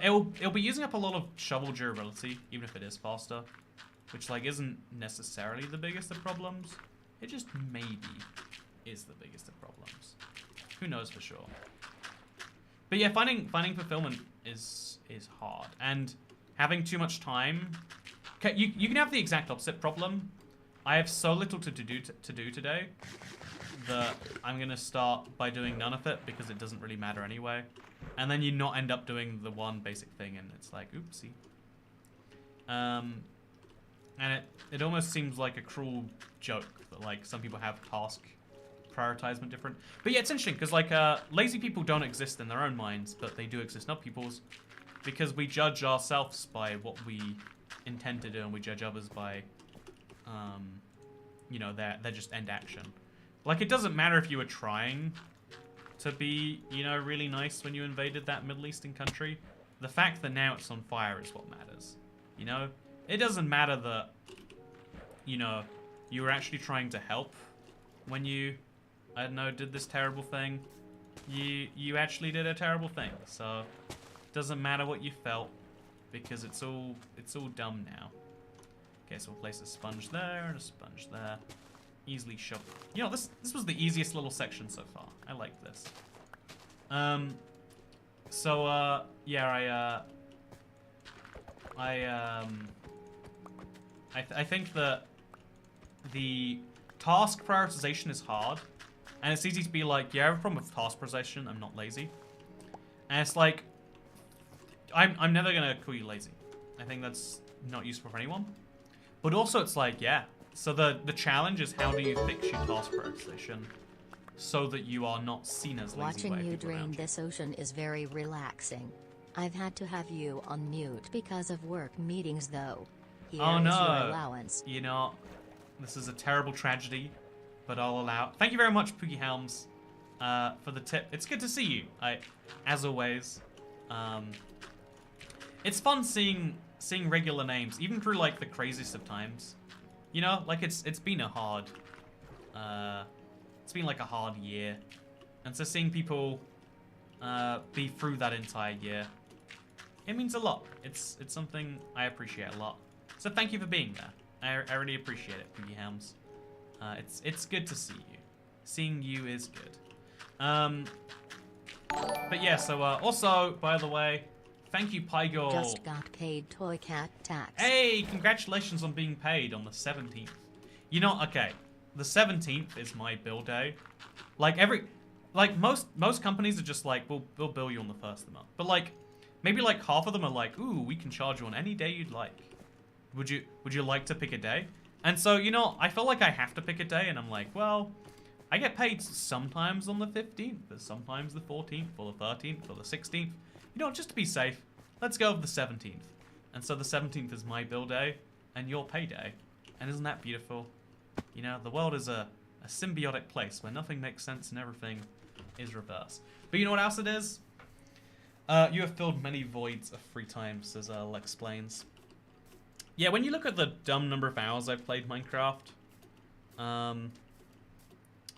It'll be using up a lot of shovel durability, even if it is faster. Which, like, isn't necessarily the biggest of problems. It just maybe is the biggest of problems. Who knows for sure. But yeah, finding fulfillment is hard, and having too much time. Okay, you can have the exact opposite problem. I have so little to do today that I'm gonna start by doing none of it because it doesn't really matter anyway, and then you not end up doing the one basic thing, and it's like oopsie. And it almost seems like a cruel joke that, like, some people have task prioritizement different. But yeah, it's interesting because, like, lazy people don't exist in their own minds, but they do exist in other people's, because we judge ourselves by what we intend to do, and we judge others by, you know, their just end action. Like, it doesn't matter if you were trying to be, you know, really nice when you invaded that Middle Eastern country. The fact that now it's on fire is what matters. You know? It doesn't matter that, you know, you were actually trying to help when you, I don't know, did this terrible thing. You actually did a terrible thing. So it doesn't matter what you felt, because it's all dumb now. Okay, so we'll place a sponge there and a sponge there. Easily shoved. You know, this was the easiest little section so far. I like this. Yeah, I think that the task prioritization is hard, and it's easy to be like, yeah, I have a problem with task prioritization, I'm not lazy. And it's like, I'm never gonna call you lazy. I think that's not useful for anyone. But also it's like, yeah, so the challenge is, how do you fix your task prioritization so that you are not seen as lazy? Watching you drain this ocean is very relaxing. I've had to have you on mute because of work meetings though. Here oh no, is your allowance. You know, this is a terrible tragedy, but I'll allow. Thank you very much, Poogie Helms, for the tip. It's good to see you. As always, it's fun seeing regular names, even through, like, the craziest of times. You know, like, it's been a hard, it's been like a hard year, and so seeing people be through that entire year, it means a lot. It's something I appreciate a lot. So thank you for being there. I really appreciate it, Poogie Helms. It's good to see you. Seeing you is good. But yeah, so also, by the way, thank you, Pygor. Just got paid Toycat tax. Hey, congratulations on being paid on the 17th. You know, okay, the 17th is my bill day. Like most companies are just like, we'll bill you on the 1st of the month. But like, maybe like half of them are like, ooh, we can charge you on any day you'd like. Would you like to pick a day? And so, you know, I feel like I have to pick a day, and I'm like, well, I get paid sometimes on the 15th, but sometimes the 14th, or the 13th, or the 16th. You know, just to be safe, let's go with the 17th. And so the 17th is my bill day, and your payday. And isn't that beautiful? You know, the world is a symbiotic place where nothing makes sense and everything is reverse. But you know what else it is? You have filled many voids of free time, says Lex explains. Yeah, when you look at the dumb number of hours I've played Minecraft,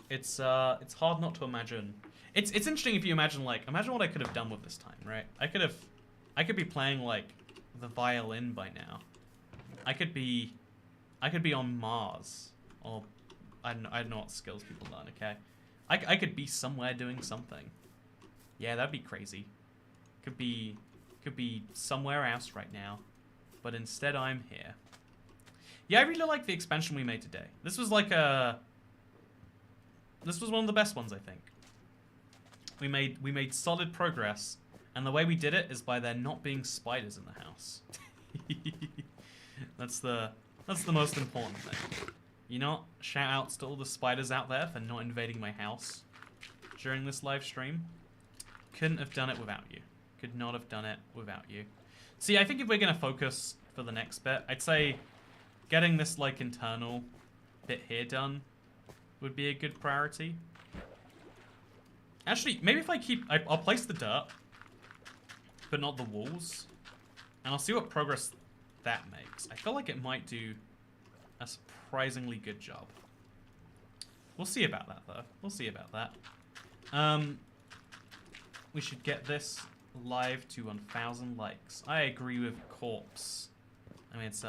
it's hard not to imagine. It's interesting if you imagine what I could have done with this time, right? I could be playing like the violin by now. I could be on Mars, or I don't know what skills people learn. Okay, I could be somewhere doing something. Yeah, that'd be crazy. Could be somewhere else right now, but instead I'm here. Yeah, I really like the expansion we made today. This was one of the best ones, I think. We made solid progress, and the way we did it is by there not being spiders in the house. That's the most important thing. You know, shout outs to all the spiders out there for not invading my house during this live stream. Couldn't have done it without you. Could not have done it without you. See, I think if we're gonna focus for the next bit, I'd say getting this like internal bit here done would be a good priority. Actually, maybe if I'll place the dirt, but not the walls, and I'll see what progress that makes. I feel like it might do a surprisingly good job. We'll see about that, though. We'll see about that. We should get this live to 1,000 likes. I agree with Corpse. I mean, it's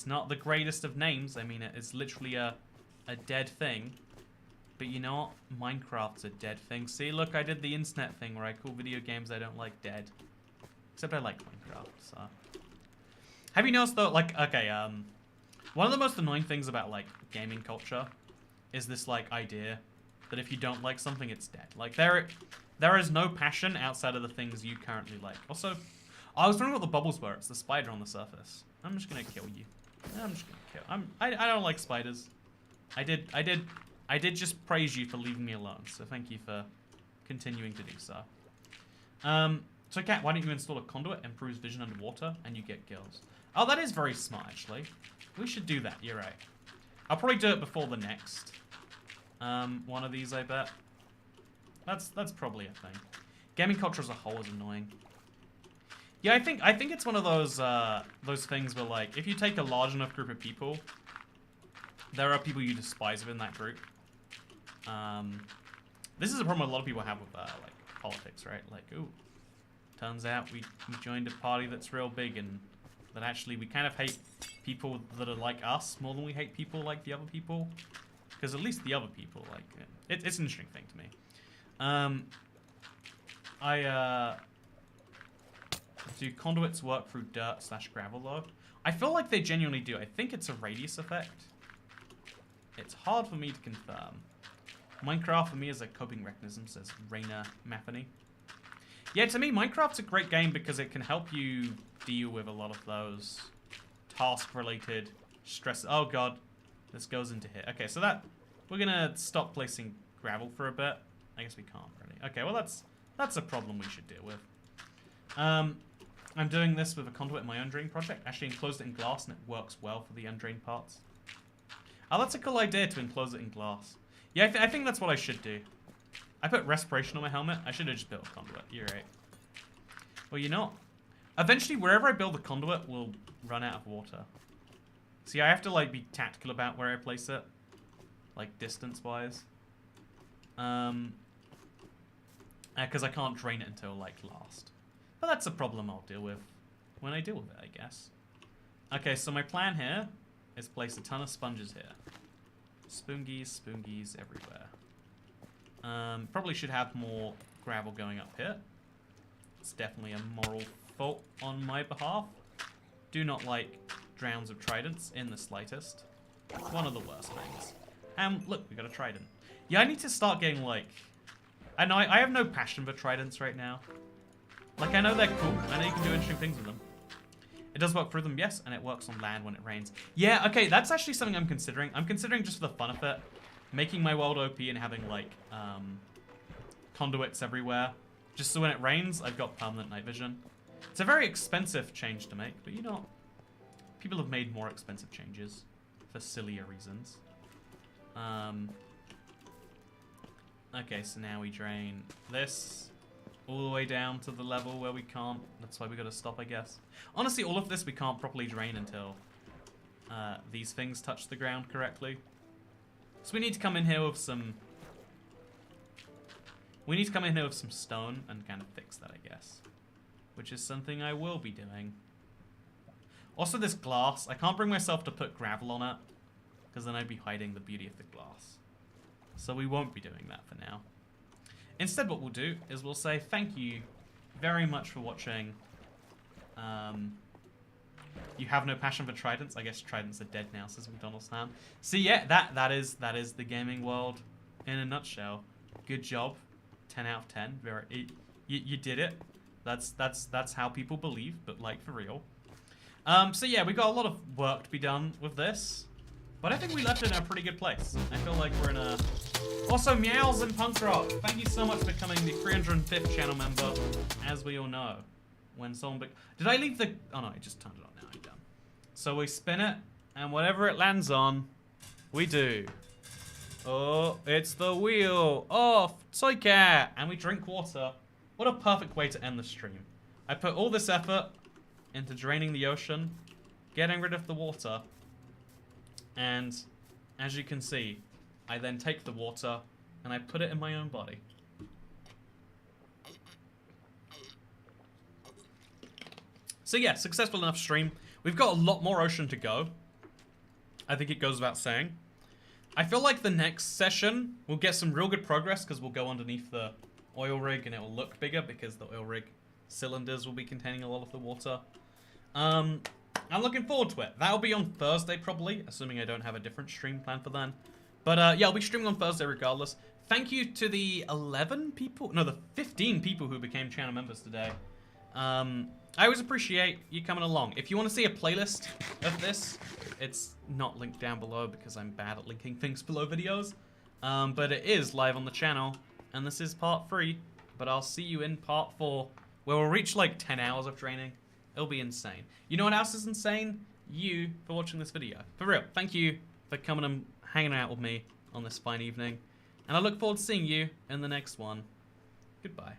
not the greatest of names. I mean, it's literally a dead thing. But you know what? Minecraft's a dead thing. See, look, I did the internet thing where I call video games I don't like dead. Except I like Minecraft, so. Have you noticed though, like, okay, one of the most annoying things about, like, gaming culture is this, like, idea that if you don't like something, it's dead. Like, there is no passion outside of the things you currently like. Also, I was wondering what the bubbles were. It's the spider on the surface. I'm just gonna kill you. I'm just gonna kill. I don't like spiders. I did just praise you for leaving me alone, so thank you for continuing to do so. So Cat, why don't you install a conduit, improves vision underwater, and you get gills? Oh, that is very smart, actually. We should do that, you're right. I'll probably do it before the next one of these, I bet. That's probably a thing. Gaming culture as a whole is annoying. Yeah, I think it's one of those things where, like, if you take a large enough group of people, there are people you despise within that group. This is a problem a lot of people have with like politics, right? Like, ooh, turns out we joined a party that's real big, and that actually we kind of hate people that are like us more than we hate people like the other people, because at least the other people, like, it's an interesting thing to me. Do conduits work through dirt/gravel though? I feel like they genuinely do. I think it's a radius effect. It's hard for me to confirm. Minecraft for me is a coping mechanism, says Raina Matheny. Yeah, to me, Minecraft's a great game because it can help you deal with a lot of those task-related stress. Oh god, this goes into here. Okay, so we're gonna stop placing gravel for a bit. I guess we can't really. Okay, well that's a problem we should deal with. I'm doing this with a conduit in my undrained project. Actually enclosed it in glass and it works well for the undrained parts. Oh, that's a cool idea to enclose it in glass. Yeah, I think that's what I should do. I put respiration on my helmet. I should have just built a conduit. You're right. Well, you know, eventually wherever I build a conduit will run out of water. See, I have to, like, be tactical about where I place it. Like, distance-wise. Because I can't drain it until, like, last. But that's a problem I'll deal with when I deal with it, I guess. Okay, so my plan here is place a ton of sponges here. Spoongies everywhere. Probably should have more gravel going up here. It's definitely a moral fault on my behalf. Do not like drowns of tridents in the slightest. One of the worst things. And look, we got a trident. Yeah, I need to start getting, like... I know I have no passion for tridents right now. Like, I know they're cool. I know you can do interesting things with them. It does work through them, yes, and it works on land when it rains. Yeah, okay, that's actually something I'm considering. I'm considering, just for the fun of it, making my world OP and having, like, conduits everywhere. Just so when it rains, I've got permanent night vision. It's a very expensive change to make, but you know, people have made more expensive changes for sillier reasons. Okay, so now we drain this all the way down to the level where we can't. That's why we gotta stop, I guess. Honestly, all of this we can't properly drain until these things touch the ground correctly. So we need to come in here with some We need to come in here with some stone and kind of fix that, I guess. Which is something I will be doing. Also, this glass. I can't bring myself to put gravel on it, because then I'd be hiding the beauty of the glass. So we won't be doing that for now. Instead, what we'll do is we'll say thank you very much for watching. You have no passion for tridents. I guess tridents are dead now, says McDonald's Ham. So yeah, that is the gaming world in a nutshell. Good job, 10 out of 10. You did it. That's how people believe, but like for real. So yeah, we got a lot of work to be done with this, but I think we left it in a pretty good place. I feel like we're in a. Also, Meows and Punk Rock, thank you so much for becoming the 305th channel member. As we all know, when someone did I leave the? Oh no, I just turned it on now. I'm done. So we spin it, and whatever it lands on, we do. Oh, it's the wheel of Toycat, and we drink water. What a perfect way to end the stream. I put all this effort into draining the ocean, getting rid of the water, and as you can see, I then take the water and I put it in my own body. So yeah, successful enough stream. We've got a lot more ocean to go. I think it goes without saying. I feel like the next session we'll get some real good progress because we'll go underneath the oil rig and it will look bigger because the oil rig cylinders will be containing a lot of the water. I'm looking forward to it. That'll be on Thursday probably, assuming I don't have a different stream planned for then. But yeah, I'll be streaming on Thursday regardless. Thank you to the 11 people, no, the 15 people who became channel members today. I always appreciate you coming along. If you want to see a playlist of this, it's not linked down below because I'm bad at linking things below videos. But it is live on the channel, and this is part 3. But I'll see you in part 4, where we'll reach like 10 hours of training. It'll be insane. You know what else is insane? You for watching this video. For real, thank you for coming and hanging out with me on this fine evening. And I look forward to seeing you in the next one. Goodbye.